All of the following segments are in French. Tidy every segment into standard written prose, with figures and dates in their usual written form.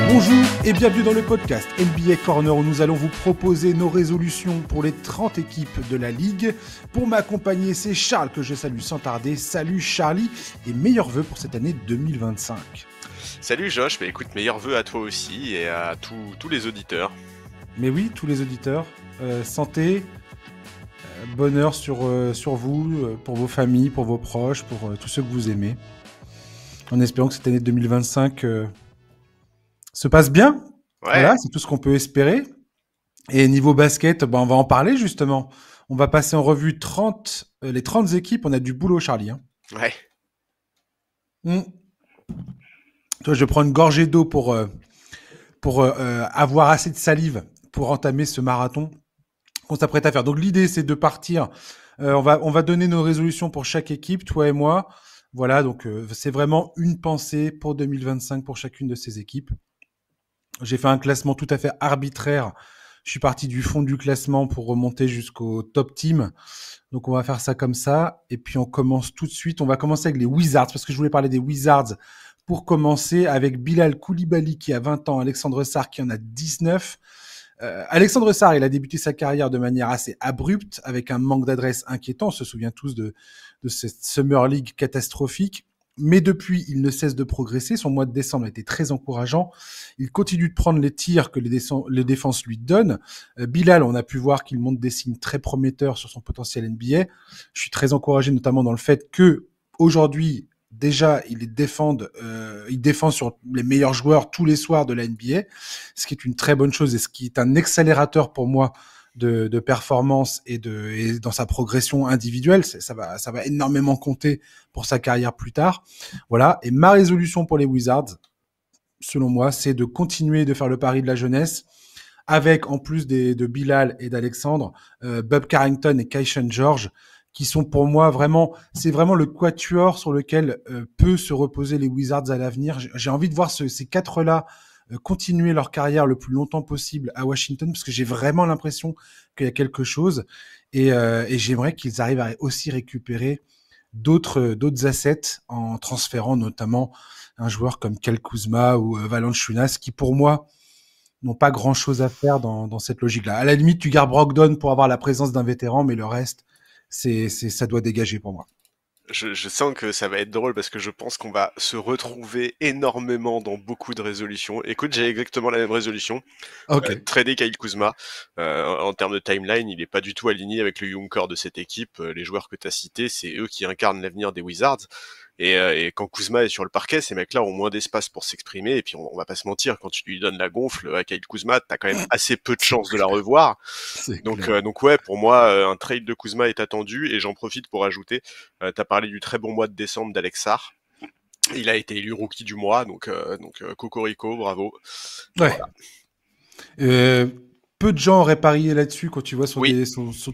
Bonjour et bienvenue dans le podcast NBA Corner où nous allons vous proposer nos résolutions pour les 30 équipes de la Ligue. Pour m'accompagner, c'est Charles que je salue sans tarder. Salut Charlie et meilleurs vœux pour cette année 2025. Salut Josh, écoute, meilleurs vœux à toi aussi et à tous les auditeurs. Mais oui, tous les auditeurs, santé, bonheur sur vous, pour vos familles, pour vos proches, pour tous ceux que vous aimez. En espérant que cette année 2025 se passe bien. Ouais. Voilà, c'est tout ce qu'on peut espérer. Et niveau basket, on va en parler justement. On va passer en revue les 30 équipes. On a du boulot, Charlie. Hein. Ouais. Toi, je prends une gorgée d'eau pour avoir assez de salive pour entamer ce marathon qu'on s'apprête à faire. Donc l'idée, c'est de partir. On va donner nos résolutions pour chaque équipe, toi et moi. Voilà, donc c'est vraiment une pensée pour 2025 pour chacune de ces équipes. J'ai fait un classement tout à fait arbitraire. Je suis parti du fond du classement pour remonter jusqu'au top team. Donc on va faire ça comme ça. Et puis on commence tout de suite. On va commencer avec les Wizards parce que je voulais parler des Wizards pour commencer avec Bilal Coulibaly qui a 20 ans, Alexandre Sarr qui en a 19. Alexandre Sarr, il a débuté sa carrière de manière assez abrupte avec un manque d'adresse inquiétant. On se souvient tous de cette Summer League catastrophique. Mais depuis, il ne cesse de progresser. Son mois de décembre a été très encourageant. Il continue de prendre les tirs que les défenses lui donnent. Bilal, on a pu voir qu'il montre des signes très prometteurs sur son potentiel NBA. Je suis très encouragé notamment dans le fait que aujourd'hui, déjà, il défend sur les meilleurs joueurs tous les soirs de la NBA, ce qui est une très bonne chose et ce qui est un accélérateur pour moi de performance et dans sa progression individuelle. Ça va énormément compter pour sa carrière plus tard. Voilà. Et ma résolution pour les Wizards, selon moi, c'est de continuer de faire le pari de la jeunesse avec, en plus de Bilal et d'Alexandre, Bob Carrington et Keyshawn George, qui sont pour moi c'est vraiment le quatuor sur lequel peut se reposer les Wizards à l'avenir. J'ai envie de voir ces quatre-là continuer leur carrière le plus longtemps possible à Washington, parce que j'ai vraiment l'impression qu'il y a quelque chose, et j'aimerais qu'ils arrivent à aussi récupérer d'autres assets en transférant notamment un joueur comme Kyle Kuzma ou Valanciunas, qui pour moi n'ont pas grand-chose à faire dans cette logique-là. À la limite, tu gardes Brogdon pour avoir la présence d'un vétéran, mais le reste, ça doit dégager pour moi. Je sens que ça va être drôle parce que je pense qu'on va se retrouver énormément dans beaucoup de résolutions. Écoute, j'ai exactement la même résolution. Ok. Trader Kyle Kuzma. En termes de timeline, il est pas du tout aligné avec le young core de cette équipe. Les joueurs que tu as cités, c'est eux qui incarnent l'avenir des Wizards. Et quand Kuzma est sur le parquet, ces mecs-là ont moins d'espace pour s'exprimer. Et puis on va pas se mentir, quand tu lui donnes la gonfle à Kyle Kuzma, t'as quand même assez peu de chances de la revoir. Donc ouais, pour moi, un trade de Kuzma est attendu. Et j'en profite pour ajouter, t'as parlé du très bon mois de décembre d'Alex Sarr. Il a été élu rookie du mois, donc Cocorico, bravo. Ouais. Voilà. Peu de gens auraient parié là-dessus quand tu vois son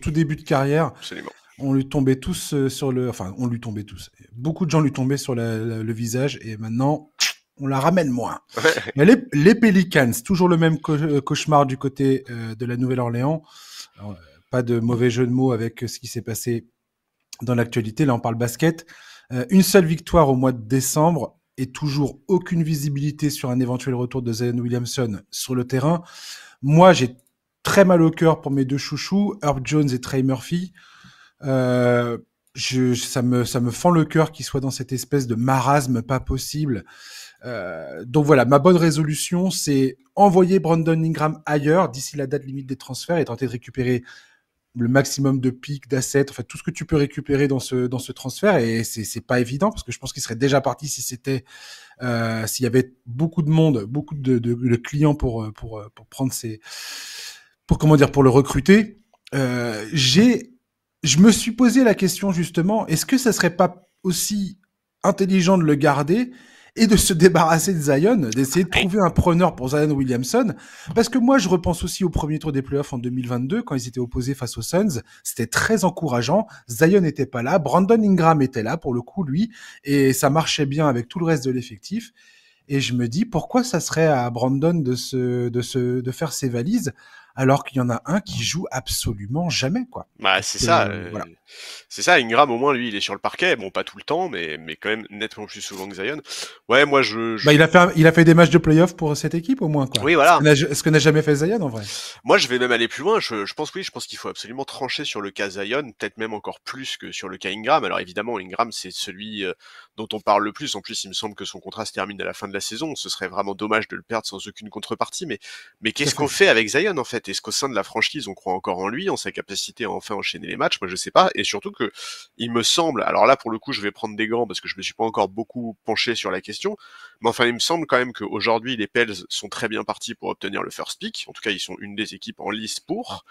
tout début de carrière. Absolument. On lui tombait tous on lui tombait tous. Beaucoup de gens lui tombaient sur le visage et maintenant, on la ramène moins. Mais les Pelicans, toujours le même cauchemar du côté de la Nouvelle-Orléans. Alors, pas de mauvais jeu de mots avec ce qui s'est passé dans l'actualité. Là, on parle basket. Une seule victoire au mois de décembre et toujours aucune visibilité sur un éventuel retour de Zion Williamson sur le terrain. Moi, j'ai très mal au cœur pour mes deux chouchous, Herb Jones et Trey Murphy. Ça me fend le cœur qu'ils soient dans cette espèce de marasme pas possible. Donc voilà, ma bonne résolution, c'est envoyer Brandon Ingram ailleurs d'ici la date limite des transferts et tenter de récupérer le maximum de pics, d'assets, enfin tout ce que tu peux récupérer dans ce transfert. Et c'est pas évident parce que je pense qu'il serait déjà parti si s'il y avait beaucoup de monde, beaucoup de clients pour prendre pour le recruter. Je me suis posé la question justement, est-ce que ça serait pas aussi intelligent de le garder et de se débarrasser de Zion, d'essayer de trouver un preneur pour Zion Williamson? Parce que moi, je repense aussi au premier tour des playoffs en 2022, quand ils étaient opposés face aux Suns. C'était très encourageant. Zion n'était pas là. Brandon Ingram était là, pour le coup, lui. Et ça marchait bien avec tout le reste de l'effectif. Et je me dis, pourquoi ça serait à Brandon de faire ses valises alors qu'il y en a un qui joue absolument jamais, quoi. Bah, Donc, voilà. c'est ça. Ingram, au moins, lui, il est sur le parquet. Bon, pas tout le temps, mais quand même nettement plus souvent que Zion. Ouais, moi, Bah, il a fait des matchs de playoff pour cette équipe, au moins, quoi. oui, voilà. Ce que n'a jamais fait Zion, en vrai. Moi, je vais même aller plus loin. Je pense qu'il faut absolument trancher sur le cas Zion, peut-être même encore plus que sur le cas Ingram. Alors évidemment, Ingram, c'est celui dont on parle le plus. En plus, il me semble que son contrat se termine à la fin de la saison. Ce serait vraiment dommage de le perdre sans aucune contrepartie. Mais Tout à qu'est-ce qu'on fait. fait avec Zion, en fait? Est-ce qu'au sein de la franchise, on croit encore en lui, en sa capacité à enfin enchaîner les matchs? Moi, je sais pas. Et surtout que, il me semble, alors là, pour le coup, je vais prendre des gants parce que je me suis pas encore beaucoup penché sur la question. Mais enfin, il me semble quand même qu'aujourd'hui, les Pels sont très bien partis pour obtenir le first pick. En tout cas, ils sont une des équipes en lice pour.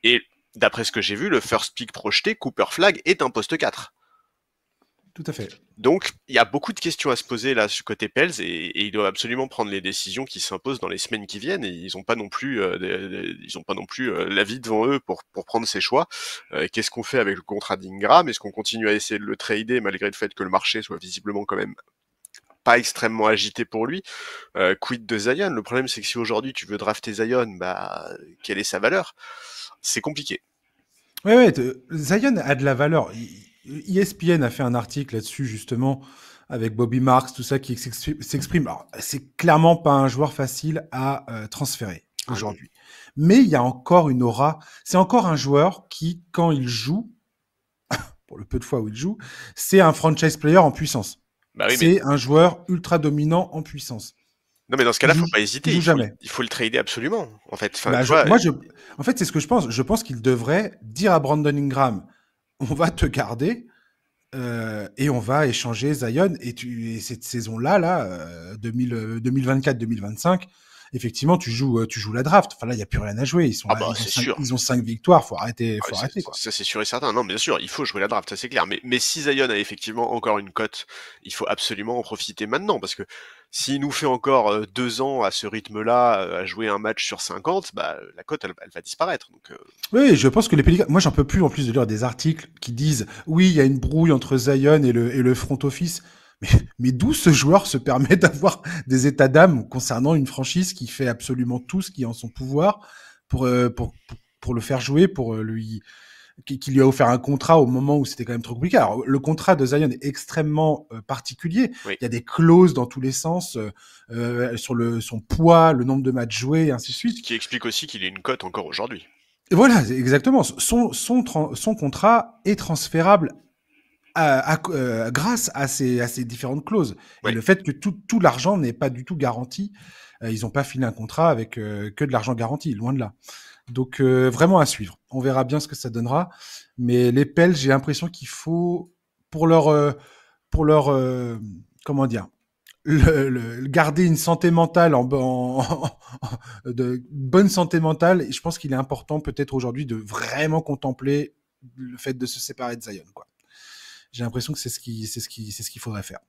Et d'après ce que j'ai vu, le first pick projeté, Cooper Flag, est un poste 4. Tout à fait. Donc, il y a beaucoup de questions à se poser là sur côté Pels et ils doivent absolument prendre les décisions qui s'imposent dans les semaines qui viennent. Et ils n'ont pas non plus, la vie devant eux pour prendre ces choix. Qu'est-ce qu'on fait avec le contrat d'Ingram? Est-ce qu'on continue à essayer de le trader malgré le fait que le marché soit visiblement quand même pas extrêmement agité pour lui? Quid de Zion? Le problème, c'est que si aujourd'hui tu veux drafter Zion, bah, quelle est sa valeur? C'est compliqué. Ouais, Zion a de la valeur. ESPN a fait un article là-dessus, justement, avec Bobby Marks, tout ça, qui s'exprime. Alors, c'est clairement pas un joueur facile à transférer Ah non. aujourd'hui. Mais il y a encore une aura. C'est encore un joueur qui, quand il joue, pour le peu de fois où il joue, c'est un franchise player en puissance. Bah oui, mais C'est un joueur ultra dominant en puissance. non, mais dans ce Il cas-là, joue, faut pas il hésiter. joue jamais. Il faut le trader absolument. En fait, enfin, Bah, tu vois. en fait, c'est ce que je pense. Je pense qu'il devrait dire à Brandon Ingram, on va te garder et on va échanger Zion. Et cette saison-là, 2024-2025, effectivement, tu joues la draft. Enfin là, il y a plus rien à jouer. Ah bah c'est sûr. Ils ont 5 victoires. Ah, Faut arrêter quoi. ça c'est sûr et certain. Non, mais bien sûr, il faut jouer la draft, ça c'est clair. Mais si Zion a effectivement encore une cote, il faut absolument en profiter maintenant parce que s'il nous fait encore 2 ans à ce rythme-là, à jouer un match sur 50, bah la cote elle va disparaître. Donc Oui, je pense que les Pelicans. Moi, j'en peux plus en plus de lire des articles qui disent oui, il y a une brouille entre Zion et le front office. Mais, mais d'où ce joueur se permet d'avoir des états d'âme concernant une franchise qui fait absolument tout ce qui est en son pouvoir pour le faire jouer, qui lui a offert un contrat au moment où c'était quand même trop compliqué. Alors, le contrat de Zion est extrêmement particulier. oui. Il y a des clauses dans tous les sens sur son poids, le nombre de matchs joués, et ainsi de Ce suite. qui explique aussi qu'il ait une cote encore aujourd'hui. Et voilà, exactement. Son contrat est transférable grâce à ces différentes clauses. Et Oui. le fait que tout l'argent n'est pas du tout garanti. Ils n'ont pas filé un contrat avec que de l'argent garanti, loin de là. Donc vraiment à suivre. On verra bien ce que ça donnera. Mais les Pels, j'ai l'impression qu'il faut pour pour leur comment dire garder une santé mentale de bonne santé mentale. Et je pense qu'il est important peut-être aujourd'hui de vraiment contempler le fait de se séparer de Zion, quoi. J'ai l'impression que c'est ce qu'il faudrait faire.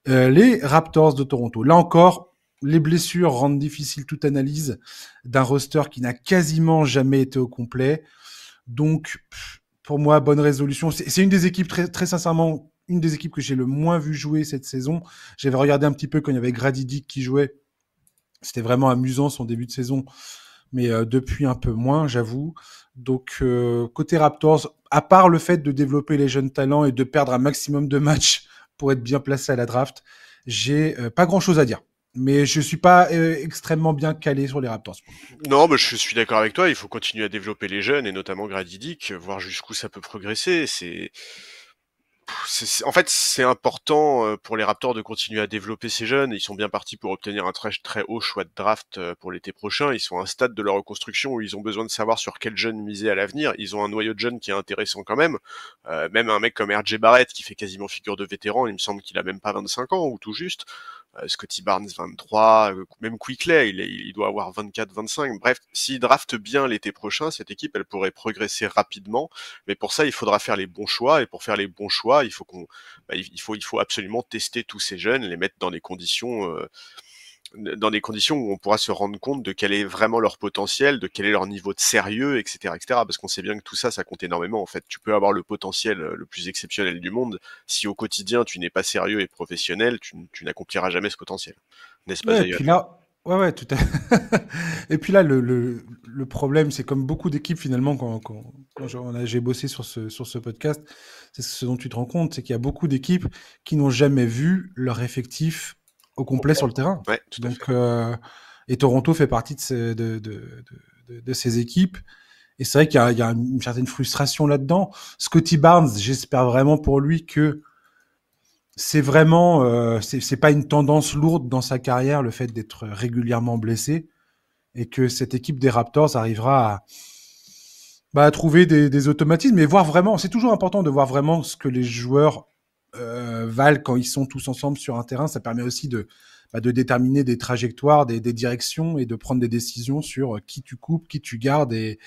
Les Raptors de Toronto. Là encore, les blessures rendent difficile toute analyse d'un roster qui n'a quasiment jamais été au complet. Donc, pour moi, bonne résolution. C'est une des équipes, très sincèrement, une des équipes que j'ai le moins vu jouer cette saison. J'avais regardé un petit peu quand il y avait Grady Dick qui jouait. C'était vraiment amusant son début de saison, mais depuis un peu moins, j'avoue. Donc, côté Raptors, à part le fait de développer les jeunes talents et de perdre un maximum de matchs pour être bien placé à la draft, j'ai pas grand-chose à dire. Mais je suis pas extrêmement bien calé sur les Raptors. Non, mais je suis d'accord avec toi. Il faut continuer à développer les jeunes et notamment Grady Dick, voir jusqu'où ça peut progresser. En fait, c'est important pour les Raptors de continuer à développer ces jeunes. Ils sont bien partis pour obtenir un très, très haut choix de draft pour l'été prochain. Ils sont à un stade de leur reconstruction où ils ont besoin de savoir sur quel jeune miser à l'avenir. Ils ont un noyau de jeunes qui est intéressant quand même. Même un mec comme RJ Barrett qui fait quasiment figure de vétéran, il me semble qu'il a même pas 25 ans ou tout juste. Scotty Barnes 23, même Quickley, il doit avoir 24-25. Bref, s'il drafte bien l'été prochain, cette équipe, elle pourrait progresser rapidement. Mais pour ça, il faudra faire les bons choix. Et pour faire les bons choix, il faut absolument tester tous ces jeunes, les mettre dans des conditions où on pourra se rendre compte de quel est vraiment leur potentiel, de quel est leur niveau de sérieux, etc., etc. Parce qu'on sait bien que tout ça, ça compte énormément. En fait, tu peux avoir le potentiel le plus exceptionnel du monde. Si au quotidien tu n'es pas sérieux et professionnel, tu n'accompliras jamais ce potentiel. N'est-ce pas, Ouais, et Zayon? puis là, Ouais, tout à Et puis là, le problème, c'est comme beaucoup d'équipes finalement, quand j'ai bossé sur ce podcast, c'est ce dont tu te rends compte, c'est qu'il y a beaucoup d'équipes qui n'ont jamais vu leur effectif au complet Complet. sur le terrain. Ouais, tout à fait. Donc, et Toronto fait partie de ces équipes. Et c'est vrai qu'il y a une certaine frustration là-dedans. Scotty Barnes, j'espère vraiment pour lui que c'est vraiment, c'est pas une tendance lourde dans sa carrière, le fait d'être régulièrement blessé, et que cette équipe des Raptors arrivera à trouver des automatismes, et voir vraiment, c'est toujours important de voir vraiment ce que les joueurs valent quand ils sont tous ensemble sur un terrain. Ça permet aussi de déterminer des trajectoires, des directions, et de prendre des décisions sur qui tu coupes, qui tu gardes, et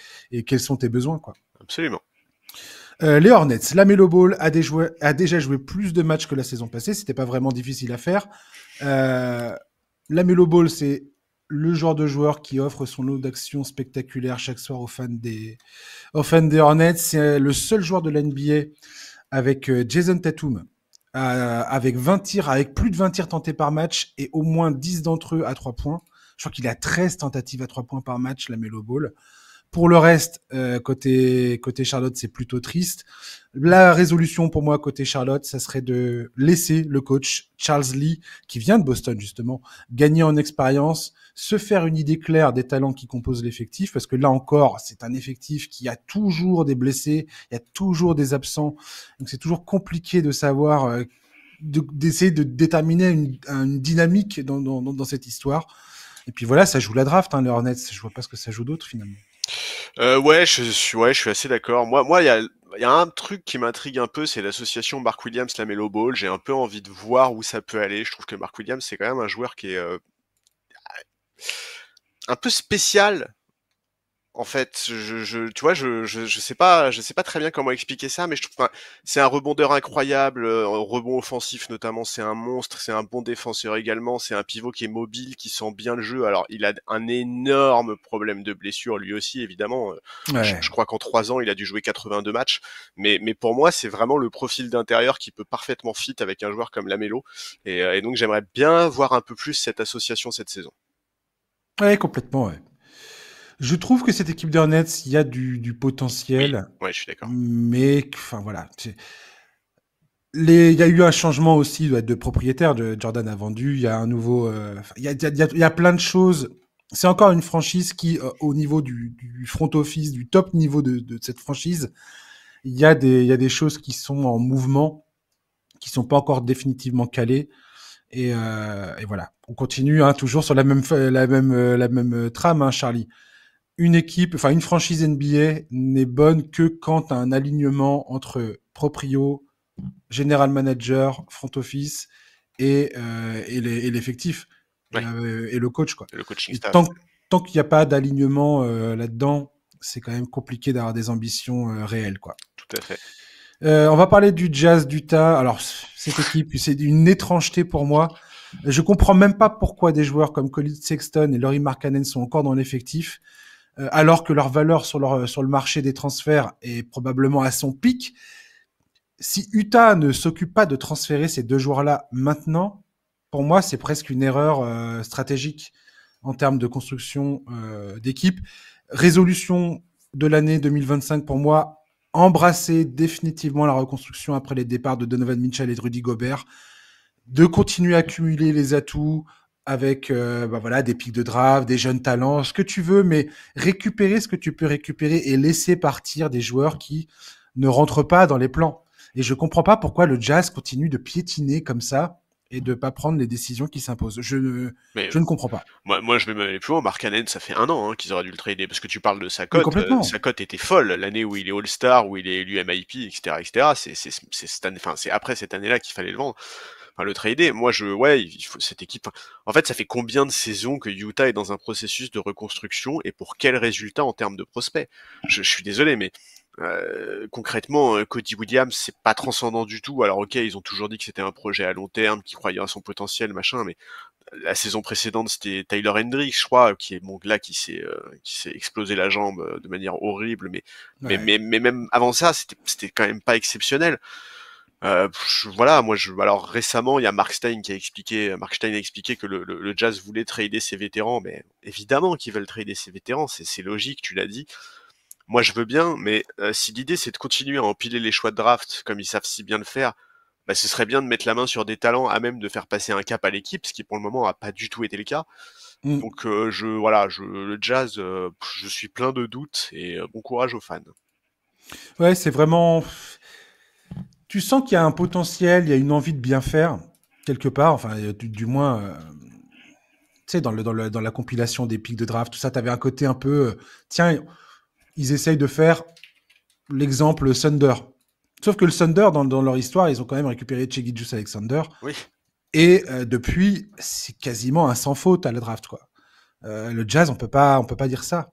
quels sont tes besoins, quoi. Absolument. Les Hornets, la Melo Ball a déjà joué plus de matchs que la saison passée. C'était pas vraiment difficile à faire. La Melo Ball, c'est le genre de joueur qui offre son lot d'actions spectaculaires chaque soir aux fans des Hornets. C'est le seul joueur de l'NBA avec Jason Tatum, avec 20 tirs, avec plus de 20 tirs tentés par match et au moins 10 d'entre eux à 3 points. Je crois qu'il a 13 tentatives à 3 points par match, la Melo Ball. Pour le reste, côté Charlotte, c'est plutôt triste. La résolution pour moi côté Charlotte, ça serait de laisser le coach Charles Lee, qui vient de Boston justement, gagner en expérience, se faire une idée claire des talents qui composent l'effectif, parce que là encore, c'est un effectif qui a toujours des blessés, il y a toujours des absents, donc c'est toujours compliqué de savoir, d'essayer de déterminer une dynamique dans cette histoire. Et puis voilà, ça joue la draft, hein, les Hornets. Je vois pas ce que ça joue d'autre finalement. Ouais, je suis assez d'accord. Il y a un truc qui m'intrigue un peu, c'est l'association Mark Williams-Lamelo Ball. J'ai un peu envie de voir où ça peut aller. Je trouve que Mark Williams, c'est quand même un joueur qui est un peu spécial. En fait, tu vois, je sais pas très bien comment expliquer ça, mais je trouve, enfin, c'est un rebondeur incroyable, en rebond offensif notamment, c'est un monstre, c'est un bon défenseur également, c'est un pivot qui est mobile, qui sent bien le jeu. Alors, il a un énorme problème de blessure lui aussi, évidemment. Je Ouais. crois qu'en 3 ans, il a dû jouer 82 matchs, mais pour moi, c'est vraiment le profil d'intérieur qui peut parfaitement fit avec un joueur comme Lamelo, et donc j'aimerais bien voir un peu plus cette association cette saison. Ouais, complètement, ouais. Je trouve que cette équipe d'Hornets, il y a du Oui, potentiel, ouais, je suis d'accord. mais enfin voilà. Il y a eu un changement aussi de propriétaire. Jordan a vendu. Il y a un nouveau. Il y a plein de choses. C'est encore une franchise qui, au niveau du front office, du top niveau de cette franchise, il y a des choses qui sont en mouvement, qui sont pas encore définitivement calées. Et voilà. On continue, hein, toujours sur la même trame, hein, Charlie. Une franchise NBA n'est bonne que quand tu as un alignement entre proprio, general manager, front office et l'effectif Ouais, et le coach, quoi. le coaching Et staff. tant qu'il n'y a pas d'alignement là-dedans, c'est quand même compliqué d'avoir des ambitions réelles, quoi. Tout à fait. On va parler du Jazz d'Utah. Alors, cette équipe, c'est une étrangeté pour moi. Je comprends même pas pourquoi des joueurs comme Colin Sexton et Lauri Markkanen sont encore dans l'effectif, alors que leur valeur sur le marché des transferts est probablement à son pic. Si Utah ne s'occupe pas de transférer ces deux joueurs-là maintenant, pour moi, c'est presque une erreur stratégique en termes de construction d'équipe. Résolution de l'année 2025 pour moi, embrasser définitivement la reconstruction après les départs de Donovan Mitchell et de Rudy Gobert, de continuer à accumuler les atouts avec voilà, des pics de draft, des jeunes talents, ce que tu veux, mais récupérer ce que tu peux récupérer et laisser partir des joueurs qui ne rentrent pas dans les plans. Et je comprends pas pourquoi le Jazz continue de piétiner comme ça et de pas prendre les décisions qui s'imposent. Mais Je ne comprends pas. moi, je vais même aller plus loin. Mark Cannon, ça fait 1 an hein, qu'ils auraient dû le trader. Parce que tu parles de sa Mais cote. Sa complètement. cote était folle. L'année où il est All-Star, où il est élu MIP, etc., etc. C'est cette année, enfin, c'est après cette année-là qu'il fallait le vendre. Enfin, le trader. Moi, ouais, il faut cette équipe. En fait, ça fait combien de saisons que Utah est dans un processus de reconstruction et pour quel résultat en termes de prospects? Je suis désolé, mais concrètement, Cody Williams, c'est pas transcendant du tout. Alors ok, ils ont toujours dit que c'était un projet à long terme, qu'ils croyaient à son potentiel, machin, mais la saison précédente, c'était Tyler Hendricks, je crois, qui est bon là qui s'est explosé la jambe de manière horrible, Ouais. mais même avant ça, c'était quand même pas exceptionnel. Voilà, alors récemment, il y a Mark Stein a expliqué que le Jazz voulait trader ses vétérans, mais évidemment qu'ils veulent trader ses vétérans, c'est logique, tu l'as dit. Moi, je veux bien, mais si l'idée c'est de continuer à empiler les choix de draft comme ils savent si bien le faire, bah, ce serait bien de mettre la main sur des talents à même de faire passer un cap à l'équipe, ce qui pour le moment a pas du tout été le cas. Mm. Donc le Jazz, je suis plein de doutes et bon courage aux fans. Ouais, c'est vraiment. Tu sens qu'il y a un potentiel, il y a une envie de bien faire quelque part. Enfin, du moins, tu sais, dans la compilation des pics de draft, tout ça, t'avais un côté un peu. Tiens, ils essayent de faire l'exemple Thunder. Sauf que le Thunder, dans leur histoire, ils ont quand même récupéré Shai Gilgeous-Alexander. Oui. Et depuis, c'est quasiment un sans faute à la draft, quoi. Le Jazz, on peut pas dire ça.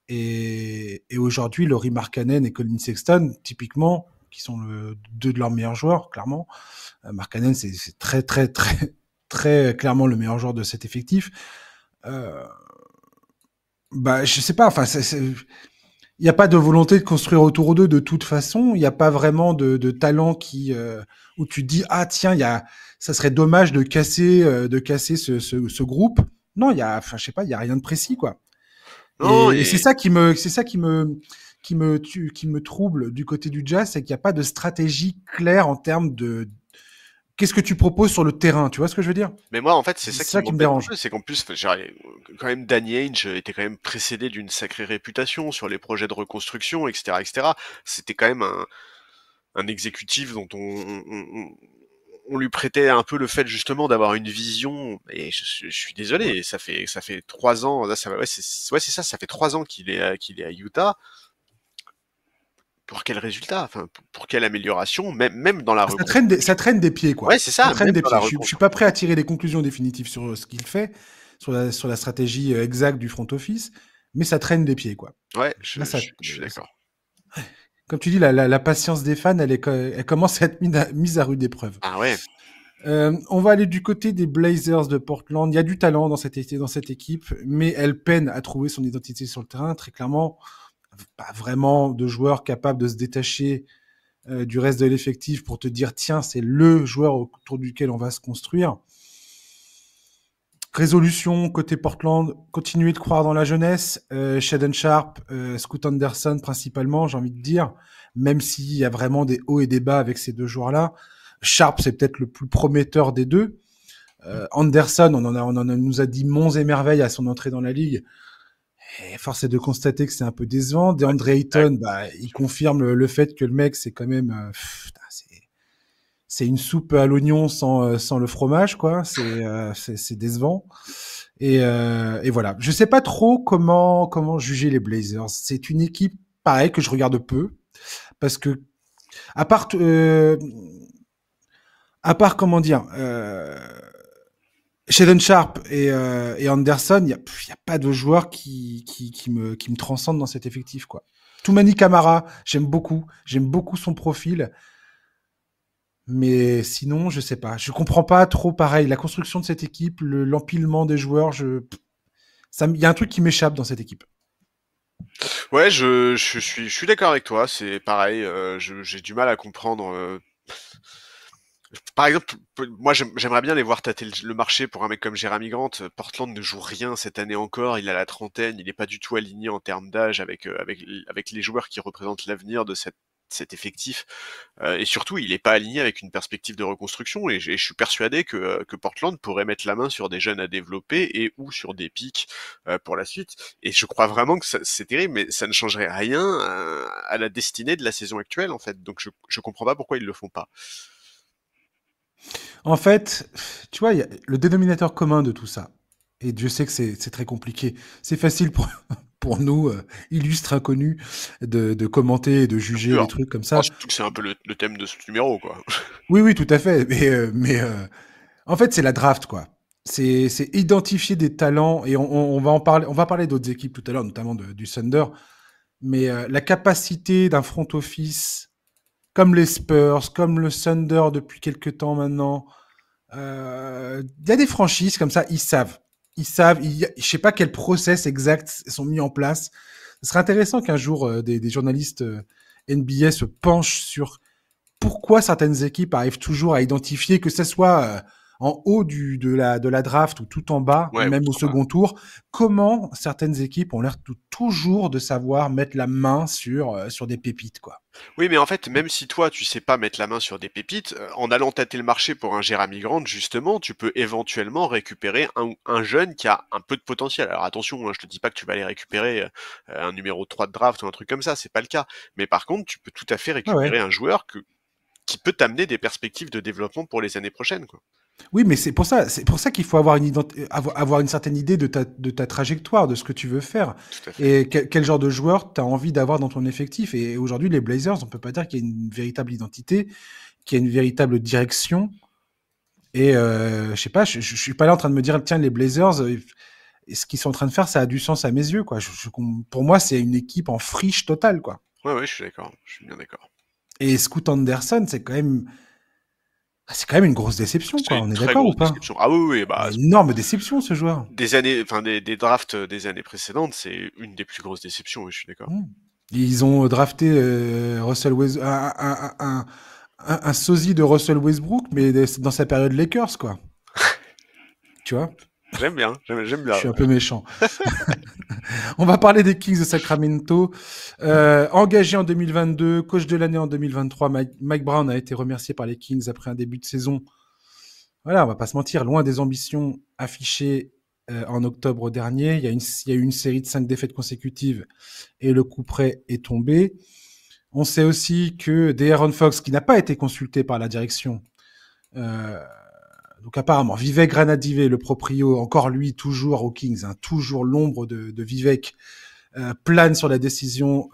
Et aujourd'hui, Lauri Markkanen et Colin Sexton, typiquement, qui sont deux de leurs meilleurs joueurs, clairement. Markkanen, c'est très, très, très, très clairement le meilleur joueur de cet effectif. Euh, Bah, je sais pas. Enfin, il n'y a pas de volonté de construire autour d'eux de toute façon. Il n'y a pas vraiment de talent où tu te dis ah tiens ça serait dommage de casser ce groupe. Non, enfin je sais pas, il y a rien de précis quoi. Non, Et c'est ça qui me trouble du côté du Jazz, c'est qu'il n'y a pas de stratégie claire en termes de qu'est-ce que tu proposes sur le terrain. Tu vois ce que je veux dire? mais moi, en fait, c'est C'est ça qui ça qui me m'embête un dérange. peu, c'est qu'en plus, quand même, Danny Ainge était quand même précédé d'une sacrée réputation sur les projets de reconstruction, etc., etc. C'était quand même un exécutif dont on lui prêtait un peu le fait justement d'avoir une vision. Et je suis désolé, ça fait 3 ans, là, ouais, c'est ça, ça fait 3 ans qu'il est à Utah. Pour quel résultat? Enfin, pour quelle amélioration? Même dans la Ça reconstruction. traîne des pieds, Ouais, quoi. c'est Ça ça, traîne même des dans la pieds. Je suis pas prêt à reconstruction. tirer les conclusions définitives sur ce qu'il fait, sur la stratégie exacte du front office, mais ça traîne des pieds, quoi. Ouais, Là, je suis d'accord. comme tu dis, la patience des fans, elle commence à être mise à rude épreuve. Ah ouais. On va aller du côté des Blazers de Portland. Il y a du talent dans cette équipe, mais elle peine à trouver son identité sur le terrain. Très clairement, pas vraiment de joueurs capables de se détacher du reste de l'effectif pour te dire tiens, c'est le joueur autour duquel on va se construire. Résolution côté Portland, continuer de croire dans la jeunesse. Shaden Sharp, Scoot Anderson principalement, j'ai envie de dire, même s'il y a vraiment des hauts et des bas avec ces deux joueurs-là. Sharp, c'est peut-être le plus prometteur des deux. Anderson, nous a dit monts et merveilles à son entrée dans la ligue. Et force est de constater que c'est un peu décevant. Ouais, DeAndre exact. Ayton, il confirme le fait que le mec, c'est quand même, c'est une soupe à l'oignon sans le fromage, quoi. C'est décevant. Et voilà. Je sais pas trop comment juger les Blazers. C'est une équipe, pareil, que je regarde peu. Parce que, à part, euh, comment dire, Shaden Sharp et Anderson, y a pas de joueur qui me transcende dans cet effectif, quoi. Toumani Kamara, j'aime beaucoup son profil, mais sinon, je sais pas, je comprends pas trop pareil la construction de cette équipe, l'empilement des joueurs, il y a un truc qui m'échappe dans cette équipe. Ouais, je suis d'accord avec toi. C'est pareil. J'ai du mal à comprendre. Par exemple, moi j'aimerais bien les voir tâter le marché pour un mec comme Jeremy Grant. Portland ne joue rien cette année encore. Il a la trentaine. Il n'est pas du tout aligné en termes d'âge avec les joueurs qui représentent l'avenir de cet effectif. Et surtout, il n'est pas aligné avec une perspective de reconstruction. Et je suis persuadé que Portland pourrait mettre la main sur des jeunes à développer et ou sur des pics pour la suite. Et je crois vraiment que c'est terrible, mais ça ne changerait rien à la destinée de la saison actuelle en fait. Donc je comprends pas pourquoi ils le font pas. En fait, tu vois, il y a le dénominateur commun de tout ça. Et Dieu sait que c'est très compliqué. C'est facile pour, pour nous, illustres inconnus, de commenter et de Bien juger les sûr. trucs comme Oh, ça. surtout que c'est un peu le thème de ce numéro, quoi. Oui, oui, tout à fait. En fait, c'est la draft, quoi. C'est identifier des talents et on va en parler. On va parler d'autres équipes tout à l'heure, notamment du Thunder. Mais la capacité d'un front office comme les Spurs, comme le Thunder depuis quelques temps maintenant, il y a des franchises comme ça, ils savent. Je sais pas quel process exact sont mis en place. Ce serait intéressant qu'un jour des journalistes NBA se penchent sur pourquoi certaines équipes arrivent toujours à identifier, que ce soit en haut de la draft ou tout en bas, Ouais, ou même au trop bas. second tour, comment certaines équipes ont l'air toujours de savoir mettre la main sur des pépites, quoi. Oui, mais en fait, même si toi, tu sais pas mettre la main sur des pépites, en allant tâter le marché pour un Jeremy Grant, justement, tu peux éventuellement récupérer un jeune qui a un peu de potentiel. Alors attention, hein, je te dis pas que tu vas aller récupérer un numéro 3 de draft ou un truc comme ça, c'est pas le cas. Mais par contre, tu peux tout à fait Ah ouais. récupérer un joueur qui peut t'amener des perspectives de développement pour les années prochaines, quoi. Oui, mais c'est pour ça qu'il faut avoir une certaine idée de ta trajectoire, de ce que tu veux faire, Tout à fait. et quel genre de joueur tu as envie d'avoir dans ton effectif. Et aujourd'hui, les Blazers, on peut pas dire qu'il y a une véritable identité, qu'il y a une véritable direction. Et je sais pas, je suis pas là en train de me dire, tiens, les Blazers, ce qu'ils sont en train de faire, ça a du sens à mes yeux, quoi. Pour moi, c'est une équipe en friche totale, quoi. Ouais, ouais, je suis d'accord, je suis bien d'accord. Et Scoot Anderson, c'est quand même une grosse déception, C'est quoi. une On est très d'accord ou grosse pas? déception. Ah oui, oui, Une bah, énorme déception, ce joueur. des années, enfin des drafts des années précédentes, c'est une des plus grosses déceptions, oui, je suis d'accord. Hmm. Ils ont drafté Russell West, un sosie de Russell Westbrook, mais dans sa période Lakers, quoi. Tu vois? J'aime bien, j'aime Je bien. suis un peu méchant. On va parler des Kings de Sacramento. Engagé en 2022, coach de l'année en 2023, Mike Brown a été remercié par les Kings après un début de saison. Voilà, on va pas se mentir, loin des ambitions affichées en octobre dernier. Il y a eu une série de 5 défaites consécutives et le coup près est tombé. On sait aussi que De'Aaron Fox, qui n'a pas été consulté par la direction, euh, donc apparemment, Vivek Ranadivé, le proprio, encore lui, toujours aux Kings, hein, toujours l'ombre de Vivek, plane sur la décision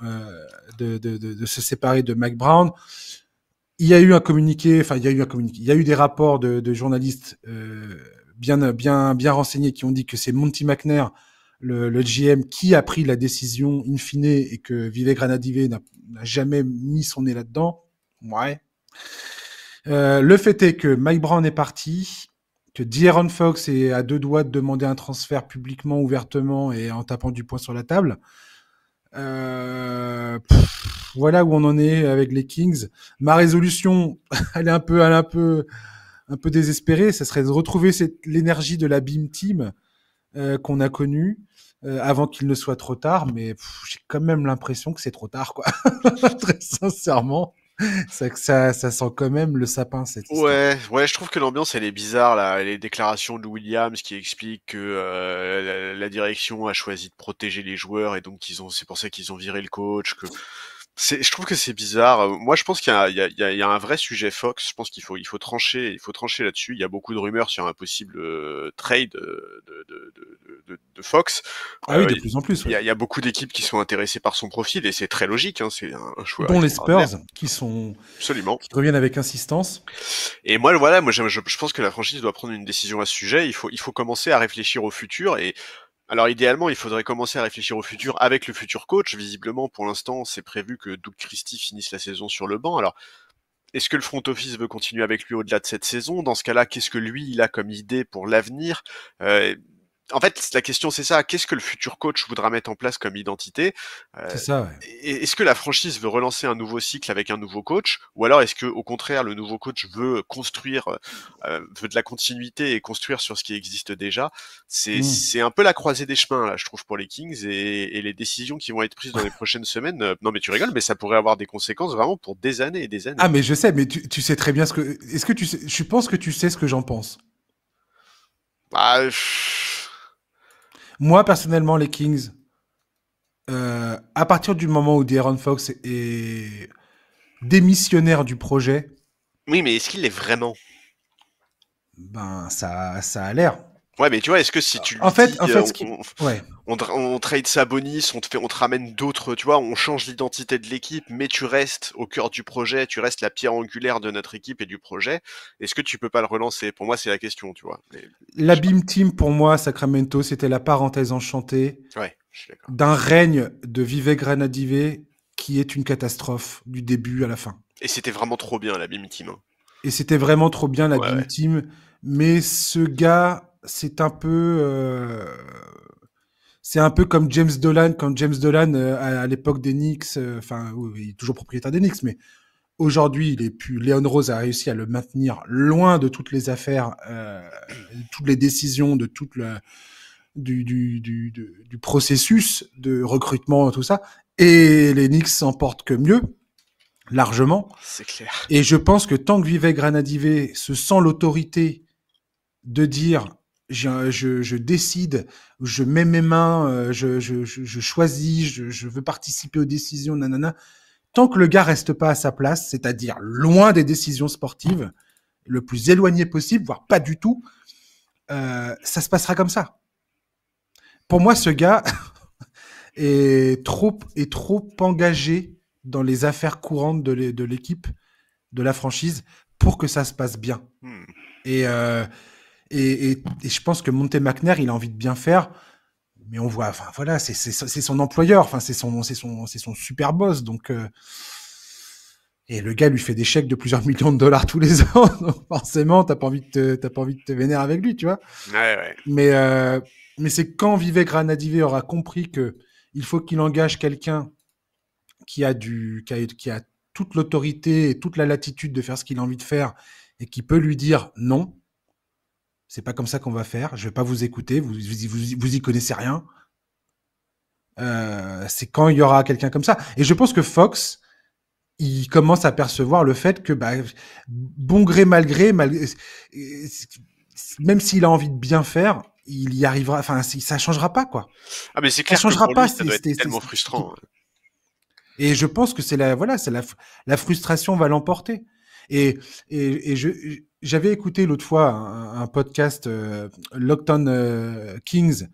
de se séparer de Mike Brown. Il y a eu un communiqué, enfin, il y a eu des rapports de journalistes bien renseignés qui ont dit que c'est Monty McNair, le GM, qui a pris la décision in fine et que Vivek Ranadivé n'a jamais mis son nez là-dedans. Ouais. Le fait est que Mike Brown est parti, que De'Aaron Fox est à deux doigts de demander un transfert publiquement, ouvertement et en tapant du poing sur la table. Voilà où on en est avec les Kings. Ma résolution, elle est un peu désespérée. Ça serait de retrouver l'énergie de la Beam Team qu'on a connue avant qu'il ne soit trop tard. Mais j'ai quand même l'impression que c'est trop tard, quoi. Très sincèrement, ça sent quand même le sapin, cette histoire. Ouais, ouais, je trouve que l'ambiance elle est bizarre là, les déclarations de Williams qui expliquent que la direction a choisi de protéger les joueurs et donc c'est pour ça qu'ils ont viré le coach, que je trouve que c'est bizarre. Moi, je pense qu'il y a, il y a, il y a il y a un vrai sujet Fox. Je pense qu'il faut trancher là-dessus. Il y a beaucoup de rumeurs sur un possible trade de Fox. Ah oui, de plus en plus, ouais. Il y a beaucoup d'équipes qui sont intéressées par son profil et c'est très logique. Hein, c'est un joueur Dont les extraordinaire. Spurs, Absolument. qui reviennent avec insistance. Et moi, voilà, je pense que la franchise doit prendre une décision à ce sujet. Il faut commencer à réfléchir au futur. Et alors, idéalement, il faudrait commencer à réfléchir au futur avec le futur coach. Visiblement, pour l'instant, c'est prévu que Doug Christie finisse la saison sur le banc. Alors, est-ce que le front office veut continuer avec lui au-delà de cette saison? Dans ce cas-là, qu'est-ce que lui, il a comme idée pour l'avenir? Euh, En fait, la question c'est ça, qu'est-ce que le futur coach voudra mettre en place comme identité? C'est Euh, ça, ouais. Est-ce que la franchise veut relancer un nouveau cycle avec un nouveau coach? Ou alors est-ce que au contraire le nouveau coach veut construire, veut de la continuité et construire sur ce qui existe déjà? Mm. C'est un peu la croisée des chemins là, je trouve pour les Kings et les décisions qui vont être prises dans les prochaines semaines. Non mais tu rigoles, mais ça pourrait avoir des conséquences vraiment pour des années et des années. Ah, mais je sais, mais tu sais très bien ce que. Est-ce que tu sais. Je pense que tu sais ce que j'en pense. Bah, Moi, personnellement, les Kings, à partir du moment où De'Aaron Fox est démissionnaire du projet, oui, mais est-ce qu'il est vraiment? ben, ça a l'air. Ouais, mais tu vois, est-ce que si tu En lui fait, dis, en fait, ouais. on trade Sabonis, on te ramène d'autres, tu vois, on change l'identité de l'équipe, mais tu restes au cœur du projet, tu restes la pierre angulaire de notre équipe et du projet, est-ce que tu peux pas le relancer? Pour moi, c'est la question, tu vois. Mais, La je sais pas. Beam Team, pour moi, Sacramento, c'était la parenthèse enchantée Ouais, je suis d'accord. d'un règne de Vivek Ranadivé qui est une catastrophe du début à la fin. Et c'était vraiment trop bien, la Beam Team, hein. Et c'était vraiment trop bien la Ouais, Beam ouais. Team. Mais ce gars, c'est un peu comme James Dolan, quand James Dolan, à l'époque des Knicks, enfin, oui, il est toujours propriétaire des Knicks, mais aujourd'hui, Léon Rose a réussi à le maintenir loin de toutes les affaires, toutes les décisions, de toute du processus de recrutement, tout ça. Et les Knicks s'en portent que mieux, largement. C'est clair. Et je pense que tant que Vivek Ranadivé se sent l'autorité de dire je décide, je mets mes mains, je choisis, je veux participer aux décisions, nanana. Tant que le gars reste pas à sa place, c'est-à-dire loin des décisions sportives, le plus éloigné possible, voire pas du tout, ça se passera comme ça. Pour moi, ce gars est trop engagé dans les affaires courantes de l'équipe, de la franchise, pour que ça se passe bien. Et je pense que Monte McNair, il a envie de bien faire, mais on voit, enfin voilà, c'est son employeur, enfin c'est son super boss, donc et le gars lui fait des chèques de plusieurs millions de dollars tous les ans, donc forcément t'as pas envie de te vénérer avec lui, tu vois. Ouais. Mais c'est quand Vivek Ranadivé aura compris que il faut qu'il engage quelqu'un qui a toute l'autorité et toute la latitude de faire ce qu'il a envie de faire et qui peut lui dire non. C'est pas comme ça qu'on va faire. Je vais pas vous écouter. Vous y connaissez rien. C'est quand il y aura quelqu'un comme ça. Et je pense que Fox, il commence à percevoir le fait que, bon gré, mal gré, même s'il a envie de bien faire, il y arrivera. Enfin, ça changera pas, quoi. Ah, mais c'est clair que pour lui, ça doit être tellement frustrant. Et je pense que la frustration va l'emporter. Et j'avais écouté l'autre fois un podcast Locked On Kings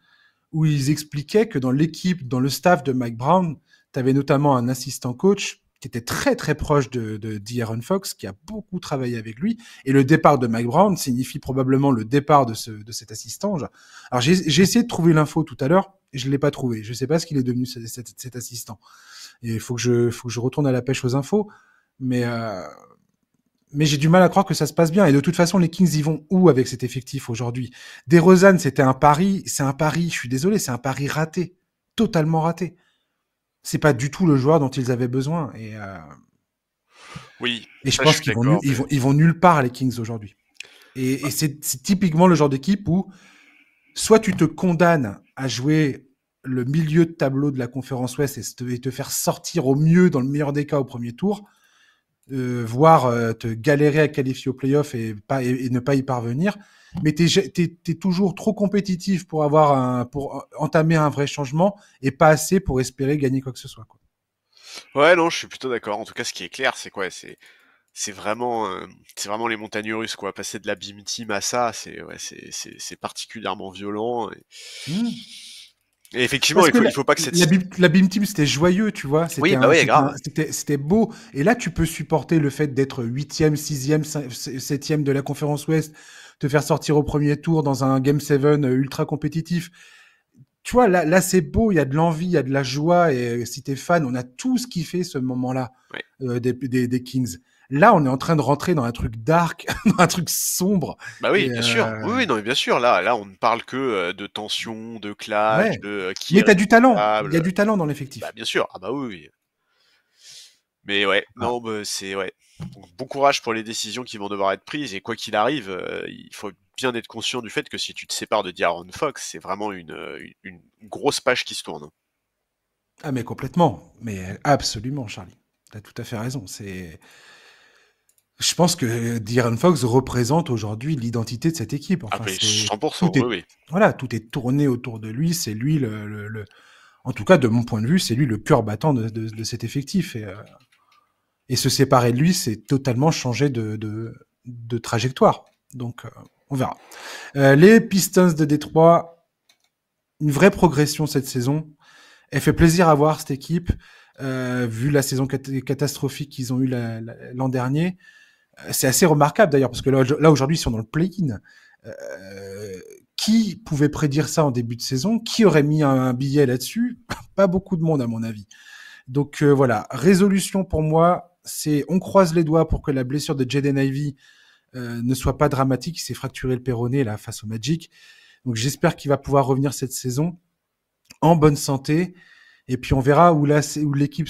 où ils expliquaient que dans l'équipe, dans le staff de Mike Brown, tu avais notamment un assistant coach qui était très très proche de De'Aaron Fox, qui a beaucoup travaillé avec lui. Et le départ de Mike Brown signifie probablement le départ de cet assistant. Alors j'ai essayé de trouver l'info tout à l'heure, et je l'ai pas trouvé. Je sais pas ce qu'il est devenu cet assistant. Et il faut que je retourne à la pêche aux infos. Mais j'ai du mal à croire que ça se passe bien. Et de toute façon, les Kings y vont où avec cet effectif aujourd'hui? DeRozan, c'était un pari. C'est un pari, je suis désolé, c'est un pari raté. Totalement raté. C'est pas du tout le joueur dont ils avaient besoin. Oui. Et je pense qu'ils vont nulle part, les Kings, aujourd'hui. Et c'est typiquement le genre d'équipe où soit tu te condamnes à jouer le milieu de tableau de la conférence Ouest et te faire sortir au mieux, dans le meilleur des cas, au premier tour, voire te galérer à qualifier au playoff et ne pas y parvenir. Mais t'es toujours trop compétitif pour entamer un vrai changement et pas assez pour espérer gagner quoi que ce soit, quoi. Ouais, non, je suis plutôt d'accord. En tout cas, ce qui est clair, c'est quoi? C'est vraiment les montagnes russes, quoi. Passer de la Beam Team à ça, c'est particulièrement violent. Et effectivement, il faut pas que la Beam Team, c'était joyeux, tu vois. C'était beau. Et là, tu peux supporter le fait d'être 8e, 6e, 7e de la conférence Ouest, te faire sortir au premier tour dans un Game 7 ultra compétitif. Tu vois, là c'est beau, il y a de l'envie, il y a de la joie. Et si t'es fan, on a tous kiffé ce moment-là des Kings. Là, on est en train de rentrer dans un truc dark, dans un truc sombre. Bah oui, bien sûr. Oui, non, mais bien sûr. Là, on ne parle que de tension, de clash, de qui. Mais t'as du talent. Il y a du talent dans l'effectif. Bah bien sûr. Ah bah oui. Mais ouais, non, c'est ouais. Donc, bon courage pour les décisions qui vont devoir être prises. Et quoi qu'il arrive, il faut bien être conscient du fait que si tu te sépares de De'Aaron Fox, c'est vraiment une grosse page qui se tourne. Ah mais complètement. Mais absolument, Charlie. T'as tout à fait raison. Je pense que De'Aaron Fox représente aujourd'hui l'identité de cette équipe. Enfin, 100%, oui. Voilà, tout est tourné autour de lui. C'est lui en tout cas, de mon point de vue, c'est lui le cœur battant de cet effectif. Et se séparer de lui, c'est totalement changer de trajectoire. Donc, on verra. Les Pistons de Détroit, une vraie progression cette saison. Elle fait plaisir à voir, cette équipe, vu la saison catastrophique qu'ils ont eue l'an dernier. C'est assez remarquable d'ailleurs, parce que là aujourd'hui, ils sont dans le play-in. Qui pouvait prédire ça en début de saison? Qui aurait mis un billet là-dessus? Pas beaucoup de monde, à mon avis. Donc voilà, résolution pour moi, c'est on croise les doigts pour que la blessure de Jaden Ivey ne soit pas dramatique. Il s'est fracturé le péroné là face au Magic. Donc j'espère qu'il va pouvoir revenir cette saison en bonne santé Et puis on verra où l'équipe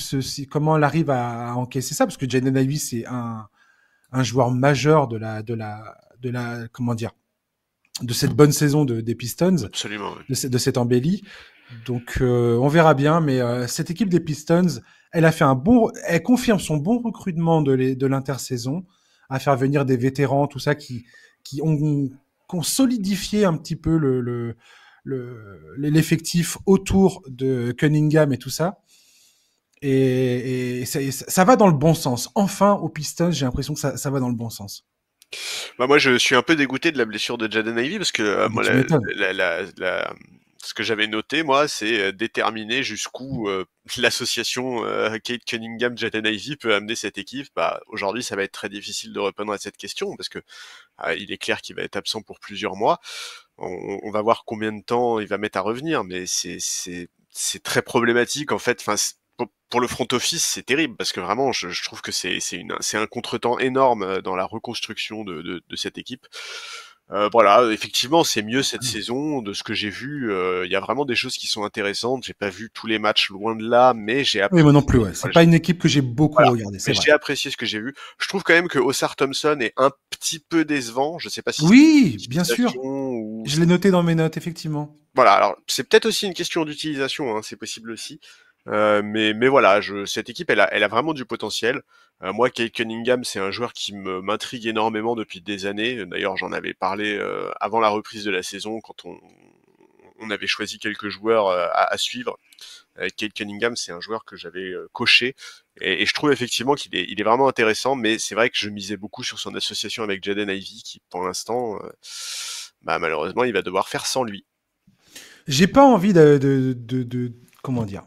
comment elle arrive à encaisser ça, parce que Jaden Ivey c'est un joueur majeur comment dire, de cette bonne saison des Pistons, Absolument. Ouais. de cette embellie. Donc on verra bien, mais cette équipe des Pistons, elle confirme son bon recrutement de l'intersaison, à faire venir des vétérans, tout ça qui ont solidifié un petit peu l'effectif autour de Cunningham et tout ça. Et ça va dans le bon sens. Enfin, aux Pistons, j'ai l'impression que ça va dans le bon sens. Bah moi je suis un peu dégoûté de la blessure de Jaden Ivey parce que moi Tu m'étonnes. ce que j'avais noté moi c'est déterminer jusqu'où l'association Kate Cunningham Jaden Ivey peut amener cette équipe. Bah aujourd'hui ça va être très difficile de répondre à cette question parce que il est clair qu'il va être absent pour plusieurs mois. On va voir combien de temps il va mettre à revenir, mais c'est très problématique en fait. Enfin, pour le front office, c'est terrible parce que vraiment, je trouve que c'est un contretemps énorme dans la reconstruction de cette équipe. Voilà, effectivement, c'est mieux cette saison. De ce que j'ai vu, il y a vraiment des choses qui sont intéressantes. J'ai pas vu tous les matchs, loin de là, mais j'ai Oui, moi non apprécié. plus. Ouais. C'est Voilà, pas une équipe que j'ai beaucoup voilà. regardée, c'est Mais vrai. j'ai apprécié ce que j'ai vu. Je trouve quand même que Osar Thompson est un petit peu décevant. Je sais pas si c'est Oui, bien sûr. l'utilisation ou Je l'ai noté dans mes notes, effectivement. voilà, alors c'est peut-être aussi une question d'utilisation, hein, c'est possible aussi. Mais voilà, cette équipe, elle a vraiment du potentiel. Moi, Kate Cunningham, c'est un joueur qui m'intrigue énormément depuis des années. D'ailleurs, j'en avais parlé avant la reprise de la saison, quand on avait choisi quelques joueurs à suivre. Kate Cunningham, c'est un joueur que j'avais coché, et je trouve effectivement il est vraiment intéressant, mais c'est vrai que je misais beaucoup sur son association avec Jaden Ivey, qui pour l'instant, bah, malheureusement, il va devoir faire sans lui. J'ai pas envie comment dire,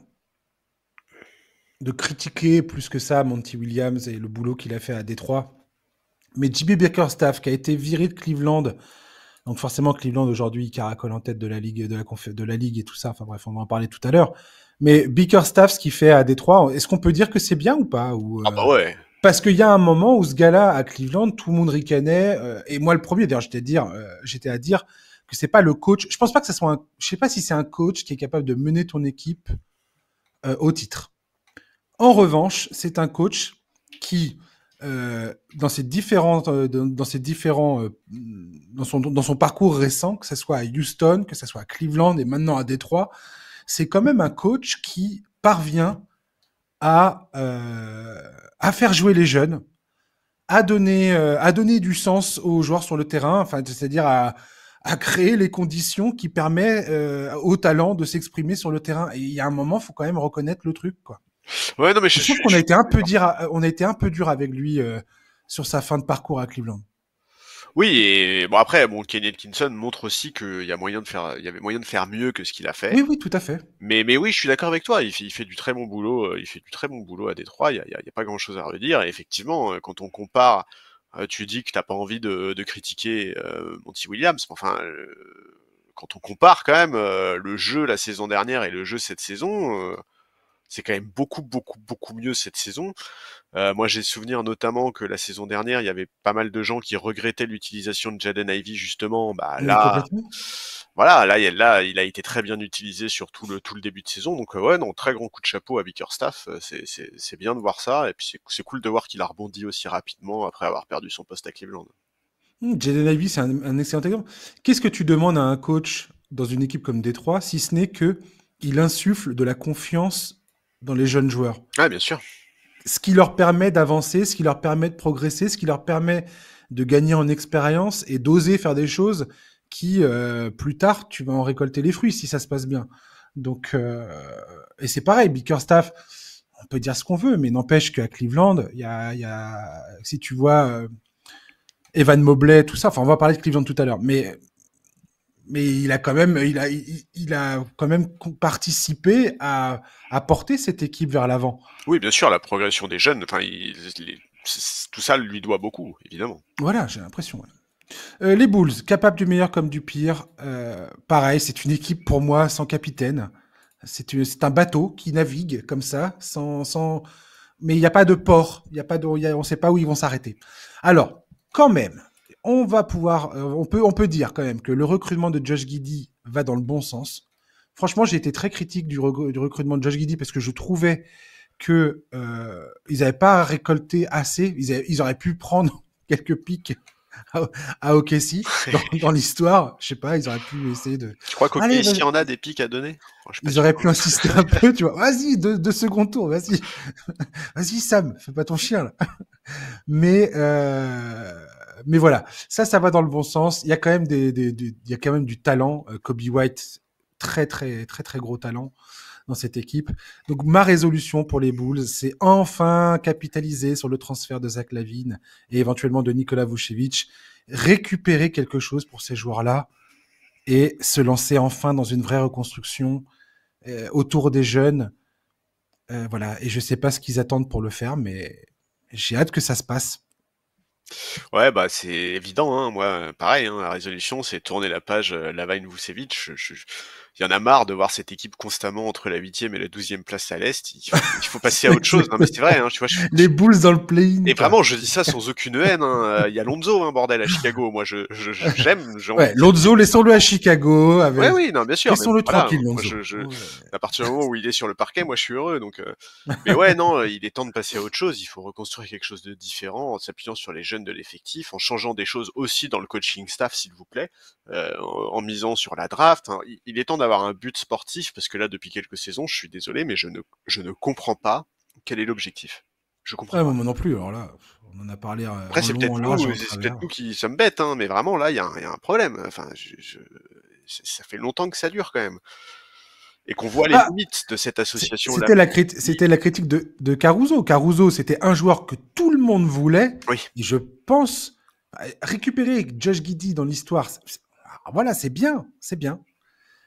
de critiquer plus que ça Monty Williams et le boulot qu'il a fait à Détroit. Mais JB Bickerstaff, qui a été viré de Cleveland, donc forcément Cleveland aujourd'hui il caracole en tête de la ligue, de la ligue et tout ça. Enfin bref, on va en parler tout à l'heure. Mais Bickerstaff, ce qu'il fait à Détroit, est-ce qu'on peut dire que c'est bien ou pas, Ah bah ouais. parce qu'il y a un moment où ce gars-là à Cleveland, tout le monde ricanait, et moi le premier. D'ailleurs, j'étais à dire que c'est pas le coach. Je pense pas que ça soit je sais pas si c'est un coach qui est capable de mener ton équipe au titre. En revanche, c'est un coach qui, dans ses différents, dans son parcours récent, que ce soit à Houston, que ce soit à Cleveland et maintenant à Détroit, c'est quand même un coach qui parvient à faire jouer les jeunes, à donner du sens aux joueurs sur le terrain, enfin, c'est-à-dire à créer les conditions qui permettent aux talents de s'exprimer sur le terrain. Et il y a un moment, faut quand même reconnaître le truc, quoi. Ouais, non, mais Je trouve je qu'on a suis été un peu dur, on a été un peu dur avec lui sur sa fin de parcours à Cleveland. oui, et bon après, bon, Kenny Atkinson montre aussi qu'il y a il y avait moyen de faire mieux que ce qu'il a fait. Oui, oui, tout à fait. Mais oui, je suis d'accord avec toi. Il fait du très bon boulot. Il fait du très bon boulot à Détroit. Il y a pas grand-chose à redire. Et effectivement, quand on compare, tu dis que t'as pas envie de critiquer Monty Williams. Mais enfin, quand on compare quand même le jeu la saison dernière et le jeu cette saison, c'est quand même beaucoup mieux cette saison. Moi, j'ai souvenir notamment que la saison dernière, il y avait pas mal de gens qui regrettaient l'utilisation de Jaden Ivey justement. Bah Mais là, complètement. voilà, il a été très bien utilisé sur tout le début de saison. Donc ouais, non, très grand coup de chapeau à Bickerstaff. C'est bien de voir ça, et puis c'est cool de voir qu'il a rebondi aussi rapidement après avoir perdu son poste à Cleveland. Jaden Ivey, c'est un excellent exemple. Qu'est-ce que tu demandes à un coach dans une équipe comme Détroit, si ce n'est que il insuffle de la confiance dans les jeunes joueurs, Ah bien sûr. ce qui leur permet d'avancer, ce qui leur permet de progresser, ce qui leur permet de gagner en expérience et d'oser faire des choses qui, plus tard, tu vas en récolter les fruits si ça se passe bien. Donc, et c'est pareil, Bickerstaff, on peut dire ce qu'on veut, mais n'empêche qu'à Cleveland, si tu vois Evan Mobley, tout ça, enfin, on va parler de Cleveland tout à l'heure, mais il a quand même participé à porter cette équipe vers l'avant. Oui, bien sûr, la progression des jeunes. Enfin, tout ça lui doit beaucoup, évidemment. Voilà, j'ai l'impression. Ouais. Les Bulls, capables du meilleur comme du pire. Pareil, c'est une équipe pour moi sans capitaine. C'est un bateau qui navigue comme ça, mais il n'y a pas de port. Il y a pas de, on ne sait pas où ils vont s'arrêter. Alors, quand même, on peut dire quand même que le recrutement de Josh Giddey va dans le bon sens. franchement, j'ai été très critique du recrutement de Josh Giddey parce que je trouvais que ils n'avaient pas récolté assez. Ils auraient pu prendre quelques pics à, à OKC dans l'histoire. Je sais pas, ils auraient pu essayer de. Tu crois Allez, qu'OKC en a des pics à donner? Je suis pas ils sûr, auraient hein. pu insister un peu, tu vois. Vas-y, deux second tour, vas-y, vas-y Sam, fais pas ton chien là. Mais mais voilà, ça va dans le bon sens. Il y a quand même il y a quand même du talent. Kobe White, très gros talent dans cette équipe. Donc ma résolution pour les Bulls, c'est enfin capitaliser sur le transfert de Zach LaVine et éventuellement de Nikola Vucevic, récupérer quelque chose pour ces joueurs-là et se lancer enfin dans une vraie reconstruction autour des jeunes. Voilà, et je sais pas ce qu'ils attendent pour le faire, mais j'ai hâte que ça se passe. Ouais, bah c'est évident, hein. Moi, pareil, hein, la résolution, c'est tourner la page Lavine Vucevic. Il y en a marre de voir cette équipe constamment entre la 8e et la 12e place à l'Est. Il faut passer à autre chose. Non, mais c'est vrai, hein, tu vois. Les Bulls dans le play-in, Et quoi. vraiment, je dis ça sans aucune haine, hein. Il y a Lonzo, hein, bordel, à Chicago. Moi, j'aime, j'ai envie Ouais, que cette Lonzo, équipe laissons-le à Chicago. Ouais, Avec... oui, non, bien sûr, mais Laissons-le voilà, tranquille, moi, Lonzo. Ouais. à partir du moment où il est sur le parquet, moi, je suis heureux, donc, mais ouais, non, il est temps de passer à autre chose. Il faut reconstruire quelque chose de différent en s'appuyant sur les jeunes de l'effectif, en changeant des choses aussi dans le coaching staff, s'il vous plaît, en misant sur la draft, hein. Il est temps d'avoir un but sportif parce que là, depuis quelques saisons, je suis désolé, mais je ne comprends pas quel est l'objectif. Je comprends Ouais, pas. moi non plus. Alors là, on en a parlé Après, en long, en large et en c'est travers. peut-être nous qui sommes bêtes, hein, mais vraiment là, il y a un problème. Enfin, ça fait longtemps que ça dure quand même, et qu'on voit les Bah, limites de cette association là. c'était la critique de Caruso. Caruso, c'était un joueur que tout le monde voulait. Oui, Et je pense récupérer Josh Giddey dans l'histoire. Voilà, c'est bien, c'est bien.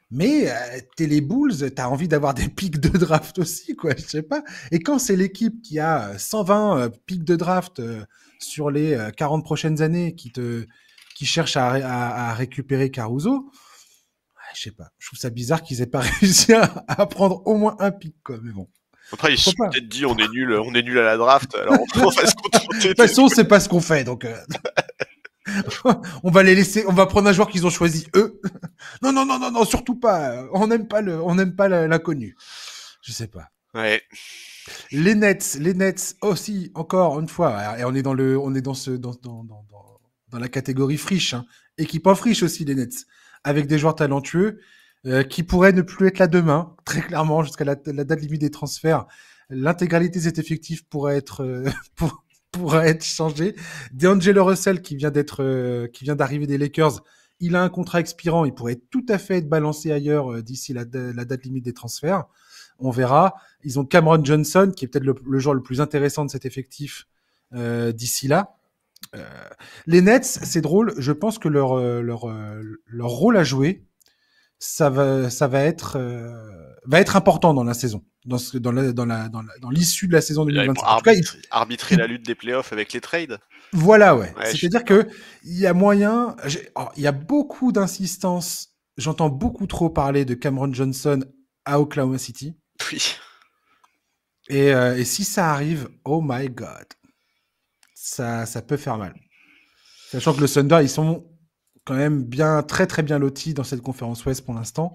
Mais t'es les Bulls, t'as envie d'avoir des pics de draft aussi, quoi. Je sais pas. Et quand c'est l'équipe qui a 120 pics de draft sur les 40 prochaines années qui cherche à récupérer Caruso, je sais pas. Je trouve ça bizarre qu'ils aient pas réussi à prendre au moins un pic, quoi. Mais bon, après ils se pourquoi sont pas. peut-être dit on est nul à la draft, alors on va se De contenter toute façon, c'est pas ce qu'on fait, donc on va les laisser. On va prendre un joueur qu'ils ont choisi eux. Non, non, non, non, non, surtout pas. On n'aime pas l'inconnu. Je sais pas. Ouais, Les Nets aussi, encore une fois, et on est dans la catégorie friche, hein. Équipe en friche aussi, les Nets, avec des joueurs talentueux qui pourraient ne plus être là demain, très clairement, jusqu'à la date limite des transferts. L'intégralité de cet effectif pourrait être pourrait être changée. D'Angelo Russell qui vient d'arriver des Lakers, il a un contrat expirant, il pourrait tout à fait être balancé ailleurs d'ici la date limite des transferts. On verra. Ils ont Cameron Johnson, qui est peut-être le joueur le plus intéressant de cet effectif d'ici là. Euh, les Nets, c'est drôle. Je pense que leur rôle à jouer, va être important dans la saison, dans l'issue de la saison ils vont 2025. En tout cas, arbitrer la lutte des playoffs avec les trades. voilà, ouais. Ouais, je suis C'est-à-dire d'accord. que il y a moyen. Il y a beaucoup d'insistance. J'entends beaucoup trop parler de Cameron Johnson à Oklahoma City. Oui. Et si ça arrive, oh my god, ça peut faire mal. Sachant que le Thunder, ils sont quand même très bien lotis dans cette conférence Ouest pour l'instant.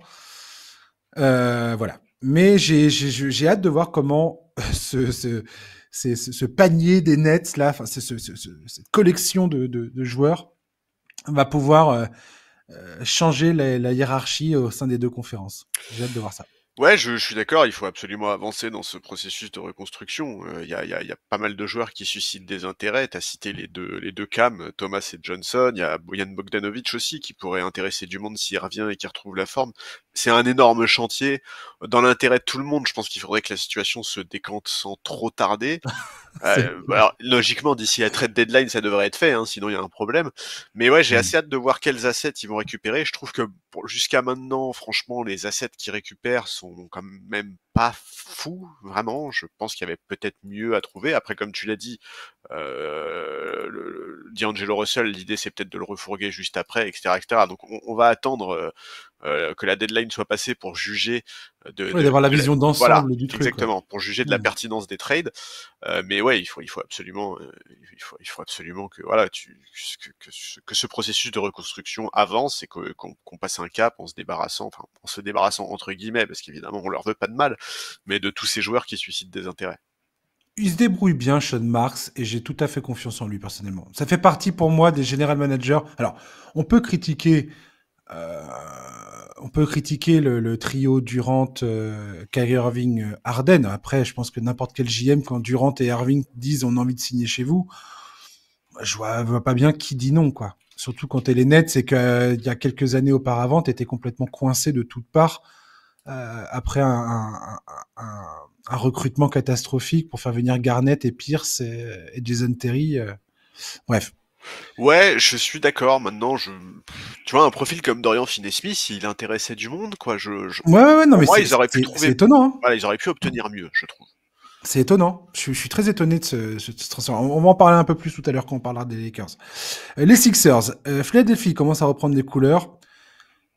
Voilà. Mais j'ai hâte de voir comment ce panier des Nets là, enfin cette collection de joueurs va pouvoir changer la hiérarchie au sein des deux conférences. J'ai hâte de voir ça. Ouais, je suis d'accord, il faut absolument avancer dans ce processus de reconstruction. Il y a pas mal de joueurs qui suscitent des intérêts. Tu as cité les deux Cam, Thomas et Johnson. Il y a Bojan Bogdanovic aussi qui pourrait intéresser du monde s'il revient et qu'il retrouve la forme. C'est un énorme chantier. Dans l'intérêt de tout le monde, je pense qu'il faudrait que la situation se décante sans trop tarder. Alors, logiquement, d'ici la trade deadline, ça devrait être fait, hein, sinon il y a un problème. Mais ouais, j'ai assez hâte de voir quels assets ils vont récupérer. Je trouve que jusqu'à maintenant, franchement, les assets qu'ils récupèrent sont quand même pas fous, vraiment. Je pense qu'il y avait peut-être mieux à trouver. Après, comme tu l'as dit, D'Angelo Russell, l'idée c'est peut-être de le refourguer juste après, etc., etc. Donc on va attendre que la deadline soit passée pour juger Ouais, d'avoir la vision voilà, d'ensemble du truc, ouais. exactement, pour juger de la pertinence des trades. Mais ouais, il faut absolument, que voilà, que ce processus de reconstruction avance et qu'on passe un cap en se débarrassant entre guillemets, parce qu'évidemment on leur veut pas de mal, mais de tous ces joueurs qui suscitent des intérêts. Il se débrouille bien, Sean Marks, et j'ai tout à fait confiance en lui personnellement. Ça fait partie pour moi des general managers. Alors, on peut critiquer, euh, le trio Durant, Kyrie Irving, Harden. Après, je pense que n'importe quel GM, quand Durant et Irving disent on a envie de signer chez vous, vois pas bien qui dit non, quoi. Surtout quand t'es les Nets, c'est qu'il y a quelques années auparavant, t'étais complètement coincé de toutes parts après un recrutement catastrophique pour faire venir Garnett et Pierce et Jason Terry. Bref. Ouais, je suis d'accord. Maintenant, tu vois, un profil comme Dorian Finney-Smith, il intéressait du monde, quoi. Ouais, non, Pour mais moi, ils auraient pu c'est trouver, étonnant. Hein. voilà, ils auraient pu obtenir mieux, je trouve. C'est étonnant. Je suis très étonné de ce transfert. On va en parler un peu plus tout à l'heure quand on parlera des Lakers. Les Sixers. Philadelphie commence à reprendre des couleurs.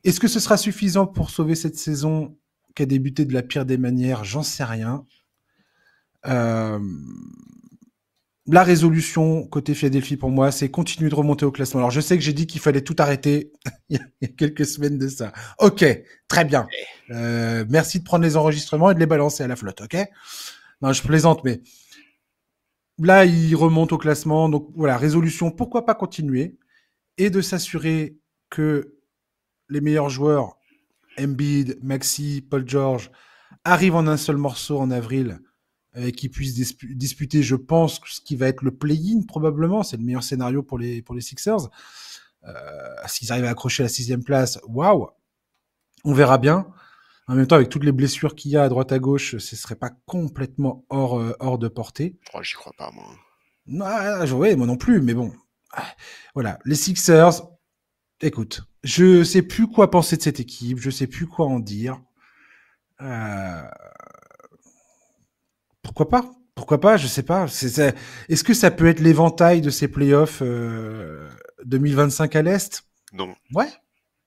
Est-ce que ce sera suffisant pour sauver cette saison qui a débuté de la pire des manières? J'en sais rien. La résolution côté Philadelphie pour moi, c'est continuer de remonter au classement. Alors je sais que j'ai dit qu'il fallait tout arrêter il y a quelques semaines de ça. Ok, très bien. Merci de prendre les enregistrements et de les balancer à la flotte, ok? Non, je plaisante, mais là, il remonte au classement. Donc voilà, résolution, pourquoi pas continuer et de s'assurer que les meilleurs joueurs, Embiid, Maxi, Paul George, arrivent en un seul morceau en avril qui puissent disputer, je pense, ce qui va être le play-in probablement. C'est le meilleur scénario pour les Sixers. S'ils arrivent à accrocher la 6e place, waouh, on verra bien. En même temps, avec toutes les blessures qu'il y a à droite à gauche, ce serait pas complètement hors de portée. Oh, j'y crois pas, moi. Ouais, moi non plus, mais bon. Voilà, les Sixers, écoute, je sais plus quoi penser de cette équipe, je sais plus quoi en dire. Pourquoi pas? Pourquoi pas? Je sais pas. Est-ce que ça peut être l'éventail de ces playoffs 2025 à l'Est? Non. Ouais,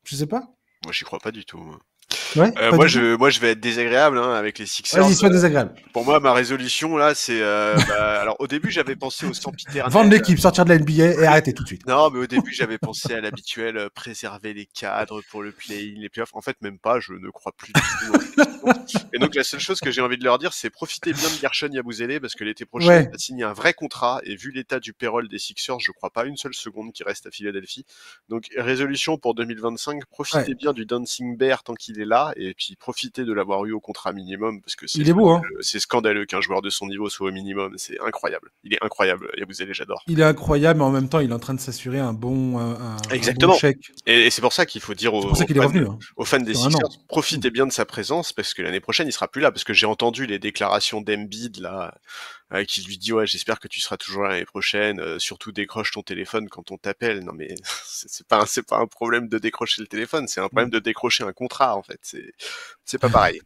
je sais pas. Moi, j'y crois pas du tout. Moi. Ouais, pas Moi, du tout. je vais être désagréable avec les Sixers. Vas-y, sois désagréable. Pour moi, ma résolution là, c'est alors au début, j'avais pensé au Vendre sempiternel. l'équipe, sortir de la NBA et arrêter tout de suite. Non, mais au début, j'avais pensé à l'habituel préserver les cadres pour le play-in, les playoffs. En fait, même pas. Je ne crois plus du tout dans cette question. Et donc, la seule chose que j'ai envie de leur dire, c'est profitez bien de Gershon Yabusele parce que l'été prochain, Ouais. il va signer un vrai contrat. Et vu l'état du payroll des Sixers, je crois pas une seule seconde qu'il reste à Philadelphie. Donc, résolution pour 2025, profitez Ouais. bien du Dancing Bear tant qu'il est là. Et puis, profitez de l'avoir eu au contrat minimum parce que Il est beau, hein. c'est scandaleux qu'un joueur de son niveau soit au minimum. C'est incroyable. Il est incroyable, Yabusele, j'adore. Il est incroyable, mais en même temps, il est en train de s'assurer un bon Exactement. chèque. Et c'est pour ça qu'il faut dire C'est pour ça qu'il est revenu. Hein. aux fans des Sur un an. Sixers, profitez bien de sa présence parce que l'année prochaine il sera plus là. Parce que j'ai entendu les déclarations d'Embiid là, qui lui dit ouais j'espère que tu seras toujours là l'année prochaine. Surtout décroche ton téléphone quand on t'appelle. Non mais c'est pas un problème de décrocher le téléphone, c'est un problème de décrocher un contrat en fait. C'est pas pareil.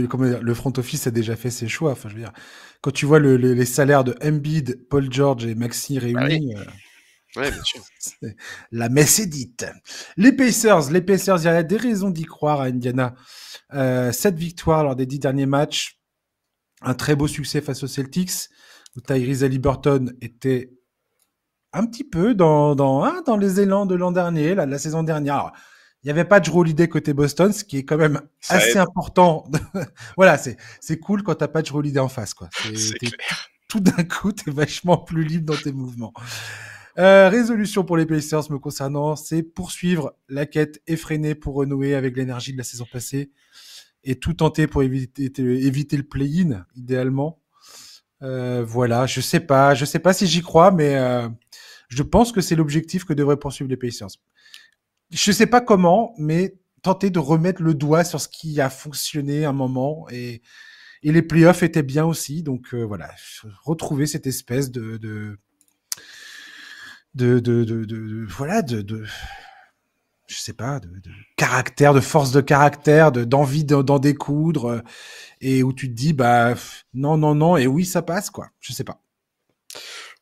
Comment dire, le front office a déjà fait ses choix. Enfin, je veux dire, quand tu vois les salaires de Embiid, Paul George et Maxi réunis, Ouais, bien sûr. la messe est dite. Les Pacers, il y a des raisons d'y croire à Indiana. 7 victoires lors des 10 derniers matchs. Un très beau succès face aux Celtics, où Tyrese Haliburton était un petit peu dans les élans de l'an dernier, de la saison dernière. Alors, il n'y avait pas de Jrue Holiday côté Boston, ce qui est quand même Ça assez aide. important. Voilà, c'est cool quand t'as pas de Jrue Holiday en face, quoi. C'est clair. Tout d'un coup, t'es vachement plus libre dans tes mouvements. Résolution pour les Pacers me concernant, c'est poursuivre la quête effrénée pour renouer avec l'énergie de la saison passée et tout tenter pour éviter le play-in, idéalement. Voilà, je sais pas si j'y crois, mais je pense que c'est l'objectif que devraient poursuivre les Pacers. Je sais pas comment, mais tenter de remettre le doigt sur ce qui a fonctionné un moment et les playoffs étaient bien aussi, donc voilà, retrouver cette espèce voilà je sais pas, de caractère, de force de caractère, d'envie d'en découdre, et où tu te dis, bah, non, et oui, ça passe, quoi. Je sais pas.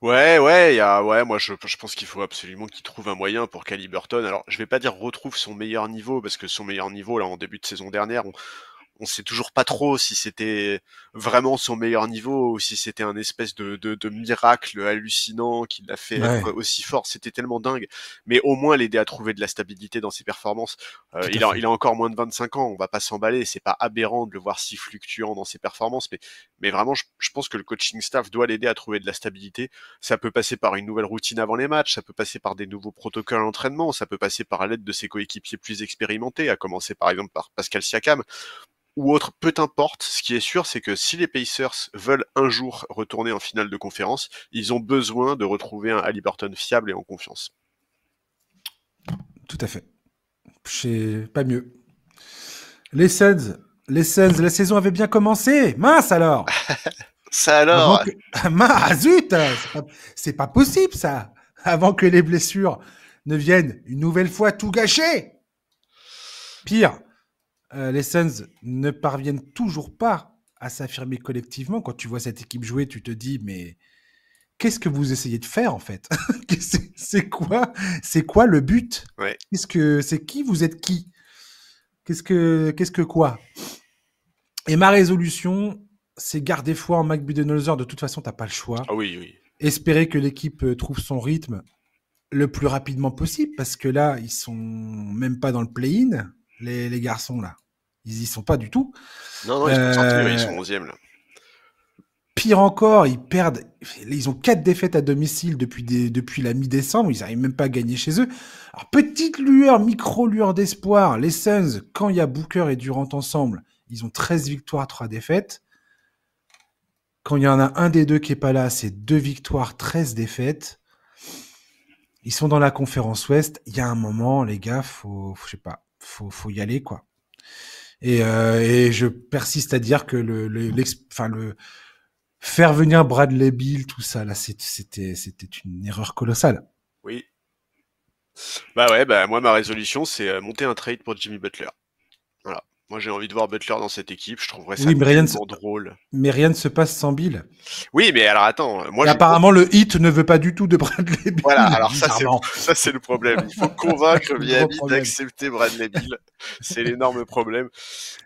Ouais, moi je pense qu'il faut absolument qu'il trouve un moyen pour qu'Haliburton, alors je vais pas dire retrouve son meilleur niveau, parce que son meilleur niveau, là, en début de saison dernière, on sait toujours pas trop si c'était vraiment son meilleur niveau ou si c'était un espèce de miracle hallucinant qui l'a fait être Ouais, aussi fort. C'était tellement dingue. Mais au moins l'aider à trouver de la stabilité dans ses performances. tout à fait. Il a encore moins de 25 ans. On va pas s'emballer. C'est pas aberrant de le voir si fluctuant dans ses performances. Mais vraiment, je pense que le coaching staff doit l'aider à trouver de la stabilité. Ça peut passer par une nouvelle routine avant les matchs. Ça peut passer par des nouveaux protocoles d'entraînement. Ça peut passer par l'aide de ses coéquipiers plus expérimentés, à commencer par exemple par Pascal Siakam ou autre, peu importe. Ce qui est sûr, c'est que si les Pacers veulent un jour retourner en finale de conférence, ils ont besoin de retrouver un Haliburton fiable et en confiance. Tout à fait. C'est pas mieux. Les Suns, la saison avait bien commencé. Mince alors. Ça Avant alors. que, mince, zut, c'est pas possible ça. Avant que les blessures ne viennent une nouvelle fois tout gâcher. Pire, les Suns ne parviennent toujours pas à s'affirmer collectivement. Quand tu vois cette équipe jouer, tu te dis mais qu'est-ce que vous essayez de faire en fait? C'est quoi le but? Ouais. C'est qui vous êtes qui? Qu'est-ce que quoi? Et ma résolution, c'est garder foi en Mike Budenholzer. De toute façon, t'as pas le choix. Ah oui, oui. Espérer que l'équipe trouve son rythme le plus rapidement possible, parce que là, ils sont même pas dans le play-in, les garçons là. Ils y sont pas du tout. Non, non, ils sont sortis, ouais, ils Euh, sont 11e là. Pire encore, ils perdent. Ils ont 4 défaites à domicile depuis la mi-décembre. Ils n'arrivent même pas à gagner chez eux. Alors, petite lueur, micro-lueur d'espoir. Les Suns, quand il y a Booker et Durant ensemble, ils ont 13 victoires, 3 défaites. Quand il y en a un des deux qui est pas là, c'est 2 victoires, 13 défaites. Ils sont dans la conférence Ouest. Il y a un moment, les gars, je sais pas, faut y aller, quoi. Et je persiste à dire que faire venir Bradley Beal, tout ça, là, c'était une erreur colossale. Oui. Bah ouais, bah moi ma résolution c'est monter un trade pour Jimmy Butler. Voilà. Moi j'ai envie de voir Butler dans cette équipe, je trouverais ça Oui, tellement drôle. mais rien ne se passe sans Bill. Oui, mais alors attends, moi Et je apparemment, le hit ne veut pas du tout de Bradley voilà, Beal, alors bizarrement. ça c'est le problème. Il faut convaincre Le gros Miami problème. d'accepter Bradley Beal. C'est l'énorme problème.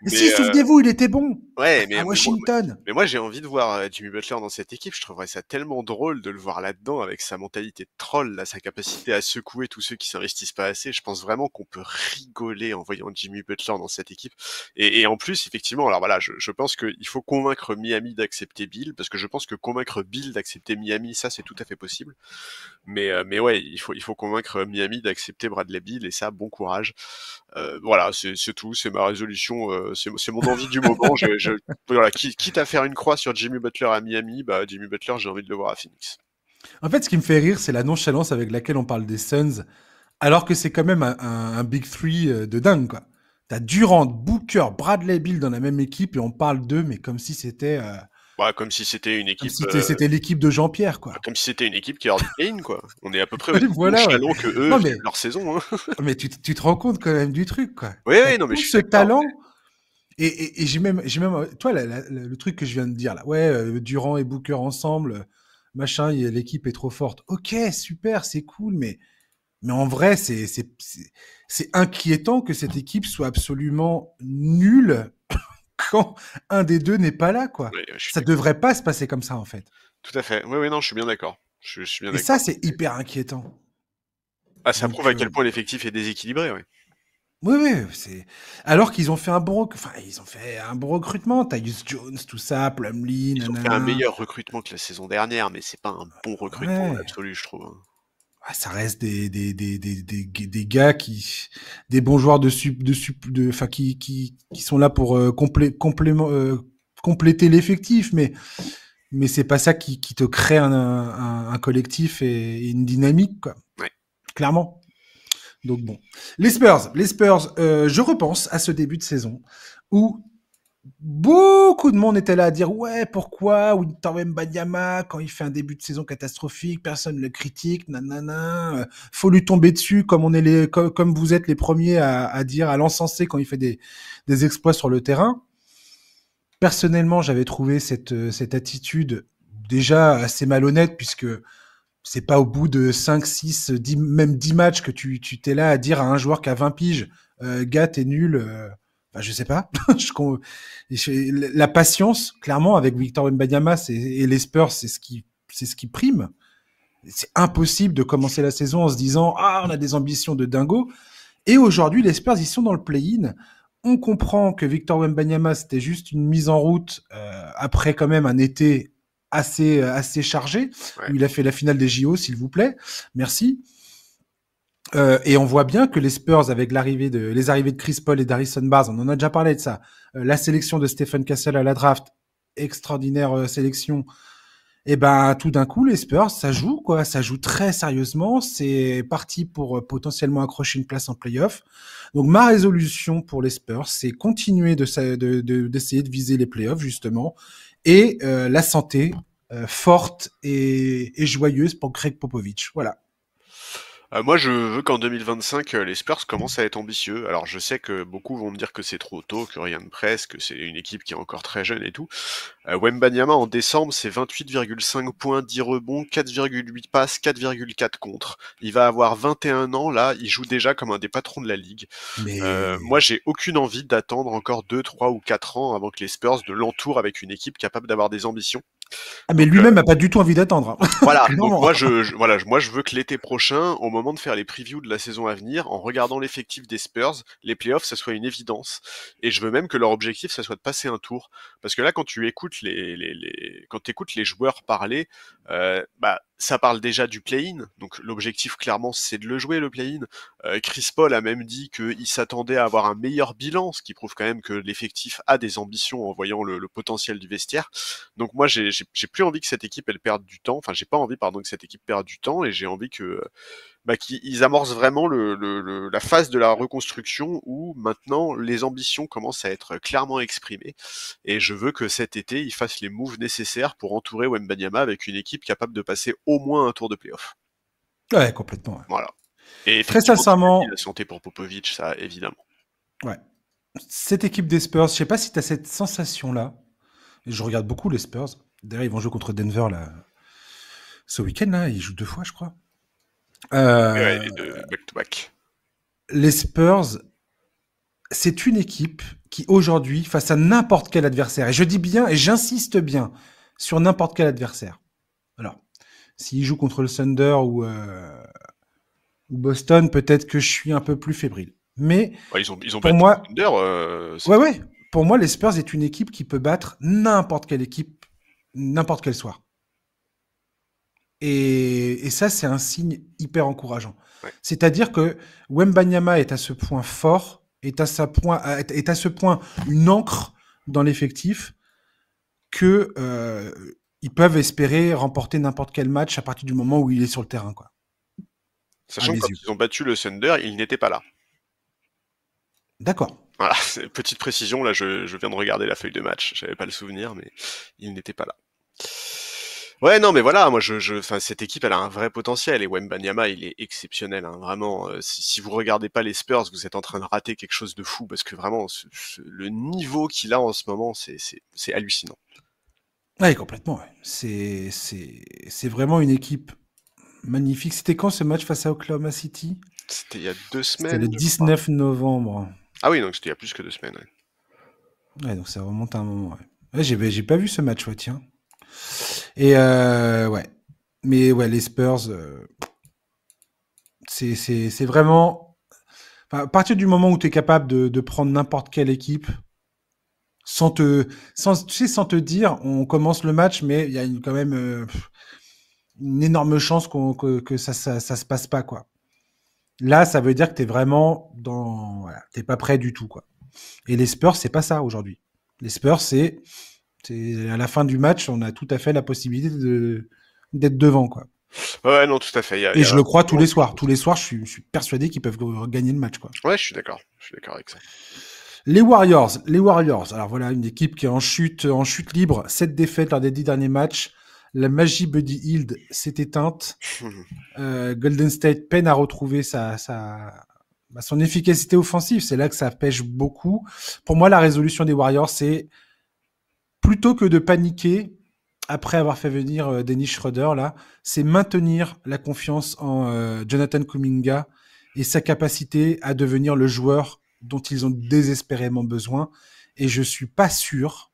Et si, Mais souvenez-vous, il était bon ouais, à mais moi, Washington. j'ai envie de voir Jimmy Butler dans cette équipe. Je trouverais ça tellement drôle de le voir là-dedans avec sa mentalité de troll, là, sa capacité à secouer tous ceux qui s'investissent pas assez. Je pense vraiment qu'on peut rigoler en voyant Jimmy Butler dans cette équipe. Et en plus, effectivement, alors voilà, je pense qu'il faut convaincre Miami d'accepter Bill, parce que je pense que convaincre Bill d'accepter Miami, ça c'est tout à fait possible. Mais ouais, il faut convaincre Miami d'accepter Bradley Beal et ça, bon courage. Voilà, c'est tout, c'est ma résolution, c'est mon envie du moment. Voilà, quitte à faire une croix sur Jimmy Butler à Miami, bah Jimmy Butler, j'ai envie de le voir à Phoenix. En fait, ce qui me fait rire, c'est la nonchalance avec laquelle on parle des Suns, alors que c'est quand même un Big Three de dingue, quoi. T'as Durant, Booker, Bradley Beal dans la même équipe et on parle d'eux, mais Bah, comme si c'était une comme équipe, si c'était l'équipe de Jean-Pierre, quoi. comme si c'était une équipe qui est hors du play-in, quoi. On est à peu près Oui, aussi voilà, ouais. nonchalant que eux Non, vivent leur saison, hein. mais tu te rends compte quand même du truc, quoi. Oui, T'as oui, non, mais tout je suis ce d'accord. talent. Et j'ai même, toi, le truc que je viens de dire là, ouais, Durant et Booker ensemble, machin, l'équipe est trop forte. Ok, super, c'est cool, mais en vrai, c'est inquiétant que cette équipe soit absolument nulle quand un des deux n'est pas là, quoi. Ouais, je suis Ça d'accord. devrait pas se passer comme ça, en fait. Tout à fait. Oui, oui, non, je suis bien d'accord. Je suis bien Et ça, d'accord. c'est hyper inquiétant. Ah, ça prouve Donc, à quel point l'effectif est déséquilibré, ouais. oui, oui, alors qu'ils ont fait ils ont fait un bon recrutement. Tyus Jones, tout ça, Plumlee, Ils ont fait un nanana. meilleur recrutement que la saison dernière, mais c'est pas un bon recrutement dans Ouais. l'absolu, je trouve, hein. Ah, ça reste des gars des bons joueurs enfin, qui sont là pour compléter l'effectif, mais c'est pas ça qui te crée un collectif et une dynamique, quoi. Ouais. Clairement. Donc bon. Les Spurs, je repense à ce début de saison où beaucoup de monde était là à dire ouais, pourquoi Victor Wembanyama, quand il fait un début de saison catastrophique, personne ne le critique, nanana, faut lui tomber dessus comme on est comme vous êtes les premiers à dire, à l'encenser quand il fait des exploits sur le terrain. Personnellement, j'avais trouvé cette attitude déjà assez malhonnête puisque c'est pas au bout de 5, 6, 10, même 10 matchs que tu t'es là à dire à un joueur qui a 20 piges, gars, t'es nul. Enfin, je sais pas. La patience, clairement, avec Victor Wembanyama et les Spurs, c'est ce qui prime. C'est impossible de commencer la saison en se disant ah, on a des ambitions de dingo. Et aujourd'hui, les Spurs, ils sont dans le play-in. On comprend que Victor Wembanyama, c'était juste une mise en route après quand même un été assez chargé, Ouais. où il a fait la finale des JO, s'il vous plaît. Merci. Et on voit bien que les Spurs, avec les arrivées de Chris Paul et d'Harrison Barnes, on en a déjà parlé de ça. La sélection de Stephen Castle à la draft, extraordinaire sélection. Et ben tout d'un coup les Spurs ça joue quoi, ça joue très sérieusement, c'est parti pour potentiellement accrocher une place en playoff. Donc ma résolution pour les Spurs, c'est continuer d'essayer de viser les playoffs justement et la santé forte et joyeuse pour Greg Popovich. Voilà. Moi, je veux qu'en 2025, les Spurs commencent à être ambitieux. Alors, je sais que beaucoup vont me dire que c'est trop tôt, que rien ne presse, que c'est une équipe qui est encore très jeune et tout. Wembanyama, en décembre, c'est 28,5 points, 10 rebonds, 4,8 passes, 4,4 contre. Il va avoir 21 ans, là, il joue déjà comme un des patrons de la ligue. Mais Moi, j'ai aucune envie d'attendre encore 2, 3 ou 4 ans avant que les Spurs de l'entourent avec une équipe capable d'avoir des ambitions. ah mais Donc, lui-même a pas du tout envie d'attendre. Hein. voilà, donc Clairement. moi moi je veux que l'été prochain, au moment de faire les previews de la saison à venir, en regardant l'effectif des Spurs, les playoffs, ça soit une évidence. Et je veux même que leur objectif, ça soit de passer un tour. Parce que là, quand tu écoutes quand t'écoutes les joueurs parler, bah ça parle déjà du play-in. Donc l'objectif clairement, c'est de le jouer le play-in. Chris Paul a même dit qu'il s'attendait à avoir un meilleur bilan, ce qui prouve quand même que l'effectif a des ambitions en voyant le potentiel du vestiaire. Donc moi, j'ai plus envie que cette équipe elle perde du temps. Enfin, j'ai pas envie, pardon, que cette équipe perde du temps, et j'ai envie que qu'ils amorcent vraiment la phase de la reconstruction où maintenant les ambitions commencent à être clairement exprimées. Et je veux que cet été, ils fassent les moves nécessaires pour entourer Wembanyama avec une équipe capable de passer au moins un tour de playoff. Ouais, complètement. Ouais. Voilà. Et Très effectivement, tu l'as dit, la sincèrement, santé pour Popovic, ça évidemment. ouais. Cette équipe des Spurs, je sais pas si tu as cette sensation-là. Je regarde beaucoup les Spurs. D'ailleurs, ils vont jouer contre Denver là, ce week-end. Là, ils jouent 2 fois, je crois. Ouais, Euh, les deux back-to-back. les Spurs, c'est une équipe qui aujourd'hui, face à n'importe quel adversaire, et je dis bien et j'insiste bien sur n'importe quel adversaire. Alors, s'ils jouent contre le Thunder ou Boston, peut-être que je suis un peu plus fébrile. Mais Ouais, ils ont pour battu moi, Thunder. ouais, ouais, pour moi, les Spurs est une équipe qui peut battre n'importe quelle équipe, n'importe quel soir. Et ça, c'est un signe hyper encourageant. Ouais. C'est-à-dire que Wembanyama est à ce point fort, est à ce point une encre dans l'effectif que ils peuvent espérer remporter n'importe quel match à partir du moment où il est sur le terrain, quoi. À Sachant mes que quand yeux. ils ont battu le Thunder, il n'était pas là. D'accord. Voilà, petite précision, là je viens de regarder la feuille de match, j'avais pas le souvenir, mais il n'était pas là. Ouais, non, mais voilà, moi enfin, cette équipe, elle a un vrai potentiel, et Wembanyama, il est exceptionnel, hein, vraiment. Si vous regardez pas les Spurs, vous êtes en train de rater quelque chose de fou, parce que vraiment, le niveau qu'il a en ce moment, c'est hallucinant. Ouais, complètement. Ouais. C'est vraiment une équipe magnifique. C'était quand ce match face à Oklahoma City? C'était il y a 2 C'était le semaines, je crois. 19 novembre. Ah oui, donc c'était il y a plus que 2 semaines. Ouais. Ouais, donc ça remonte à un moment. Ouais, ouais j'ai pas vu ce match, ouais, tiens. Et ouais. Mais ouais, les Spurs, c'est vraiment. Enfin, à partir du moment où tu es capable de prendre n'importe quelle équipe, tu sais, sans te dire, on commence le match, mais il y a quand même une énorme chance que ça se passe pas, quoi. Là, ça veut dire que tu es vraiment dans. Voilà, t'es pas prêt du tout, quoi. Et les Spurs, c'est pas ça aujourd'hui. Les Spurs, c'est à la fin du match, on a tout à fait la possibilité d'être devant, quoi. Ouais, non, tout à fait, il Et y a je le crois tous vraiment les quelque soirs. chose. Tous les soirs, je suis persuadé qu'ils peuvent gagner le match, quoi. Ouais, je suis d'accord avec ça. Les Warriors. Alors voilà, une équipe qui est en chute libre, 7 défaites lors des 10 derniers matchs. La magie Buddy Hield s'est éteinte. Golden State peine à retrouver son efficacité offensive. C'est là que ça pêche beaucoup. Pour moi, la résolution des Warriors, c'est plutôt que de paniquer après avoir fait venir Dennis Schroeder, là, c'est maintenir la confiance en Jonathan Kuminga et sa capacité à devenir le joueur dont ils ont désespérément besoin. Et je suis pas sûr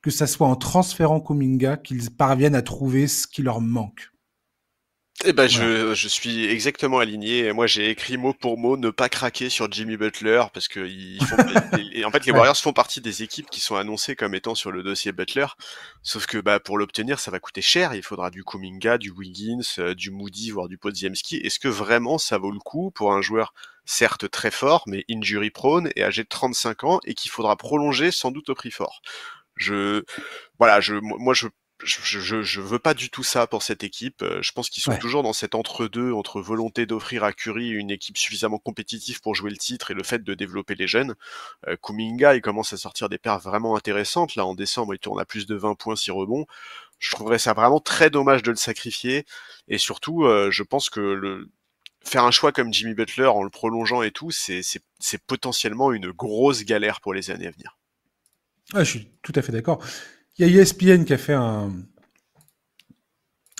que ça soit en transférant Kuminga qu'ils parviennent à trouver ce qui leur manque. Eh ben, Voilà. je suis exactement aligné. Moi, j'ai écrit mot pour mot ne pas craquer sur Jimmy Butler parce que et en fait, les Ouais. Warriors font partie des équipes qui sont annoncées comme étant sur le dossier Butler. Sauf que, bah, pour l'obtenir, ça va coûter cher. Il faudra du Kuminga, du Wiggins, du Moody, voire du Podziemski. Est-ce que vraiment ça vaut le coup pour un joueur certes très fort, mais injury prone et âgé de 35 ans et qu'il faudra prolonger sans doute au prix fort? Je, voilà, je veux pas du tout ça pour cette équipe. Je pense qu'ils sont Ouais. toujours dans cet entre-deux, entre volonté d'offrir à Curry une équipe suffisamment compétitive pour jouer le titre et le fait de développer les jeunes. Kuminga, il commence à sortir des perfs vraiment intéressantes. Là, en décembre, il tourne à plus de 20 points, 6 rebonds. Je trouverais ça vraiment très dommage de le sacrifier. Et surtout, je pense que faire un choix comme Jimmy Butler en le prolongeant et tout, c'est potentiellement une grosse galère pour les années à venir. Ouais, je suis tout à fait d'accord. Il y a ESPN qui a fait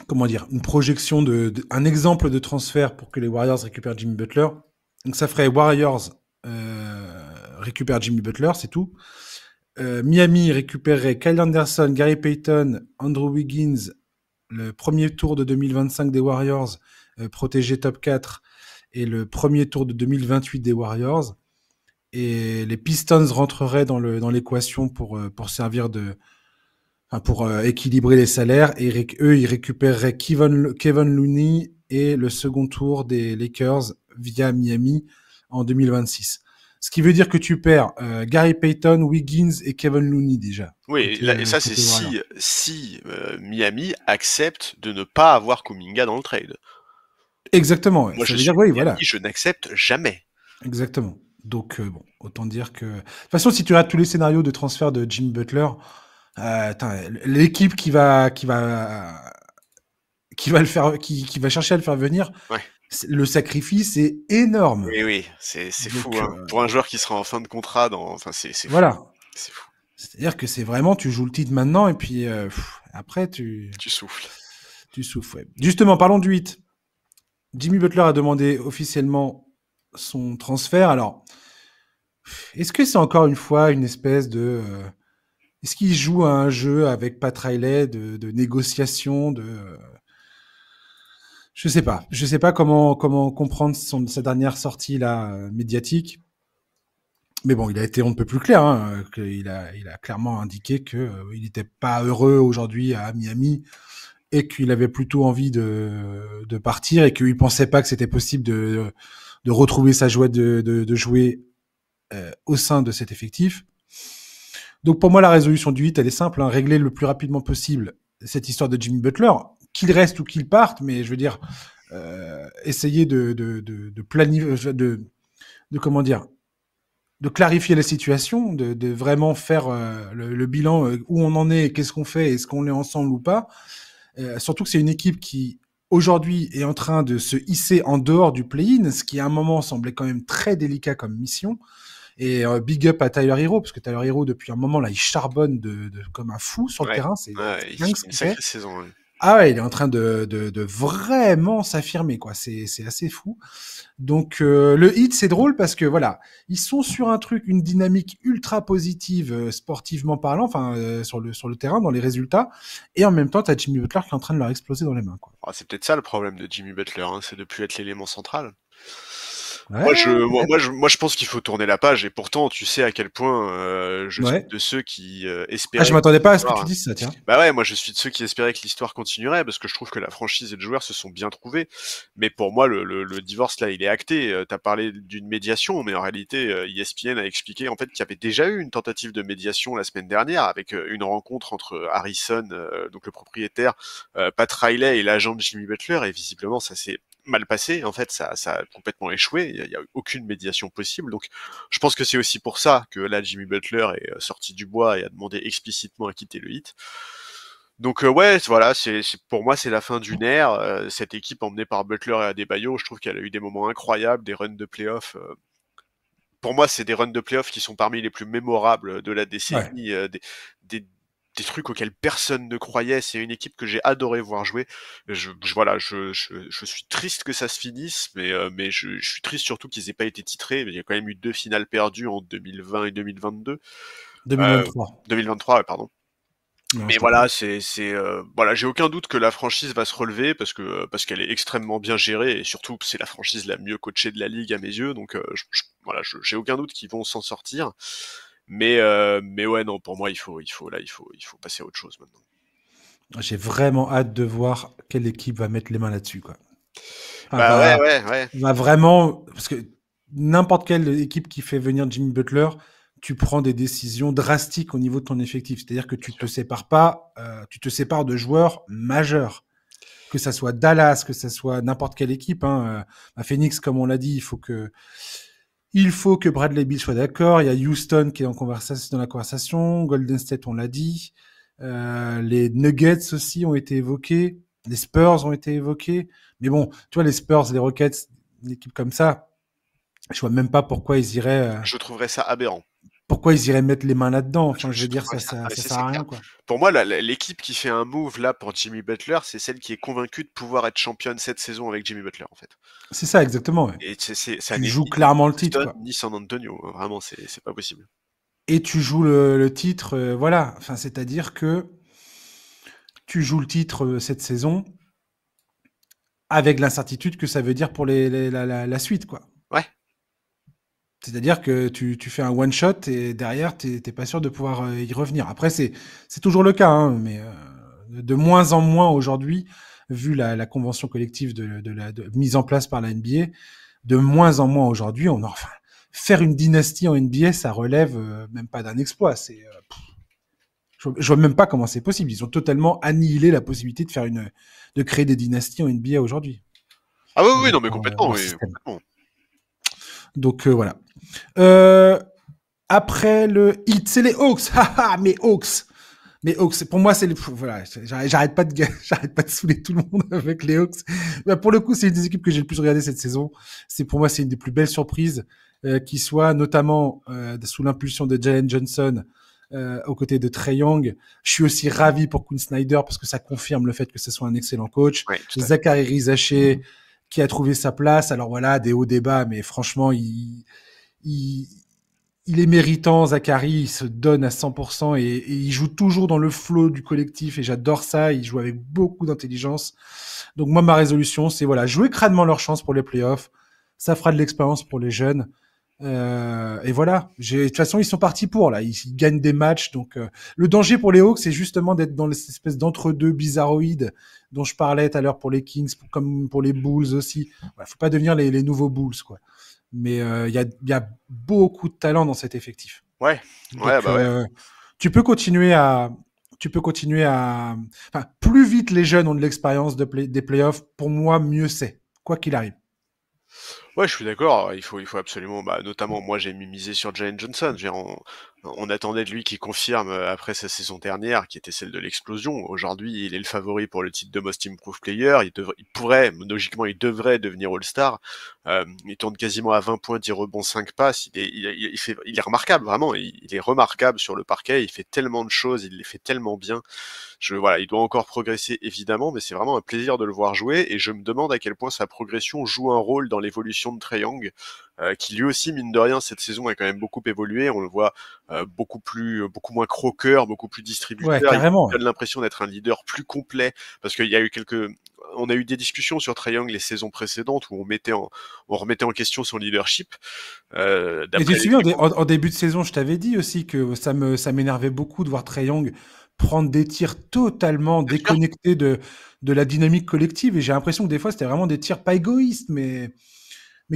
comment dire, une projection un exemple de transfert pour que les Warriors récupèrent Jimmy Butler. Donc ça ferait Warriors récupère Jimmy Butler, c'est tout. Miami récupérerait Kyle Anderson, Gary Payton, Andrew Wiggins, le premier tour de 2025 des Warriors, protégé top 4, et le premier tour de 2028 des Warriors. Et les Pistons rentreraient dans l'équation pour servir pour équilibrer les salaires. Et eux, ils récupéreraient Kevin Looney et le second tour des Lakers via Miami en 2026. Ce qui veut dire que tu perds Gary Payton, Wiggins et Kevin Looney déjà. Oui, Côté, là, et ça c'est côté Warriors. si Miami accepte de ne pas avoir Kuminga dans le trade. Exactement. Ouais. Moi Ça je veut dire, suis oui, Miami, voilà. je n'accepte jamais. Exactement. Donc, bon, autant dire que... De toute façon, si tu regardes tous les scénarios de transfert de Jimmy Butler, l'équipe qui va le faire, qui va chercher à le faire venir, Ouais. le sacrifice est énorme. Oui, oui, c'est fou, Donc, hein. Pour un joueur qui sera en fin de contrat, enfin c'est fou, voilà. c'est fou. C'est-à-dire que c'est vraiment, tu joues le titre maintenant et puis après, Tu souffles. tu souffles. Ouais. Justement, parlons du 8. Jimmy Butler a demandé officiellement son transfert. Alors, est-ce que c'est encore une fois une espèce de... est-ce qu'il joue à un jeu avec Pat Riley de négociation, je sais pas. Je sais pas comment comprendre sa dernière sortie là médiatique. Mais bon, il a été on ne peut plus clair. Hein, il a clairement indiqué que il n'était pas heureux aujourd'hui à Miami et qu'il avait plutôt envie de partir et qu'il pensait pas que c'était possible de retrouver sa joie de jouer au sein de cet effectif. Donc pour moi, la résolution du 8, elle est simple, hein, régler le plus rapidement possible cette histoire de Jimmy Butler, qu'il reste ou qu'il parte, mais je veux dire, essayer de planifier, de comment dire, de clarifier la situation, de vraiment faire le bilan, où on en est, qu'est-ce qu'on fait, est-ce qu'on est ensemble ou pas. Surtout que c'est une équipe qui aujourd'hui est en train de se hisser en dehors du play-in, ce qui à un moment semblait quand même très délicat comme mission. Et big up à Tyler Hero, parce que Tyler Hero, depuis un moment, là, il charbonne comme un fou sur le Ouais. terrain. C'est Ouais, il dingue fait ce une qu'il fait. sacrée saison, ouais. Ah ouais, il est en train de vraiment s'affirmer, quoi. C'est assez fou. Donc, le hit, c'est drôle parce que, voilà, ils sont sur un truc, une dynamique ultra positive, sportivement parlant, enfin, sur le terrain, dans les résultats. Et en même temps, t'as Jimmy Butler qui est en train de leur exploser dans les mains, quoi. Ah, c'est peut-être ça le problème de Jimmy Butler, hein, c'est de plus être l'élément central. Ouais, peut-être. Moi, je pense qu'il faut tourner la page et pourtant, tu sais à quel point je suis Ouais. de ceux qui Ah, je espéraient que m'attendais pas à ce que tu l'histoire. dises ça, tiens. Bah ouais, moi je suis de ceux qui espéraient que l'histoire continuerait parce que je trouve que la franchise et le joueur se sont bien trouvés. Mais pour moi, le divorce là, il est acté. T'as parlé d'une médiation, mais en réalité, ESPN a expliqué en fait qu'il y avait déjà eu une tentative de médiation la semaine dernière avec une rencontre entre Harrison, donc le propriétaire, Pat Riley et l'agent de Jimmy Butler, et visiblement ça s'est mal passé. En fait, ça a complètement échoué. Il y a aucune médiation possible. Donc, je pense que c'est aussi pour ça que là, Jimmy Butler est sorti du bois et a demandé explicitement à quitter le Heat. Donc ouais, voilà, pour moi c'est la fin d'une ère. Cette équipe emmenée par Butler et Adebayo, je trouve qu'elle a eu des moments incroyables, des runs de playoffs. Pour moi, c'est des runs de playoffs qui sont parmi les plus mémorables de la Ouais. décennie, des, des trucs auxquels personne ne croyait. C'est une équipe que j'ai adoré voir jouer. Voilà, je suis triste que ça se finisse, mais je suis triste surtout qu'ils aient pas été titrés. Il y a quand même eu 2 finales perdues en 2020 et 2022. Euh, 2023. 2023, ouais, pardon. Non, Mais je t'écoute. voilà, voilà, j'ai aucun doute que la franchise va se relever parce qu'elle est extrêmement bien gérée et surtout c'est la franchise la mieux coachée de la ligue à mes yeux, donc voilà, j'ai aucun doute qu'ils vont s'en sortir. Mais ouais, non, pour moi il faut passer à autre chose maintenant. J'ai vraiment hâte de voir quelle équipe va mettre les mains là-dessus, quoi. Enfin, Bah ouais, ouais, ouais. va vraiment, parce que n'importe quelle équipe qui fait venir Jimmy Butler, tu prends des décisions drastiques au niveau de ton effectif. C'est-à-dire que Bien tu te sûr. sépares pas, tu te sépares de joueurs majeurs. Que ça soit Dallas, que ça soit n'importe quelle équipe, hein. À Phoenix, comme on l'a dit, il faut que Bradley Beal soit d'accord. Il y a Houston qui est dans la conversation. Golden State, on l'a dit. Les Nuggets aussi ont été évoqués. Les Spurs ont été évoqués. Mais bon, tu vois, les Spurs, les Rockets, une équipe comme ça, je vois même pas Je trouverais ça aberrant. pourquoi ils iraient mettre les mains là-dedans. Enfin, je Je veux dire, trouverais ça. Ah, mais ça sert c'est à clair. rien, quoi. Pour moi, l'équipe qui fait un move là pour Jimmy Butler, c'est celle qui est convaincue de pouvoir être championne cette saison avec Jimmy Butler en fait. C'est ça, exactement, ouais. Et ça Tu n'est joues ni clairement le titre, Houston quoi. ni San Antonio. Vraiment, c'est pas possible. Et tu joues le titre, voilà. Enfin, c'est-à-dire que tu joues le titre cette saison avec l'incertitude que ça veut dire pour la suite, quoi. Ouais. C'est-à-dire que tu fais un one shot et derrière t'es pas sûr de pouvoir y revenir. Après c'est toujours le cas, hein, mais de moins en moins aujourd'hui, vu la convention collective mise en place par la NBA, de moins en moins aujourd'hui, enfin faire une dynastie en NBA, ça relève même pas d'un exploit. Je vois même pas comment c'est possible. Ils ont totalement annihilé la possibilité de créer des dynasties en NBA aujourd'hui Ah oui, oui, avec non, mais complètement, leur oui, système. complètement. Donc voilà. Euh, Après le hit, c'est les Hawks. Haha, mes Hawks. Mais Hawks, pour moi, c'est les. Voilà, j'arrête pas de, j'arrête pas de saouler tout le monde avec les Hawks. Bah, pour le coup, c'est une des équipes que j'ai le plus regardé cette saison. Pour moi, c'est une des plus belles surprises qui soit, notamment sous l'impulsion de Jalen Johnson aux côtés de Trae Young. Je suis aussi ravi pour Quinn Snyder parce que ça confirme le fait que ce soit un excellent coach. Ouais, tout à fait. Zachary Rizaché qui a trouvé sa place. Alors voilà, des hauts, des bas, mais franchement, il, il est méritant, Zachary, il se donne à 100% et il joue toujours dans le flow du collectif et j'adore ça, il joue avec beaucoup d'intelligence. Donc moi, ma résolution, c'est voilà, jouer crânement leur chance pour les playoffs, ça fera de l'expérience pour les jeunes. Et voilà, de toute façon, ils sont partis pour, là, ils gagnent des matchs. Donc le danger pour les Hawks, c'est justement d'être dans cette espèce d'entre-deux bizarroïdes dont je parlais tout à l'heure pour les Kings, comme pour les Bulls aussi. Ouais, faut pas devenir les nouveaux Bulls, quoi. Mais il y a beaucoup de talent dans cet effectif. Ouais, ouais, Donc bah ouais. tu peux continuer à tu peux continuer à enfin plus vite les jeunes ont de l'expérience des playoffs, pour moi mieux c'est quoi qu'il arrive. Ouais, je suis d'accord. Il faut absolument, bah, notamment, moi, j'ai misé sur Jalen Johnson. Je veux dire, on attendait de lui qu'il confirme après sa saison dernière, qui était celle de l'explosion. Aujourd'hui, il est le favori pour le titre de Most Improved Player. Il pourrait, logiquement, il devrait devenir All-Star. Il tourne quasiment à 20 points, 10 rebonds, 5 passes. Il est remarquable, vraiment. Il est remarquable sur le parquet. Il fait tellement de choses. Il les fait tellement bien. Voilà, il doit encore progresser évidemment, mais c'est vraiment un plaisir de le voir jouer et je me demande à quel point sa progression joue un rôle dans l'évolution de Trae Young, qui lui aussi mine de rien cette saison a quand même beaucoup évolué. On le voit beaucoup moins croqueur, beaucoup plus Ouais, distributeur. Il carrément. Ouais. donne l'impression d'être un leader plus complet parce qu'il y a eu on a eu des discussions sur Trae Young les saisons précédentes où on remettait en question son leadership. Et tu D'après te les souviens échos. en début de saison, je t'avais dit aussi que ça m'énervait beaucoup de voir Trae Young prendre des tirs totalement Bien sûr. déconnectés de la dynamique collective et j'ai l'impression que des fois c'était vraiment des tirs pas égoïstes mais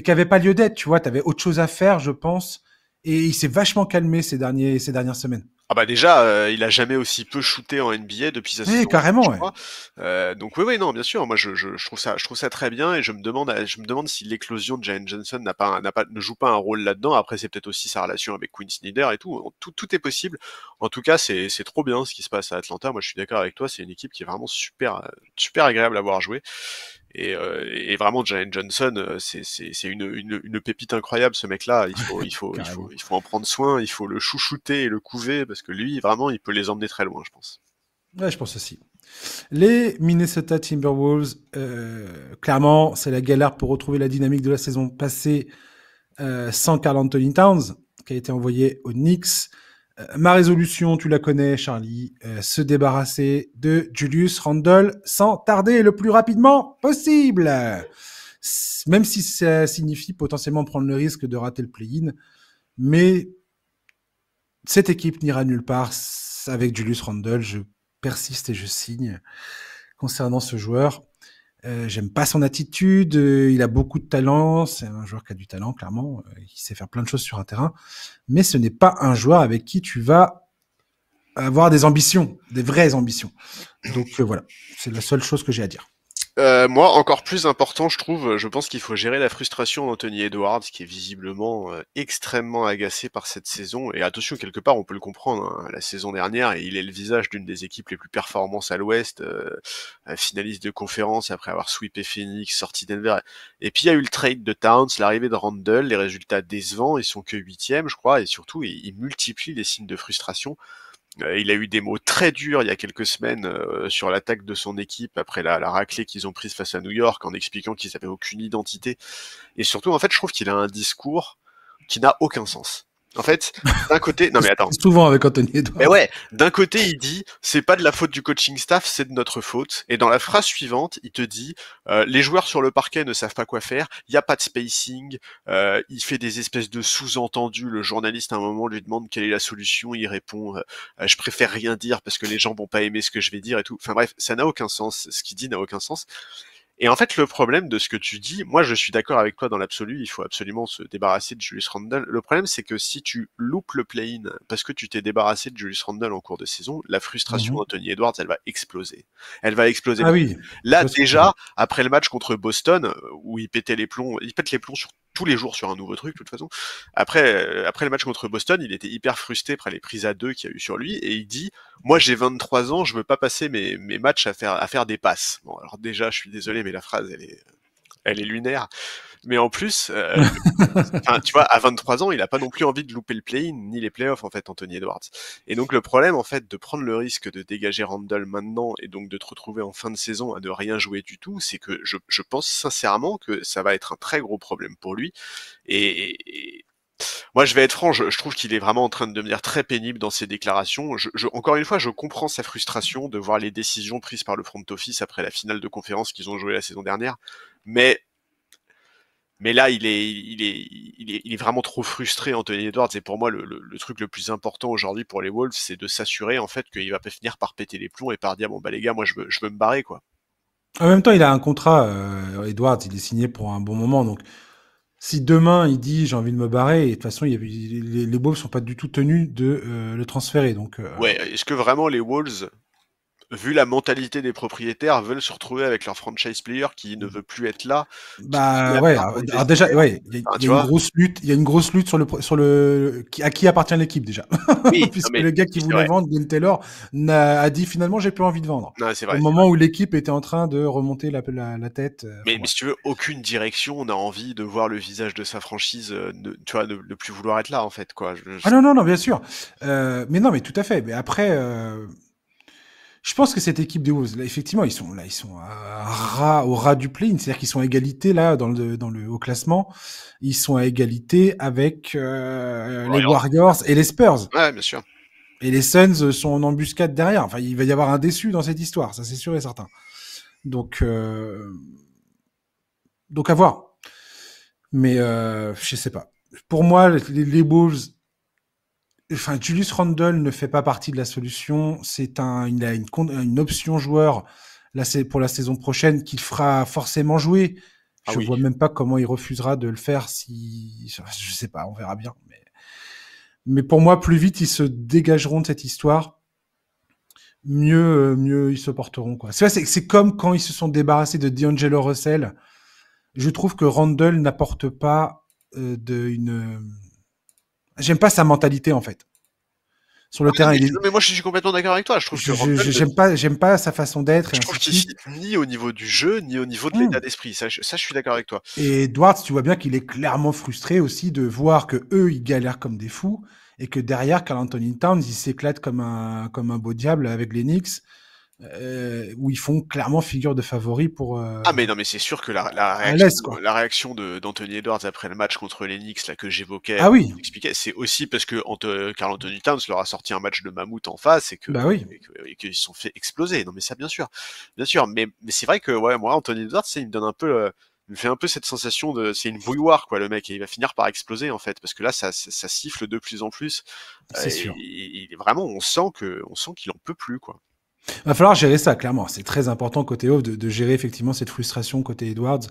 qui n'avaient pas lieu d'être, tu vois, tu avais autre chose à faire, je pense et il s'est vachement calmé ces dernières semaines. Ah bah déjà, il a jamais aussi peu shooté en NBA depuis sa Oui, saison 1, carrément, je ouais. crois. Donc oui, non, bien sûr. Moi, je trouve ça très bien et je me demande si l'éclosion de Jalen Johnson ne joue pas un rôle là-dedans. Après, c'est peut-être aussi sa relation avec Quinn Snyder et tout. Tout est possible. En tout cas, c'est trop bien ce qui se passe à Atlanta. Moi, je suis d'accord avec toi. C'est une équipe qui est vraiment super agréable à voir jouer. Et vraiment, Jalen Johnson, c'est une pépite incroyable, ce mec-là. Carrément. Il faut en prendre soin, il faut le chouchouter et le couver, parce que lui, vraiment, il peut les emmener très loin, je pense. Ouais, je pense aussi. Les Minnesota Timberwolves, clairement, c'est la galère pour retrouver la dynamique de la saison passée sans Karl Anthony Towns, qui a été envoyé aux Knicks. Ma résolution, tu la connais, Charlie, se débarrasser de Julius Randle sans tarder le plus rapidement possible. Même si ça signifie potentiellement prendre le risque de rater le play-in, mais cette équipe n'ira nulle part avec Julius Randle. Je persiste et je signe concernant ce joueur. J'aime pas son attitude. Il a beaucoup de talent. C'est un joueur qui a du talent, clairement. Il sait faire plein de choses sur un terrain. Mais ce n'est pas un joueur avec qui tu vas avoir des ambitions, des vraies ambitions. Donc voilà, c'est la seule chose que j'ai à dire. Moi, encore plus important, je pense qu'il faut gérer la frustration d'Anthony Edwards, qui est visiblement extrêmement agacé par cette saison. Et attention, quelque part, on peut le comprendre. Hein, la saison dernière, et il est le visage d'une des équipes les plus performantes à l'Ouest, finaliste de conférence après avoir sweepé Phoenix, sorti Denver. Et puis il y a eu le trade de Towns, l'arrivée de Randle, les résultats décevants, ils sont que 8e, je crois, et surtout, il multiplie les signes de frustration. Il a eu des mots très durs il y a quelques semaines sur l'attaque de son équipe après la raclée qu'ils ont prise face à New York en expliquant qu'ils n'avaient aucune identité. Et surtout, en fait, je trouve qu'il a un discours qui n'a aucun sens. En fait, d'un côté, non mais attends, Souvent avec Anthony mais Edwards. ouais, d'un côté il dit c'est pas de la faute du coaching staff, c'est de notre faute. Et dans la phrase suivante, il te dit les joueurs sur le parquet ne savent pas quoi faire, il y a pas de spacing, il fait des espèces de sous-entendus. Le journaliste à un moment lui demande quelle est la solution, il répond je préfère rien dire parce que les gens vont pas aimer ce que je vais dire et tout. Enfin bref, ça n'a aucun sens. Ce qu'il dit n'a aucun sens. Et en fait, le problème de ce que tu dis, moi je suis d'accord avec toi dans l'absolu, il faut absolument se débarrasser de Julius Randle. Le problème, c'est que si tu loupes le play-in parce que tu t'es débarrassé de Julius Randle en cours de saison, la frustration Mhm. d'Anthony Edwards, elle va exploser. Elle va exploser. Ah oui, je Là, vois ce que tu veux déjà, dire. après le match contre Boston, où il pétait les plombs, il pète les plombs sur tous les jours sur un nouveau truc, de toute façon. Après le match contre Boston, il était hyper frustré après les prises à deux qu'il y a eu sur lui, et il dit moi j'ai 23 ans, je veux pas passer mes matchs à faire des passes. Bon, alors déjà, je suis désolé, mais la phrase, elle est lunaire. Mais en plus, enfin, tu vois, à 23 ans, il a pas non plus envie de louper le play-in ni les playoffs, en fait, Anthony Edwards. Et donc, le problème, en fait, de prendre le risque de dégager Randle maintenant et donc de te retrouver en fin de saison à ne rien jouer du tout, c'est que je pense sincèrement que ça va être un très gros problème pour lui. Et moi, je vais être franc, je trouve qu'il est vraiment en train de devenir très pénible dans ses déclarations. Encore une fois, je comprends sa frustration de voir les décisions prises par le front office après la finale de conférence qu'ils ont joué la saison dernière. Mais là, il est vraiment trop frustré, Anthony Edwards. Et pour moi, le truc le plus important aujourd'hui pour les Wolves, c'est de s'assurer en fait qu'il va pas finir par péter les plombs et par dire bon bah les gars, moi je veux me barrer quoi. En même temps, il a un contrat, Edwards, il est signé pour un bon moment. Donc, si demain il dit j'ai envie de me barrer, et de toute façon, les Wolves sont pas du tout tenus de le transférer. Donc, Ouais, est-ce que vraiment les Wolves, vu la mentalité des propriétaires, veulent se retrouver avec leur franchise player qui ne veut plus être là, qui continue bah à ouais. perdre dans le Alors déjà, vestiaire, ouais, enfin, il y tu a une vois? grosse lutte. Il y a une grosse lutte à qui appartient l'équipe déjà, Oui, non puisque mais le gars qui oui, c'est voulait vrai. vendre, Glenn Taylor, a dit finalement j'ai plus envie de vendre. Non, c'est Au vrai. moment où l'équipe était en train de remonter la tête. Enfin Mais bref. si tu veux, aucune direction n'a envie de voir le visage de sa franchise, tu vois, ne plus vouloir être là en fait, quoi. Ah non, non, non, bien sûr. Mais non, mais tout à fait. Mais après, je pense que cette équipe des Wolves, là, effectivement, ils sont au ras du play-in, c'est-à-dire qu'ils sont à égalité là dans le haut classement. Ils sont à égalité avec les Warriors. Warriors et les Spurs. Ouais, bien sûr. Et les Suns sont en embuscade derrière. Enfin, il va y avoir un déçu dans cette histoire, ça c'est sûr et certain. Donc, donc à voir. Mais je sais pas. Pour moi, les Wolves, enfin, Julius Randle ne fait pas partie de la solution. Il a une option joueur là, c'est pour la saison prochaine qu'il fera forcément jouer. Ah Je oui. vois même pas comment il refusera de le faire si, je sais pas, on verra bien. Mais pour moi, plus vite ils se dégageront de cette histoire, mieux ils se porteront, quoi. C'est comme quand ils se sont débarrassés de D'Angelo Russell. Je trouve que Randle n'apporte pas j'aime pas sa mentalité, en fait. Sur le Ah oui, terrain, mais moi je suis complètement d'accord avec toi. Je trouve que Randle, j'aime pas sa façon d'être et je ainsi trouve de qu'il suite. fit ni au niveau du jeu, ni au niveau de l'état Mmh. d'esprit. Ça, je suis d'accord avec toi. Et Edwards, tu vois bien qu'il est clairement frustré aussi de voir que eux, ils galèrent comme des fous et que derrière, Karl Anthony Towns, il s'éclate comme un beau diable avec les Knicks, où ils font clairement figure de favori Ah mais non, mais c'est sûr que à l'aise, quoi. la réaction d'Anthony Edwards après le match contre les Knicks là que j'évoquais, Ah oui, j'expliquais, c'est aussi parce que Karl Anthony Towns leur a sorti un match de mammouth en face bah oui, et qu'ils se sont fait exploser. Non mais ça bien sûr. Mais c'est vrai que ouais, moi Anthony Edwards, il me donne un peu, il me fait un peu cette sensation de, c'est une bouilloire quoi le mec et il va finir par exploser en fait parce que là ça siffle de plus en plus. c'est Et, sûr. vraiment on sent qu'il en peut plus quoi. Va falloir gérer ça, clairement. C'est très important côté off de gérer effectivement cette frustration côté Edwards.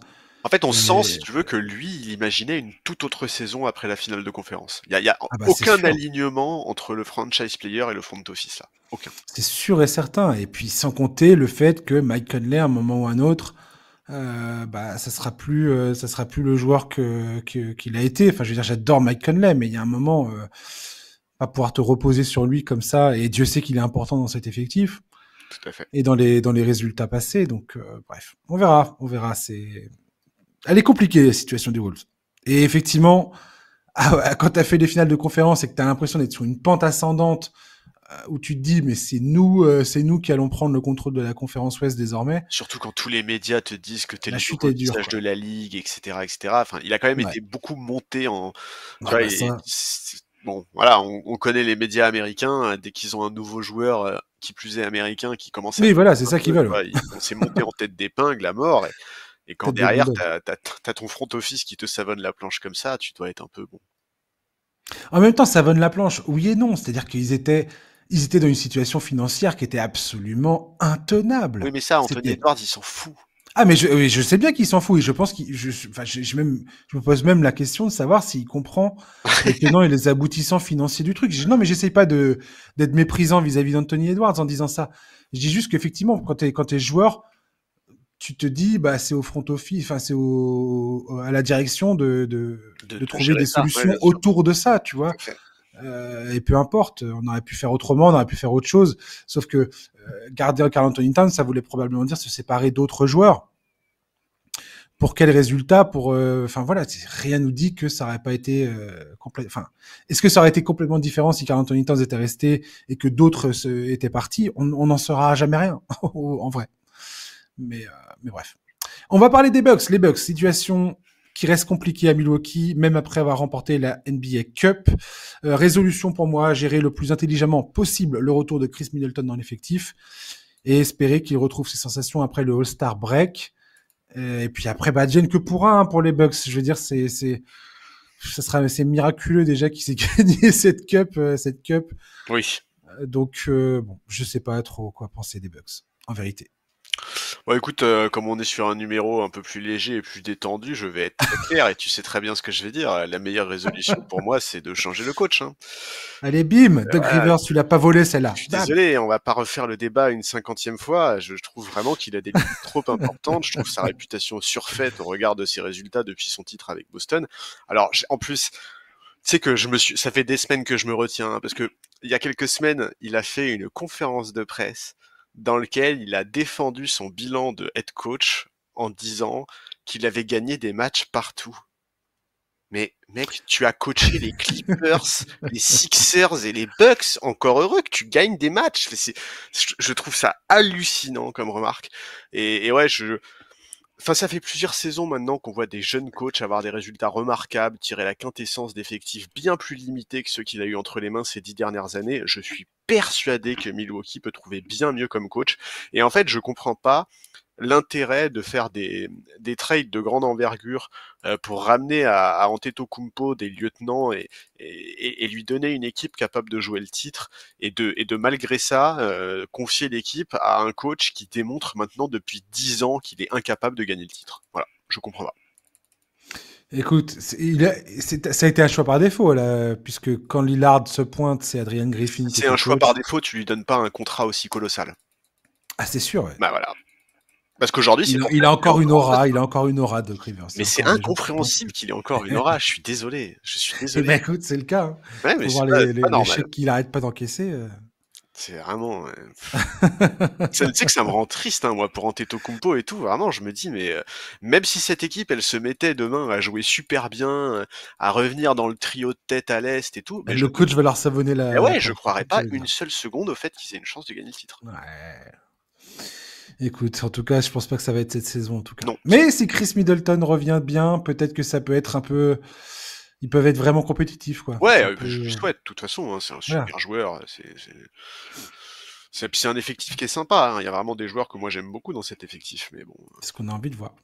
En fait, on sent, Et... si tu veux, que lui, il imaginait une toute autre saison après la finale de conférence. Il y a Ah bah c'est aucun sûr. alignement entre le franchise player et le front office, là. Aucun. C'est sûr et certain. Et puis sans compter le fait que Mike Conley, à un moment ou un autre, bah ça sera plus le joueur qu'il a été. Enfin, je veux dire, j'adore Mike Conley, mais il y a un moment, pas pouvoir te reposer sur lui comme ça. Et Dieu sait qu'il est important dans cet effectif Tout à fait. et dans les résultats passés. Donc bref, on verra. Elle est compliquée la situation des Wolves. Et effectivement, quand tu as fait les finales de conférence et que tu as l'impression d'être sur une pente ascendante où tu te dis mais c'est nous qui allons prendre le contrôle de la conférence Ouest désormais. Surtout quand tous les médias te disent que t'es La le chute nouveau est dure, visage quoi. de la ligue, etc., etc. Enfin, il a quand même Ouais. été beaucoup monté en, tu Ah vois, bah ça. bon, voilà, on connaît les médias américains, dès qu'ils ont un nouveau joueur, qui plus est américain, qui commence à Oui, voilà, c'est un ça peu, qu'ils tu veulent. Ouais. vois, on s'est monté en tête d'épingle à mort, et quand Tête de derrière, bulldog. t'as ton front office qui te savonne la planche comme ça, tu dois être un peu bon. En même temps, ça savonne la planche. Oui et non. C'est-à-dire ils étaient dans une situation financière qui était absolument Oui, intenable. mais ça, Anthony C'était, Edwards, il s'en fout. ah, mais oui, je sais bien qu'il s'en fout et je pense enfin, je me pose même la question de savoir s'il comprend les tenants et les aboutissants financiers du truc. Non, mais j'essaye pas d'être méprisant vis-à-vis d'Anthony Edwards en disant ça. Je dis juste qu'effectivement, quand t'es joueur, tu te dis, bah, c'est au front office, enfin, à la direction de De trouver gérer des ça, ouais, bien solutions sûr, autour de ça, tu tout vois. à fait. Et peu importe, on aurait pu faire autrement, on aurait pu faire autre chose. Sauf que garder Karl Anthony Towns, ça voulait probablement dire se séparer d'autres joueurs. Pour quel résultat? Enfin voilà, rien nous dit que ça aurait pas été complet. Enfin, est-ce que ça aurait été complètement différent si Karl Anthony Towns était resté et que d'autres étaient partis? On n'en saura jamais rien, en vrai. Mais, mais bref. On va parler des Bucks. Les Bucks, situation qui reste compliquée à Milwaukee, même après avoir remporté la NBA Cup. Résolution pour moi, gérer le plus intelligemment possible le retour de Chris Middleton dans l'effectif et espérer qu'il retrouve ses sensations après le All-Star break. Et puis après, bah, Jen que pour un pour les Bucks. Je veux dire, c'est miraculeux déjà qu'il s'est gagné cette cup. Oui. Donc, bon, je sais pas trop quoi penser des Bucks, en vérité. Bon, écoute, comme on est sur un numéro un peu plus léger et plus détendu, je vais être très clair et tu sais très bien ce que je vais dire. La meilleure résolution pour moi, c'est de changer le coach, hein. Allez, bim, Doug Voilà, Rivers, tu l'as pas volé je celle-là. suis Bam. désolé, on va pas refaire le débat une 50e fois. Je trouve vraiment qu'il a des limites trop importantes. Je trouve sa réputation surfaite au regard de ses résultats depuis son titre avec Boston. Alors, en plus, tu sais que ça fait des semaines que je me retiens, hein, parce que il y a quelques semaines, il a fait une conférence de presse dans laquelle il a défendu son bilan de head coach en disant qu'il avait gagné des matchs partout. Mais mec, tu as coaché les Clippers, les Sixers et les Bucks. Encore heureux que tu gagnes des matchs. Je trouve ça hallucinant comme remarque. Et ouais, enfin, ça fait plusieurs saisons maintenant qu'on voit des jeunes coachs avoir des résultats remarquables, tirer la quintessence d'effectifs bien plus limités que ceux qu'il a eu entre les mains ces 10 dernières années. Je suis persuadé que Milwaukee peut trouver bien mieux comme coach. Et en fait, je comprends pas l'intérêt de faire des trades de grande envergure pour ramener à Antetokounmpo des lieutenants et lui donner une équipe capable de jouer le titre et de malgré ça confier l'équipe à un coach qui démontre maintenant depuis 10 ans qu'il est incapable de gagner le titre. Voilà, je comprends pas. Écoute, ça a été un choix par défaut, là, puisque quand Lillard se pointe, c'est Adrian Griffin qui C'est était un choix coach. par défaut, tu lui donnes pas un contrat aussi colossal. Ah, c'est sûr, ouais. Bah voilà. Parce qu'aujourd'hui, c'est pour ça Il a qu'il est encore une encore en poste, aura, il hein. a encore une aura, Doc Rivers. Mais C'est c'est encore des gens qui incompréhensible pensent. qu'il ait encore une aura. Je suis désolé. Je suis Eh ben, désolé. écoute, c'est le cas, hein. Ouais, mais Faut c'est voir c'est pas les normal. chèques qu'il arrête pas d'encaisser. C'est vraiment. Tu sais que ça me rend triste, hein, moi, pour Antetokounmpo et tout. Vraiment, je me dis, mais même si cette équipe, elle se mettait demain à jouer super bien, à revenir dans le trio de tête à l'Est et tout, mais Le coach va leur savonner mais la ouais, je pomme. C'est ça croirais que tu pas veux une dire. seule seconde au fait qu'ils aient une chance de gagner le titre. Ouais. Écoute, en tout cas, je pense pas que ça va être cette saison, en tout cas. Non. Mais si Chris Middleton revient bien, peut-être que ça peut être un peu. Ils peuvent être vraiment compétitifs, quoi. Ouais, Ça je lui peut. souhaite. De toute façon, hein, c'est un Voilà. super joueur. C'est un effectif qui est sympa, hein. Il y a vraiment des joueurs que moi j'aime beaucoup dans cet effectif, mais bon. C'est ce qu'on a envie de voir.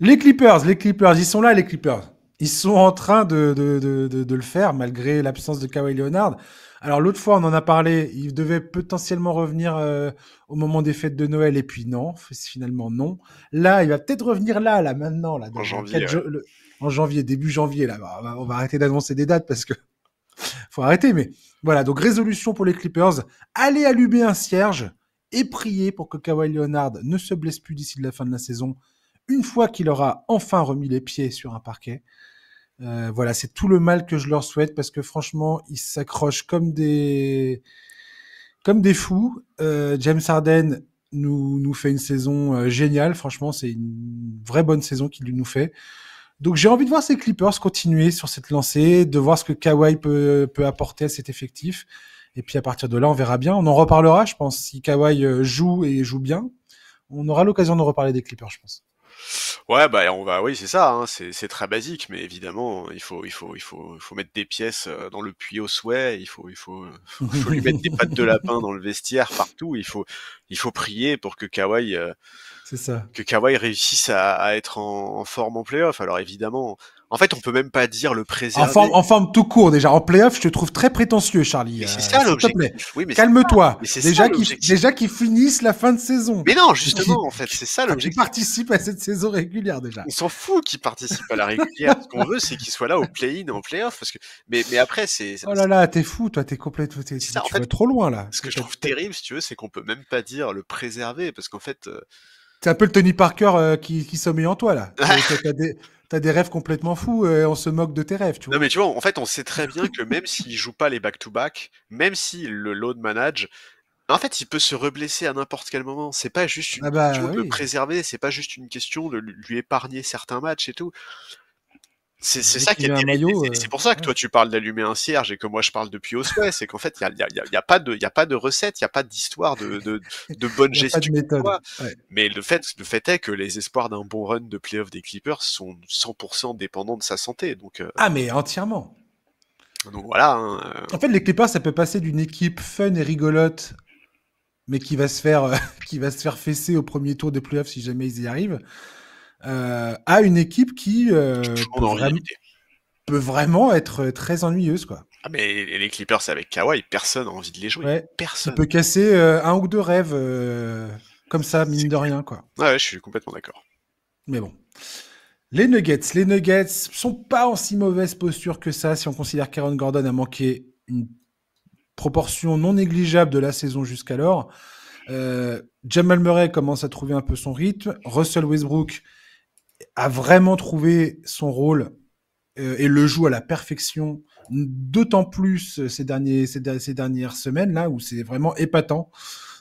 Les Clippers, ils sont là, les Clippers. Ils sont en train de le faire, malgré l'absence de Kawhi Leonard. Alors, l'autre fois, on en a parlé, il devait potentiellement revenir au moment des fêtes de Noël, et puis non, finalement non. Là, il va peut-être revenir là, maintenant, là, En dans janvier, ouais. en janvier, début janvier, là. On va arrêter d'annoncer des dates parce que faut arrêter, mais voilà. Donc, résolution pour les Clippers, allez allumer un cierge et prier pour que Kawhi Leonard ne se blesse plus d'ici la fin de la saison, une fois qu'il aura enfin remis les pieds sur un parquet. Voilà, c'est tout le mal que je leur souhaite parce que franchement, ils s'accrochent comme des fous. James Harden nous fait une saison géniale. Franchement, c'est une vraie bonne saison qu'il nous fait. Donc j'ai envie de voir ces Clippers continuer sur cette lancée, de voir ce que Kawhi peut apporter à cet effectif. Et puis à partir de là, on verra bien. On en reparlera, je pense. Si Kawhi joue et joue bien, on aura l'occasion de reparler des Clippers, je pense. Ouais, bah oui, c'est ça, hein, c'est très basique, mais évidemment, il faut mettre des pièces dans le puits au souhait, faut lui mettre des pattes de lapin dans le vestiaire partout, il faut prier pour C'est ça. que Kawhi réussisse à être en forme en playoff. Alors évidemment, en fait, on peut même pas dire le préserver. En forme tout court, déjà. En playoff, je te trouve très prétentieux, Charlie. Mais c'est ça S'il te plaît. l'objectif. Oui, mais c'est ça. Calme-toi. Mais c'est ça l'objectif. Déjà qu'ils finissent la fin de saison. Mais non, justement, en fait, c'est ça Qu'ils l'objectif. participent à cette saison régulière, déjà. On s'en fout qu'il participe à la régulière. Ce qu'on veut, c'est qu'il soit là au play-in et en play-off. Mais après, Oh là là, t'es fou, toi, t'es complètement, c'est ça. En tu fait, vas trop loin, là. ce que je trouve terrible, si tu veux, c'est qu'on peut même pas dire le préserver, parce qu'en fait, C'est un peu le Tony Parker qui sommeille en toi, là. T'as des rêves complètement fous, on se moque de tes rêves, tu non vois. mais tu vois, en fait, on sait très bien que même s'il joue pas les back-to-back, même s'il le load manage, en fait, il peut se reblesser à n'importe quel moment. C'est pas juste une Ah question bah de le oui. préserver, c'est pas juste une question de lui épargner certains matchs et tout. C'est Dès ça qui qu'il est met un terrible. maillot, C'est pour ça que ouais. toi tu parles d'allumer un cierge et que moi je parle depuis au souhait. C'est qu'en fait, y a pas de recette, il y a pas d'histoire de bonne Il n'y a pas de gestion ou méthode. quoi. Ouais. Mais le fait est que les espoirs d'un bon run de playoff des Clippers sont 100% dépendants de sa santé. Ah, mais entièrement. Donc voilà, hein, En fait, les Clippers, ça peut passer d'une équipe fun et rigolote, mais qui va se faire, qui va se faire fesser au premier tour des playoffs si jamais ils y arrivent, à une équipe qui tout le monde a envie d'éviter. peut vraiment être très ennuyeuse, quoi. Ah mais les Clippers avec Kawhi, personne n'a envie de les jouer. Ouais. Qui Personne. peut casser un ou deux rêves comme ça, mine C'est de clair. rien, quoi. Ouais, je suis complètement d'accord. Mais bon. Les Nuggets sont pas en si mauvaise posture que ça si on considère qu'Aaron Gordon a manqué une proportion non négligeable de la saison jusqu'alors. Jamal Murray commence à trouver un peu son rythme. Russell Westbrook a vraiment trouvé son rôle et le joue à la perfection, d'autant plus ces dernières semaines là où c'est vraiment épatant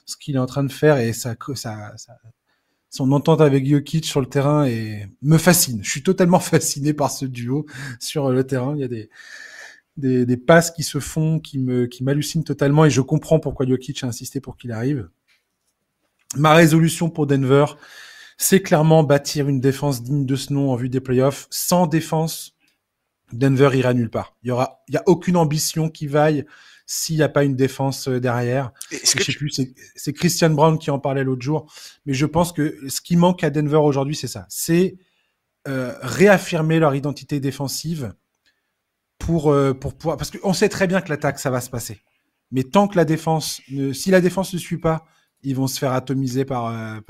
ce qu'il est en train de faire et son entente avec Jokic sur le terrain me fascine. Je suis totalement fasciné par ce duo sur le terrain. Il y a des passes qui se font qui m'hallucinent totalement et je comprends pourquoi Jokic a insisté pour qu'il arrive. Ma résolution pour Denver, c'est clairement bâtir une défense digne de ce nom en vue des playoffs. Sans défense, Denver ira nulle part. Il y a aucune ambition qui vaille s'il n'y a pas une défense derrière. Est-ce Et que je sais tu plus, c'est Christian Brown qui en parlait l'autre jour, mais je pense que ce qui manque à Denver aujourd'hui, c'est ça. C'est réaffirmer leur identité défensive pour pouvoir, parce qu'on sait très bien que l'attaque, ça va se passer. Mais tant que si la défense ne suit pas, ils vont se faire atomiser par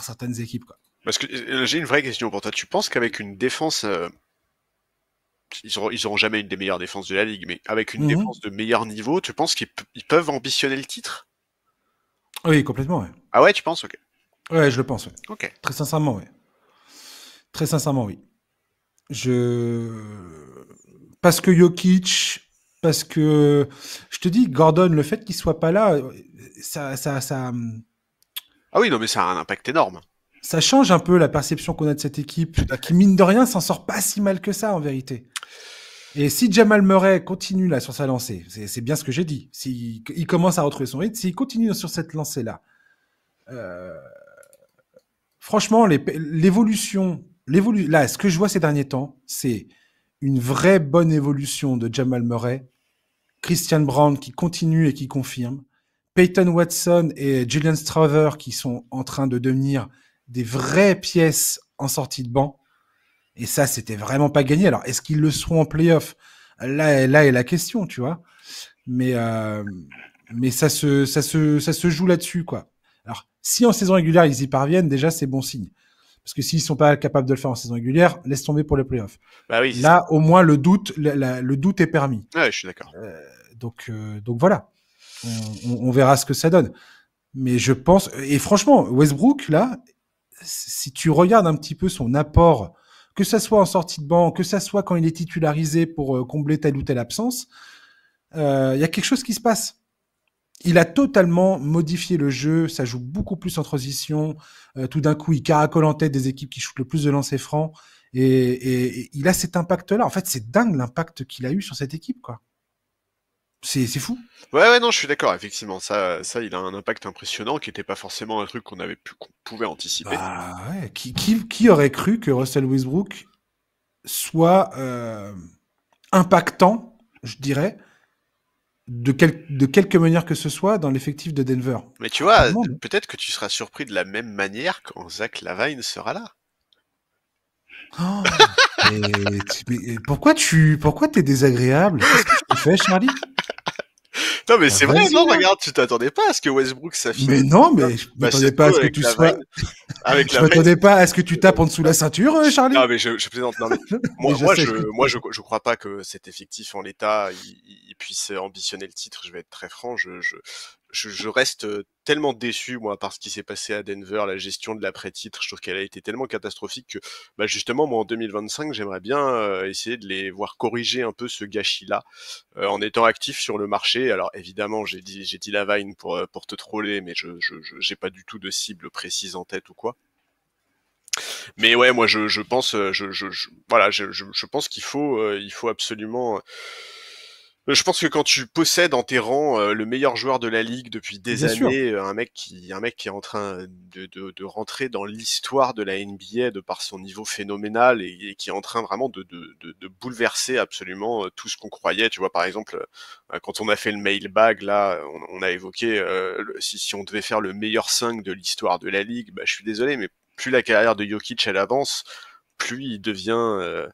certaines équipes, quoi. Parce que j'ai une vraie question pour toi. Tu penses qu'avec une défense, ils auront jamais une des meilleures défenses de la ligue, mais avec une Mhm. défense de meilleur niveau, tu penses qu'ils peuvent ambitionner le titre? Oui, complètement, ouais. Ah ouais, tu penses? Ok. Ouais, je le pense, ouais. Ok. Très sincèrement, ouais. Très sincèrement, oui. Je parce que Jokic, parce que je te dis, Gordon, le fait qu'il soit pas là, Ah oui, non, mais ça a un impact énorme. ça change un peu la perception qu'on a de cette équipe, Tout à et fait. qui mine de rien s'en sort pas si mal que ça en vérité. Et si Jamal Murray continue là sur sa lancée, c'est bien ce que j'ai dit. S'il il commence à retrouver son rythme, s'il continue sur cette lancée là, euh, franchement, là, ce que je vois ces derniers temps, c'est une vraie bonne évolution de Jamal Murray, Christian Brown qui continue et qui confirme, Peyton Watson et Julian Strawther qui sont en train de devenir des vraies pièces en sortie de banc. Et ça, c'était vraiment pas gagné. Alors, est-ce qu'ils le seront en playoff? Là est la question, tu vois. Mais, euh, mais ça se joue là-dessus, quoi. Alors, si en saison régulière, ils y parviennent, déjà, c'est bon signe. Parce que s'ils sont pas capables de le faire en saison régulière, laisse tomber pour les playoffs. Bah oui, c'est ça. Là, au moins, le doute est permis. Ouais, je suis d'accord. Donc voilà. On verra ce que ça donne. Mais je pense, et franchement, Westbrook, là, si tu regardes un petit peu son apport, que ça soit en sortie de banc, que ça soit quand il est titularisé pour combler telle ou telle absence, y a quelque chose qui se passe. Il a totalement modifié le jeu, ça joue beaucoup plus en transition. Tout d'un coup, il caracole en tête des équipes qui shootent le plus de lancers francs. Et il a cet impact-là. En fait, c'est dingue l'impact qu'il a eu sur cette équipe, quoi. C'est fou. Ouais, ouais, non, je suis d'accord. Effectivement, ça, il a un impact impressionnant qui n'était pas forcément un truc qu'on pouvait anticiper. Bah ouais. Qui aurait cru que Russell Westbrook soit impactant, je dirais, de quelque manière que ce soit dans l'effectif de Denver? Mais tu Pas vois, de monde. peut-être que tu seras surpris de la même manière quand Zach Lavine sera là. Oh, mais pourquoi t'es désagréable? Qu'est-ce que je t'ai fait, Charlie? Non, mais Bah, c'est vrai, vas-y, non, là. regarde, tu t'attendais pas à ce que Westbrook s'affiche Mais non, mais je bah, m'attendais c'est pas à tout ce que tu sois, avec je Lavine, m'attendais pas à ce que tu tapes en dessous de la ceinture, non, Charlie. mais je plaisante. Non, mais Mais je sais, je je crois pas que cet effectif en l'état, il puisse ambitionner le titre. Je vais être très franc. Je reste tellement déçu, moi, par ce qui s'est passé à Denver, la gestion de l'après-titre. Je trouve qu'elle a été tellement catastrophique que, bah, justement, moi, en 2025, j'aimerais bien essayer de les voir corriger un peu ce gâchis-là, en étant actif sur le marché. Alors, évidemment, j'ai dit Lavine pour te troller, mais j'ai pas du tout de cible précise en tête ou quoi. Mais ouais, moi je pense, voilà, je pense il faut absolument. Je pense que quand tu possèdes en tes rangs le meilleur joueur de la ligue depuis des bien sûr. années, un mec qui est en train de rentrer dans l'histoire de la NBA de par son niveau phénoménal et qui est en train vraiment de bouleverser absolument tout ce qu'on croyait. Tu vois, par exemple, quand on a fait le mailbag, là, on a évoqué si on devait faire le meilleur 5 de l'histoire de la ligue, bah, je suis désolé, mais plus la carrière de Jokic elle avance, plus il devient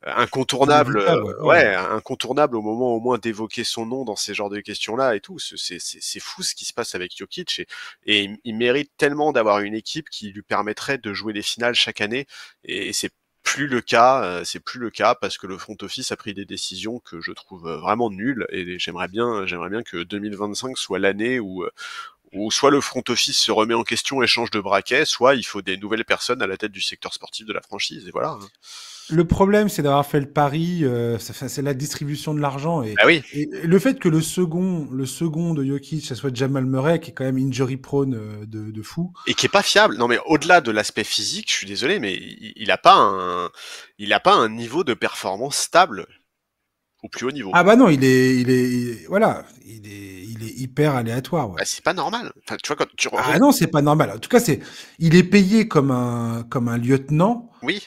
incontournable, Inévitable, ouais. Ouais. ouais, incontournable au moment au moins d'évoquer son nom dans ces genres de questions-là et tout. C'est fou ce qui se passe avec Jokic et il mérite tellement d'avoir une équipe qui lui permettrait de jouer les finales chaque année et c'est plus le cas, c'est plus le cas parce que le front office a pris des décisions que je trouve vraiment nulles et j'aimerais bien que 2025 soit l'année où soit le front office se remet en question et change de braquet, soit il faut des nouvelles personnes à la tête du secteur sportif de la franchise et voilà. Le problème, c'est d'avoir fait le pari, c'est la distribution de l'argent Ah oui. et le fait que le second de Jokic, ça soit Jamal Murray, qui est quand même injury prone de fou. Et qui est pas fiable. Non mais au-delà de l'aspect physique, je suis désolé, mais il a pas un niveau de performance stable au plus haut niveau. Ah bah non, voilà, il est hyper aléatoire, ouais. Bah, c'est pas normal. Enfin, tu vois quand Ah non, c'est pas normal. En tout cas, il est payé comme un lieutenant, oui.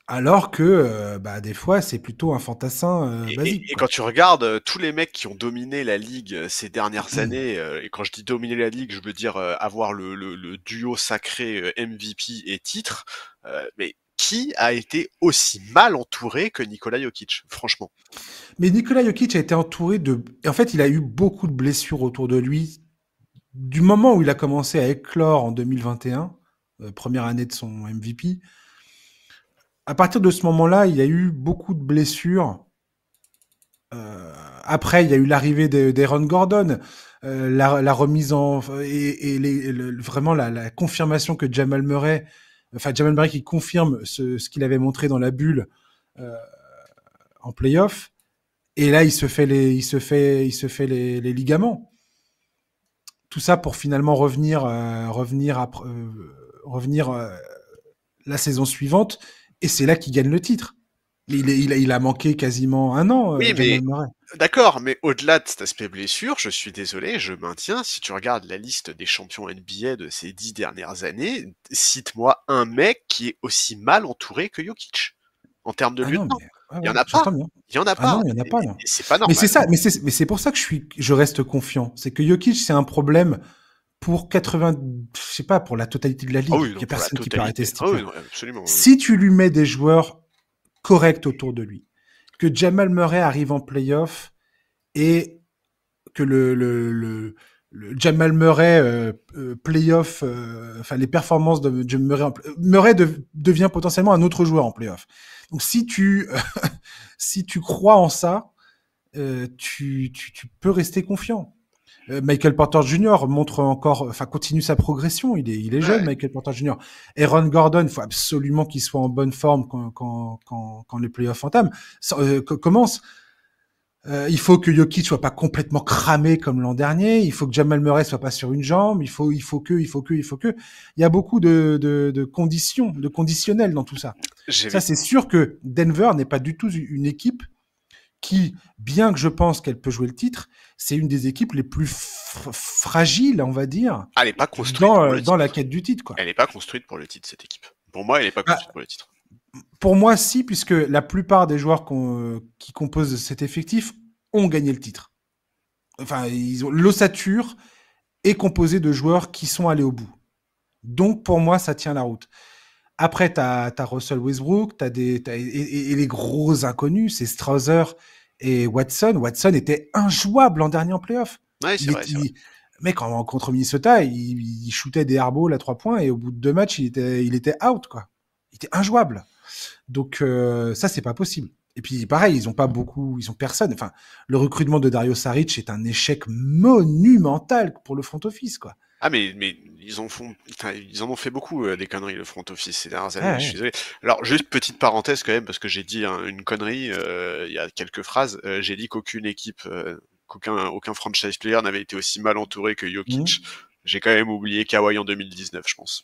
alors que bah des fois, c'est plutôt un fantassin basique, Et quoi. quand tu regardes tous les mecs qui ont dominé la ligue ces dernières années, et quand je dis dominer la ligue, je veux dire avoir le duo sacré MVP et titre, mais qui a été aussi mal entouré que Nikola Jokic, franchement. Mais Nikola Jokic a été entouré de. En fait, il a eu beaucoup de blessures autour de lui. Du moment où il a commencé à éclore en 2021, première année de son MVP. À partir de ce moment-là, il y a eu beaucoup de blessures. Après, il y a eu l'arrivée d'Aaron Gordon, la remise en vraiment la confirmation que Jamal Murray qui confirme ce qu'il avait montré dans la bulle euh, en playoff. Et là, il se fait les ligaments. Tout ça pour finalement revenir la saison suivante. Et c'est là qu'il gagne le titre. Il a manqué quasiment un an, Oui, mais Jamal Murray. d'accord, mais au-delà de cet aspect blessure, je suis désolé, je maintiens, si tu regardes la liste des champions NBA de ces 10 dernières années, cite-moi un mec qui est aussi mal entouré que Jokic, en termes de Ah non, lieutenant. mais ouais, Il y ouais, en a pas. j'entends bien. Il y en a Ah non, pas. il y en a pas, non. Et c'est pas Mais c'est normal. ça, mais c'est pour ça que je reste confiant. C'est que Jokic, c'est un problème pour 80, je sais pas, pour la totalité de la Ah ligue. oui, Il y non, a pour la personne qui peut arrêter totalité. ce Ah oui, type-là. non, absolument. Oui. Si tu lui mets des joueurs corrects autour de lui, que Jamal Murray arrive en playoff et que le Jamal Murray playoff, enfin les performances de Jamal Murray, Murray devient potentiellement un autre joueur en playoff. Donc si tu si tu crois en ça, tu peux rester confiant. Michael Porter Jr. montre encore, enfin continue sa progression. Il est jeune, Ouais. Michael Porter Jr. Aaron Gordon, il faut absolument qu'il soit en bonne forme quand les playoffs entament, commencent. Il faut que Jokic soit pas complètement cramé comme l'an dernier. Il faut que Jamal Murray soit pas sur une jambe. Il faut que. Il y a beaucoup de conditions, de conditionnels dans tout ça. Ça, J'avais c'est sûr que Denver n'est pas du tout une équipe qui, bien que je pense qu'elle peut jouer le titre, c'est une des équipes les plus fragiles, on va dire, Elle n'est pas construite pour le dans la titre. quête du titre, quoi. Elle n'est pas construite pour le titre, cette équipe. Pour moi, elle n'est pas Bah, construite pour le titre. pour moi, si, puisque la plupart des joueurs qui composent cet effectif ont gagné le titre. Enfin, l'ossature est composée de joueurs qui sont allés au bout. Donc, pour moi, ça tient la route. Après, t'as Russell Westbrook, et les gros inconnus, c'est Strausser et Watson. Watson était injouable l'an dernier en playoff. Ouais, c'est vrai, c'est vrai. Mec, contre Minnesota, il shootait des airballs à 3 points et au bout de 2 matchs, il était out, quoi. Il était injouable. Donc, ça, c'est pas possible. Et puis, pareil, ils ont personne. Enfin, le recrutement de Dario Saric est un échec monumental pour le front office, quoi. Ah mais ils en ont fait beaucoup des conneries le front office ces dernières années. Ah, Je suis ouais. désolé. Alors juste petite parenthèse quand même parce que j'ai dit une connerie il y a quelques phrases. J'ai dit qu'aucune équipe, aucun franchise player n'avait été aussi mal entouré que Jokic. Mmh. J'ai quand même oublié Kawhi en 2019, je pense.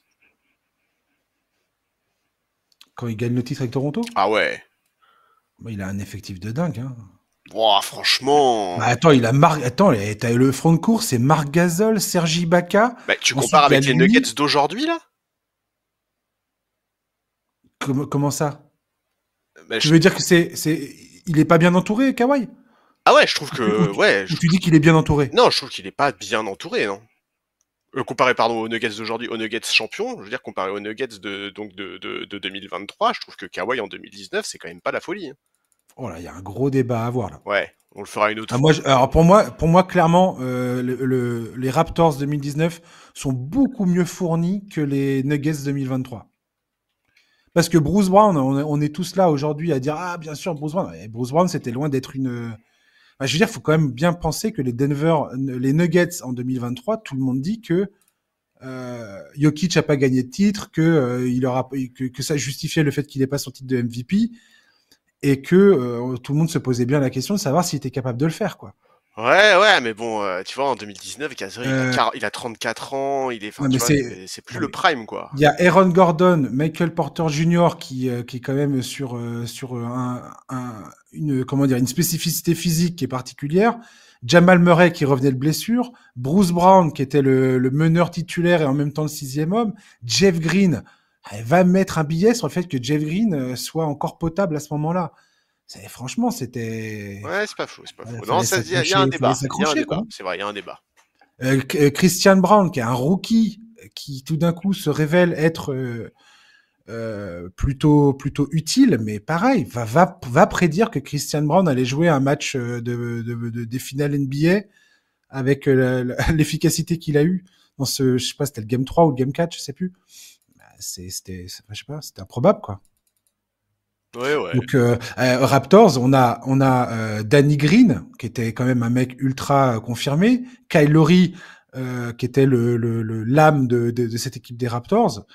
Quand il gagne le titre avec Toronto, Ah ouais. bah, il a un effectif de dingue, hein. Ouah, franchement. Bah, attends, t'as le front de course, c'est Marc Gasol, Sergi Ibaka. Bah, tu compares Ensuite, il y a avec les lui. Nuggets d'aujourd'hui là? Comment ça? Bah, Tu veux dire que il est pas bien entouré, Kawhi? Ah ouais, je trouve que ouais. Ou tu dis qu'il est bien entouré? Non, je trouve qu'il est pas bien entouré, non. Comparé pardon aux Nuggets d'aujourd'hui, aux Nuggets champions, je veux dire comparé aux Nuggets de 2023, je trouve que Kawhi en 2019 c'est quand même pas la folie. Hein. Oh là, il y a un gros débat à avoir là. Ouais, on le fera une autre Ah, fois. alors pour moi, clairement, les Raptors 2019 sont beaucoup mieux fournis que les Nuggets 2023. Parce que Bruce Brown, on est tous là aujourd'hui à dire ah bien sûr Bruce Brown. Et Bruce Brown, c'était loin d'être une. Enfin, je veux dire, il faut quand même bien penser que les Nuggets en 2023, tout le monde dit que Jokic a pas gagné de titre, que ça justifiait le fait qu'il n'ait pas son titre de MVP et que tout le monde se posait bien la question de savoir s'il était capable de le faire, quoi. Ouais, mais bon, tu vois, en 2019, Gasol, Euh, il a 34 ans, enfin, non, mais tu vois, c'est plus non, le mais prime, quoi. il y a Aaron Gordon, Michael Porter Jr. qui est quand même sur comment dire, une spécificité physique qui est particulière. Jamal Murray qui revenait de blessure. Bruce Brown qui était le meneur titulaire et en même temps le sixième homme. Jeff Green, elle va mettre un billet sur le fait que Jeff Green soit encore potable à ce moment-là. Franchement, c'était... Ouais, c'est pas faux, c'est pas faux. Non, Fallait il y a un fallait débat, s'accrocher, quoi. c'est vrai, il y a un débat. Christian Brown, qui est un rookie, qui tout d'un coup se révèle être plutôt utile, mais pareil, va prédire que Christian Brown allait jouer un match des finales NBA avec l'efficacité qu'il a eu dans je sais pas, c'était le Game 3 ou le Game 4, je sais plus. je sais pas, c'était improbable, quoi. Ouais. Donc Raptors, on a Danny Green qui était quand même un mec ultra confirmé, Kyle Lowry qui était l'âme de cette équipe des Raptors,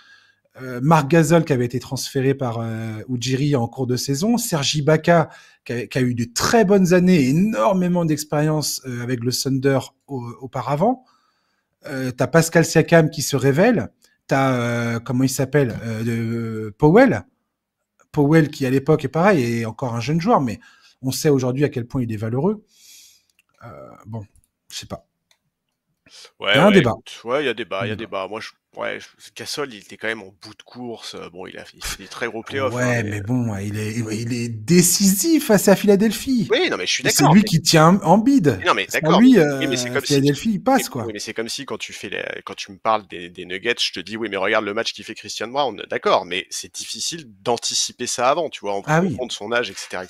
Marc Gasol qui avait été transféré par Ujiri en cours de saison, Serge Ibaka qui a eu de très bonnes années, énormément d'expérience avec le Thunder auparavant. T'as Pascal Siakam qui se révèle, t'as comment il s'appelle, Powell qui à l'époque est pareil, est encore un jeune joueur, mais on sait aujourd'hui à quel point il est valeureux. Bon, je sais pas. Il y a un débat. Écoute, ouais, il y a débat. Moi, Gasol, il était quand même en bout de course. Bon, il fait des très gros playoffs, hein, Ouais, mais bon, il est décisif face à Philadelphie. Oui, non, mais je suis Et c'est d'accord. lui qui tient en bid. Non, mais Sans d'accord. lui, Oui, mais c'est comme si Philadelphie, il passe, quoi. oui, mais c'est comme si quand quand tu me parles des Nuggets, je te dis, oui, mais regarde le match qui fait Christian Brown. D'accord, mais c'est difficile d'anticiper ça avant, tu vois, en Ah prenant oui. compte son âge, etc.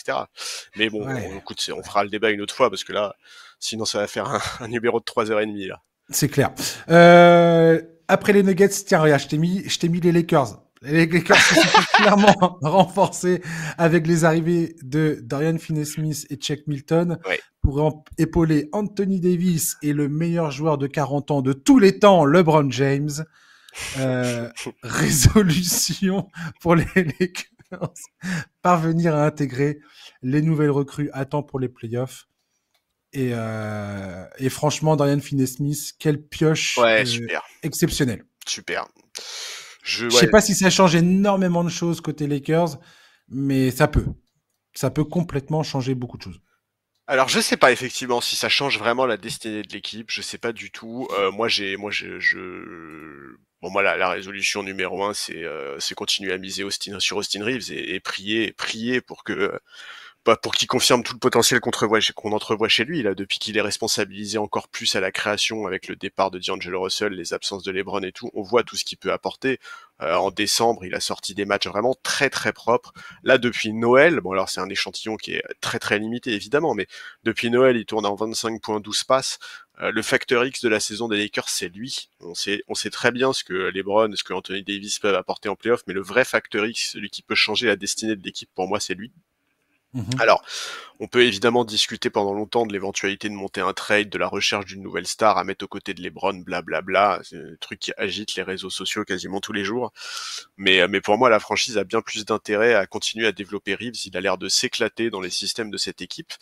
Mais bon, Ouais. écoute, on fera le débat une autre fois parce que là, sinon ça va faire un numéro de 3h30, là. C'est clair. Après les Nuggets, tiens, regarde, je t'ai mis les Lakers. Les Lakers se sont clairement renforcés avec les arrivées de Dorian Finney-Smith et Chuck Milton Ouais. pour épauler Anthony Davis et le meilleur joueur de 40 ans de tous les temps, LeBron James. Résolution pour les Lakers. Parvenir à intégrer les nouvelles recrues à temps pour les playoffs. Et franchement, Dorian Finney-Smith, quelle pioche Ouais, super. exceptionnelle. Super. Je sais pas si ça change énormément de choses côté Lakers, mais ça peut. Ça peut complètement changer beaucoup de choses. Alors je sais pas effectivement si ça change vraiment la destinée de l'équipe, je sais pas du tout. Bon moi la résolution numéro un c'est continuer à miser sur Austin Reeves et prier pour que pour qu'il confirme tout le potentiel qu'on entrevoit chez lui, là, depuis qu'il est responsabilisé encore plus à la création avec le départ de D'Angelo Russell, les absences de LeBron et tout, on voit tout ce qu'il peut apporter. En décembre, il a sorti des matchs vraiment très très propres. Là, depuis Noël, bon alors c'est un échantillon qui est très très limité évidemment, mais depuis Noël, il tourne en 25,12 passes. Le facteur X de la saison des Lakers, c'est lui. On sait très bien ce que LeBron, ce que Anthony Davis peuvent apporter en playoff, mais le vrai facteur X, celui qui peut changer la destinée de l'équipe, pour moi, c'est lui. Alors, on peut évidemment discuter pendant longtemps de l'éventualité de monter un trade, de la recherche d'une nouvelle star à mettre aux côtés de LeBron, blablabla. C'est un truc qui agite les réseaux sociaux quasiment tous les jours. Mais pour moi, la franchise a bien plus d'intérêt à continuer à développer Reeves. Il a l'air de s'éclater dans les systèmes de cette équipe.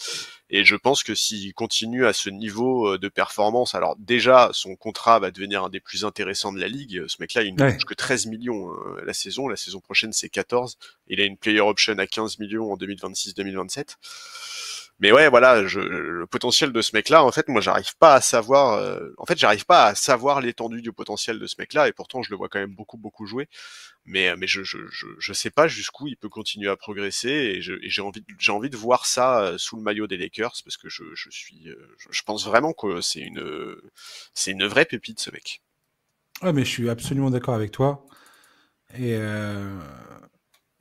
Et je pense que s'il continue à ce niveau de performance, alors déjà, son contrat va devenir un des plus intéressants de la ligue. Ce mec-là, il ne touche que 13 millions la saison. La saison prochaine, c'est 14. Il a une player option à 15 millions en 2026-2027. Mais ouais, voilà, le potentiel de ce mec-là, en fait, moi, j'arrive pas à savoir. J'arrive pas à savoir l'étendue du potentiel de ce mec-là, et pourtant, je le vois quand même beaucoup jouer. Mais je sais pas jusqu'où il peut continuer à progresser, et j'ai envie de voir ça sous le maillot des Lakers, parce que je pense vraiment que c'est une vraie pépite, ce mec. Ouais, mais je suis absolument d'accord avec toi. Et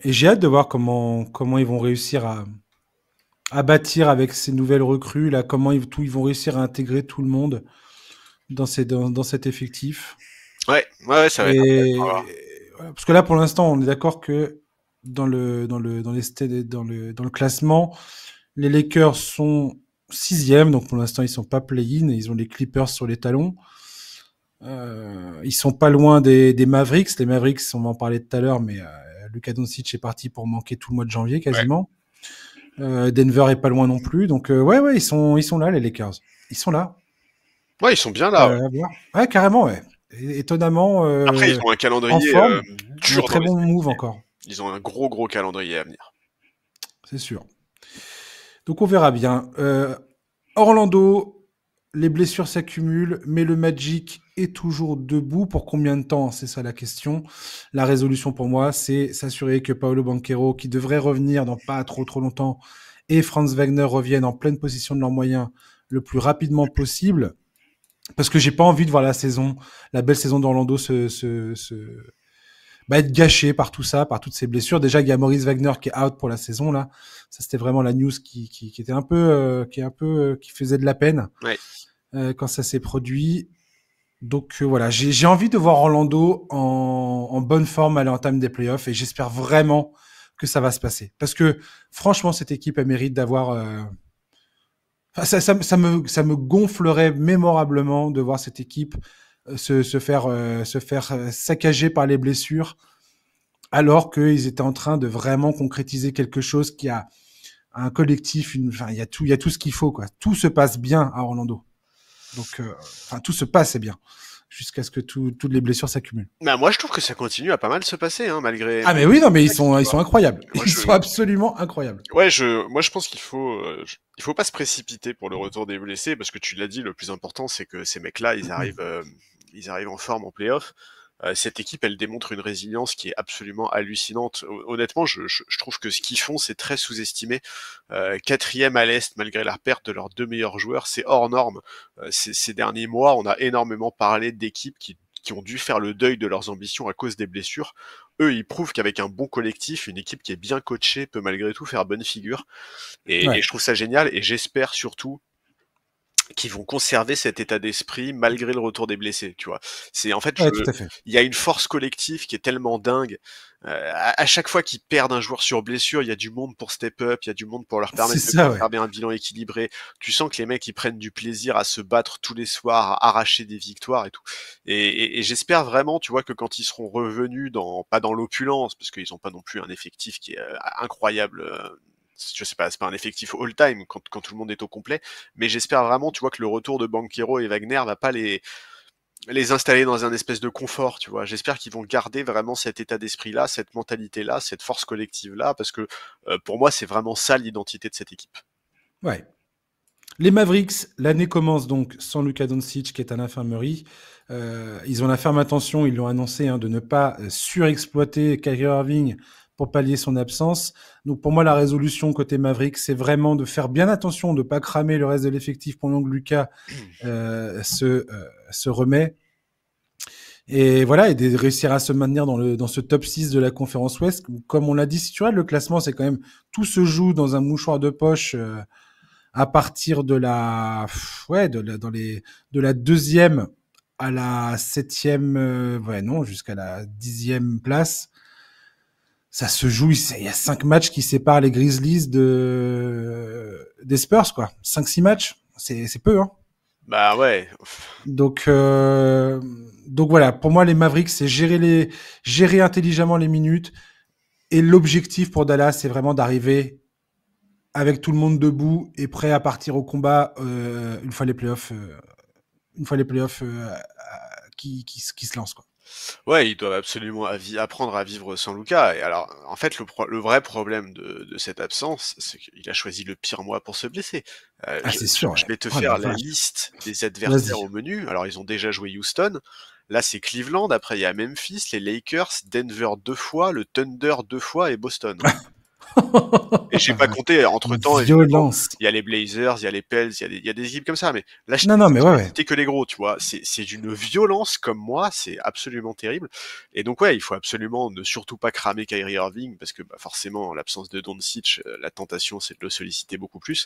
j'ai hâte de voir comment ils vont réussir à bâtir avec ces nouvelles recrues, là, comment ils vont réussir à intégrer tout le monde dans cet effectif. Ouais, ça va être intéressant. Voilà, parce que là, pour l'instant, on est d'accord que dans le classement, les Lakers sont 6e, donc pour l'instant, ils sont pas play-in, et ils ont les Clippers sur les talons. Ils sont pas loin des Mavericks. Les Mavericks, on va en parler tout à l'heure, mais Luka Doncic est parti pour manquer tout le mois de janvier quasiment. Denver est pas loin non plus. Donc ils sont là, les Lakers. Ils sont là. Ouais, ils sont bien là. Ouais, carrément, ouais. Étonnamment. Après, ils ont un calendrier dur. Très bon move encore. Ils ont un gros calendrier à venir. C'est sûr. Donc on verra bien. Orlando, les blessures s'accumulent, mais le Magic est toujours debout. Pour combien de temps? C'est ça la question. La résolution pour moi, c'est s'assurer que Paolo Banchero, qui devrait revenir dans pas trop longtemps, et Franz Wagner reviennent en pleine possession de leurs moyens le plus rapidement possible. Parce que j'ai pas envie de voir la belle saison d'Orlando être gâchée par tout ça, par toutes ces blessures. Déjà, il y a Maurice Wagner qui est out pour la saison là. Ça, c'était vraiment la news qui était un peu, qui faisait de la peine. Ouais. Quand ça s'est produit. Donc voilà, j'ai envie de voir Orlando en bonne forme à l'entame des playoffs et j'espère vraiment que ça va se passer. Parce que franchement, cette équipe, elle mérite d'avoir... Enfin, ça me gonflerait mémorablement de voir cette équipe se faire saccager par les blessures alors qu'ils étaient en train de vraiment concrétiser quelque chose qui a un collectif, enfin, il y a tout ce qu'il faut, quoi. Tout se passe bien à Orlando. Donc, enfin, tout se passe bien jusqu'à ce que toutes les blessures s'accumulent. Bah, moi, je trouve que ça continue à pas mal se passer, hein, Ah, mais malgré oui, non, mais ça, tu ils vois. sont incroyables. Moi, Ils sont absolument incroyables. ouais, moi, je pense il faut pas se précipiter pour le retour des blessés, parce que tu l'as dit, le plus important, c'est que ces mecs-là, ils arrivent en forme en playoff. Cette équipe, elle démontre une résilience qui est absolument hallucinante. Honnêtement, je trouve que ce qu'ils font, c'est très sous-estimé. Quatrième à l'Est, malgré la perte de leurs deux meilleurs joueurs, c'est hors norme. Ces derniers mois, on a énormément parlé d'équipes qui ont dû faire le deuil de leurs ambitions à cause des blessures. Eux, ils prouvent qu'avec un bon collectif, une équipe qui est bien coachée peut malgré tout faire bonne figure. Et Ouais, je trouve ça génial. Et j'espère surtout qui vont conserver cet état d'esprit malgré le retour des blessés, tu vois. C'est en fait, ouais, tout à fait. il y a une force collective qui est tellement dingue. À chaque fois qu'ils perdent un joueur sur blessure, il y a du monde pour step up, il y a du monde pour leur C'est permettre de ça, ouais. conserver un bilan équilibré. Tu sens que les mecs ils prennent du plaisir à se battre tous les soirs, à arracher des victoires et tout. Et j'espère vraiment, tu vois, que quand ils seront revenus dans pas dans l'opulence, parce qu'ils ont pas non plus un effectif qui est incroyable. Je sais pas, c'est pas un effectif all-time quand tout le monde est au complet, mais j'espère vraiment, tu vois, que le retour de Banchero et Wagner va pas les installer dans un espèce de confort, tu vois. J'espère qu'ils vont garder vraiment cet état d'esprit-là, cette mentalité-là, cette force collective-là, parce que pour moi, c'est vraiment ça l'identité de cette équipe. Ouais. Les Mavericks, l'année commence donc sans Luka Doncic qui est à l'infirmerie. Ils ont la ferme intention, ils l'ont annoncé, hein, de ne pas surexploiter Kyrie Irving pour pallier son absence. Donc pour moi, la résolution côté Mavericks, c'est vraiment de faire bien attention de ne pas cramer le reste de l'effectif pendant que Luka se remet. Et voilà, et de réussir à se maintenir dans ce top 6 de la conférence Ouest. Comme on l'a dit, si tu regardes le classement, c'est quand même tout se joue dans un mouchoir de poche. À partir de de la deuxième à la septième, ouais, non, jusqu'à la 10e place, ça se joue. Il y a 5 matchs qui séparent les Grizzlies des Spurs, quoi. 5-6 matchs, c'est peu, hein. Bah ouais, Donc, donc voilà, pour moi, les Mavericks, c'est gérer intelligemment les minutes. Et l'objectif pour Dallas, c'est vraiment d'arriver avec tout le monde debout et prêt à partir au combat une fois les playoffs qui se lancent, quoi. ouais, ils doivent absolument apprendre à vivre sans Luka. Et alors, en fait, le vrai problème de cette absence, c'est qu'il a choisi le pire mois pour se blesser. Ah, c'est sûr, Je ouais. vais te Oh la faire la vache. liste des adversaires Vas-y. au menu. Alors, ils ont déjà joué Houston. Là, c'est Cleveland. Après, il y a Memphis, les Lakers, Denver 2 fois, le Thunder 2 fois et Boston. Et j'ai pas compté, Une entre-temps, évidemment, violence. il y a les Blazers, il y a les Pels, il y a des équipes comme ça, mais là, Non, non, mais je ouais, t'ai ouais. cité que les gros, tu vois. C'est d'une violence comme moi, c'est absolument terrible. Et donc, ouais, il faut absolument ne surtout pas cramer Kyrie Irving, parce que, bah, forcément, en l'absence de Doncic, la tentation, c'est de le solliciter beaucoup plus.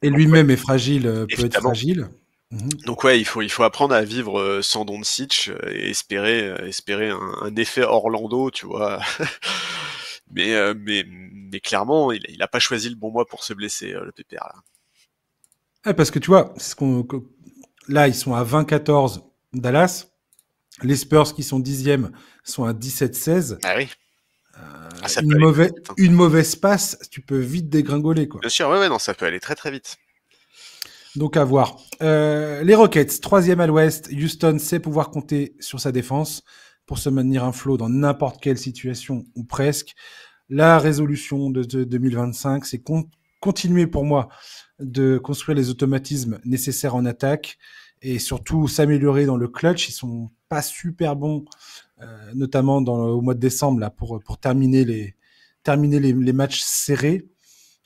Et Donc, ouais, lui-même est fragile, peut être évidemment. fragile. Mhm. Donc, ouais, il faut apprendre à vivre sans Doncic et espérer un effet Orlando, tu vois. Mais clairement, il a pas choisi le bon mois pour se blesser, le pépère, là. Ouais, parce que tu vois, là, ils sont à 20-14 Dallas. Les Spurs qui sont 10e sont à 17-16. Ah oui. Ah, ça peut aller très vite, hein. Une mauvaise passe, tu peux vite dégringoler, quoi. Bien sûr, ouais, ouais, non, ça peut aller très très vite. Donc à voir. Les Rockets, troisième à l'ouest. Houston sait pouvoir compter sur sa défense pour se maintenir un flot dans n'importe quelle situation ou presque. La résolution de 2025, c'est continuer pour moi de construire les automatismes nécessaires en attaque et surtout s'améliorer dans le clutch. Ils sont pas super bons, notamment au mois de décembre là pour terminer les matchs serrés.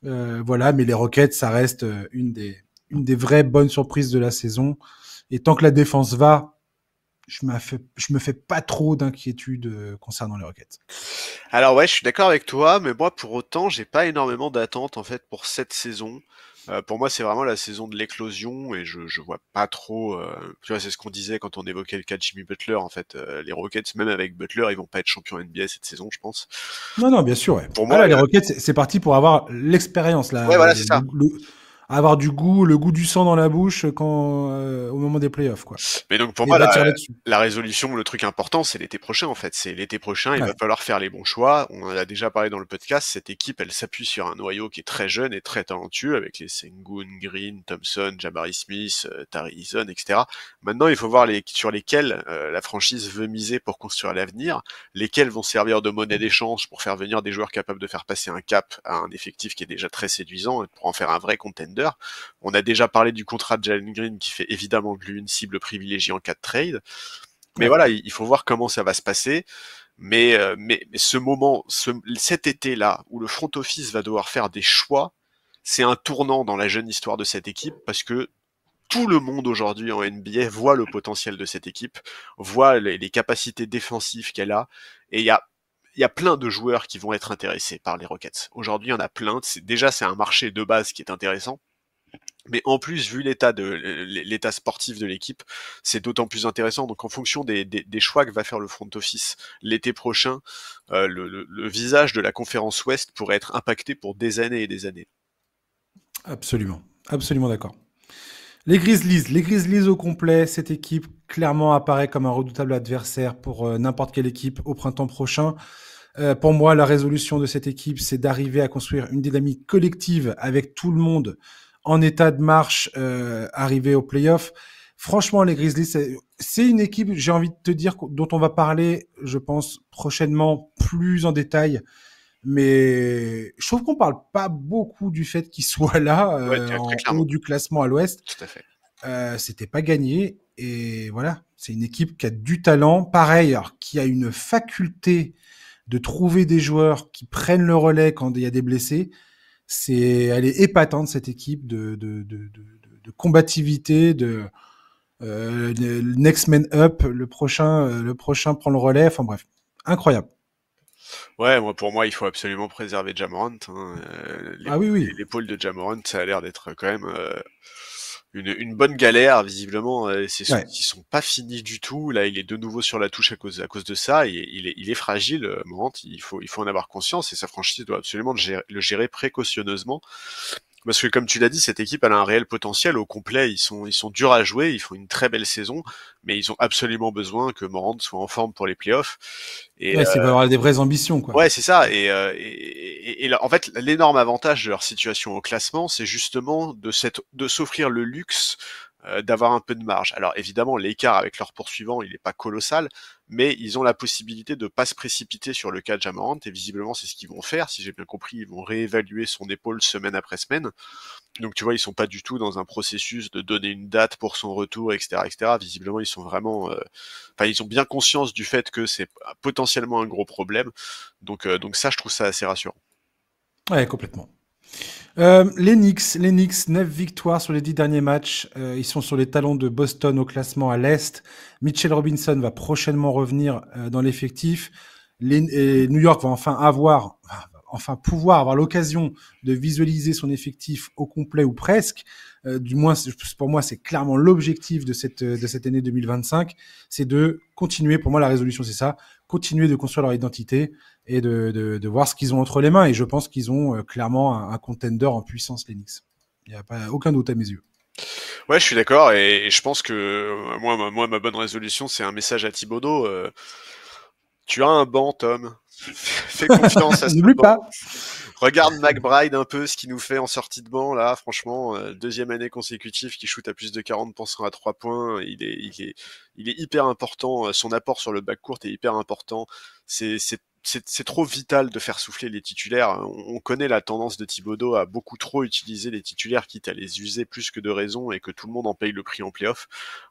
Voilà, mais les Rockets, ça reste une des vraies bonnes surprises de la saison. Et tant que la défense va, je me fais pas trop d'inquiétude concernant les Rockets. Alors ouais, je suis d'accord avec toi, mais moi pour autant, j'ai pas énormément d'attentes en fait pour cette saison. Pour moi, c'est vraiment la saison de l'éclosion et je vois pas trop. Tu vois, c'est ce qu'on disait quand on évoquait le cas de Jimmy Butler. En fait, les Rockets, même avec Butler, ils vont pas être champions NBA cette saison, je pense. Non, non, bien sûr, ouais. Pour Ah moi, là, les Rockets, c'est parti pour avoir l'expérience, ouais, là, voilà, c'est ça. avoir du goût, le goût du sang dans la bouche au moment des playoffs, quoi. Mais donc pour Et moi, bâtir là-dessus. la résolution, le truc important, c'est l'été prochain en fait. C'est l'été prochain, il va Ouais. falloir faire les bons choix. On en a déjà parlé dans le podcast. Cette équipe, elle s'appuie sur un noyau qui est très jeune et très talentueux avec les Sengun, Green, Thompson, Jabari Smith, Tari Eason, etc. Maintenant, il faut voir sur lesquels la franchise veut miser pour construire l'avenir, lesquels vont servir de monnaie d'échange pour faire venir des joueurs capables de faire passer un cap à un effectif qui est déjà très séduisant et pour en faire un vrai contender. On a déjà parlé du contrat de Jalen Green qui fait évidemment de lui une cible privilégiée en cas de trade. Mais Ouais. voilà, il faut voir comment ça va se passer. Mais ce moment, cet été-là, où le front office va devoir faire des choix, c'est un tournant dans la jeune histoire de cette équipe parce que tout le monde aujourd'hui en NBA voit le potentiel de cette équipe, voit les capacités défensives qu'elle a, et il y a plein de joueurs qui vont être intéressés par les Rockets. Aujourd'hui, il y en a plein. Déjà, c'est un marché de base qui est intéressant. Mais en plus, vu l'état sportif de l'équipe, c'est d'autant plus intéressant. Donc, en fonction des choix que va faire le front office l'été prochain, le visage de la conférence Ouest pourrait être impacté pour des années et des années. Absolument. Absolument d'accord. Les Grizzlies au complet, cette équipe clairement apparaît comme un redoutable adversaire pour n'importe quelle équipe au printemps prochain. Pour moi, la résolution de cette équipe, c'est d'arriver à construire une dynamique collective avec tout le monde en état de marche, arrivé aux playoffs. Franchement, les Grizzlies, c'est une équipe, j'ai envie de te dire, dont on va parler, je pense, prochainement plus en détail. Mais je trouve qu'on parle pas beaucoup du fait qu'ils soient là, Ouais, très en haut clairement. du classement à l'Ouest. Tout à fait. C'était pas gagné. Et voilà, c'est une équipe qui a du talent. Pareil, alors, qui a une faculté de trouver des joueurs qui prennent le relais quand il y a des blessés. Elle est épatante, cette équipe de combativité, de next man up, le prochain prend le relais. Enfin bref, incroyable. Ouais, pour moi, il faut absolument préserver Ja Morant, hein. Ah oui, oui. L'épaule de Ja Morant, ça a l'air d'être quand même une bonne galère, visiblement. Ses Ouais. soucis sont pas finis du tout. Là, il est de nouveau sur la touche à cause de ça. Il est fragile, Morant. Il faut en avoir conscience et sa franchise doit absolument le gérer précautionneusement. Parce que comme tu l'as dit, cette équipe elle a un réel potentiel au complet. Ils sont durs à jouer, ils font une très belle saison, mais ils ont absolument besoin que Morant soit en forme pour les playoffs. Et Ouais, c'est va avoir des vraies ambitions, quoi. ouais, c'est ça. En fait, l'énorme avantage de leur situation au classement, c'est justement de s'offrir le luxe d'avoir un peu de marge. Alors évidemment, l'écart avec leur poursuivant, il n'est pas colossal, mais ils ont la possibilité de pas se précipiter sur le cas de Ja Morant, et visiblement c'est ce qu'ils vont faire. Si j'ai bien compris, ils vont réévaluer son épaule semaine après semaine. Donc tu vois, ils sont pas du tout dans un processus de donner une date pour son retour, etc., etc. Visiblement, ils sont vraiment, enfin, ils ont bien conscience du fait que c'est potentiellement un gros problème. Donc ça, je trouve ça assez rassurant. Ouais, complètement. Les Knicks, 9 victoires sur les 10 derniers matchs. Ils sont sur les talons de Boston au classement à l'Est. Mitchell Robinson va prochainement revenir dans l'effectif. Et New York va enfin pouvoir avoir l'occasion de visualiser son effectif au complet ou presque. Du moins, pour moi, c'est clairement l'objectif de cette année 2025. C'est de continuer, pour moi, la résolution, c'est ça, continuer de construire leur identité et de voir ce qu'ils ont entre les mains. Et je pense qu'ils ont clairement un contender en puissance, les Knicks. Il n'y a pas aucun doute à mes yeux. Ouais, je suis d'accord, et je pense que moi, ma bonne résolution, c'est un message à Thibodeau. Tu as un banc, Tom. Fais confiance à ce N'oublie banc. pas. Regarde McBride un peu ce qu'il nous fait en sortie de banc là, franchement, deuxième année consécutive qui shoot à plus de 40% à 3 points, il est hyper important, son apport sur le backcourt est hyper important. C'est trop vital de faire souffler les titulaires. On connaît la tendance de Thibodeau à beaucoup trop utiliser les titulaires, quitte à les user plus que de raison et que tout le monde en paye le prix en playoff.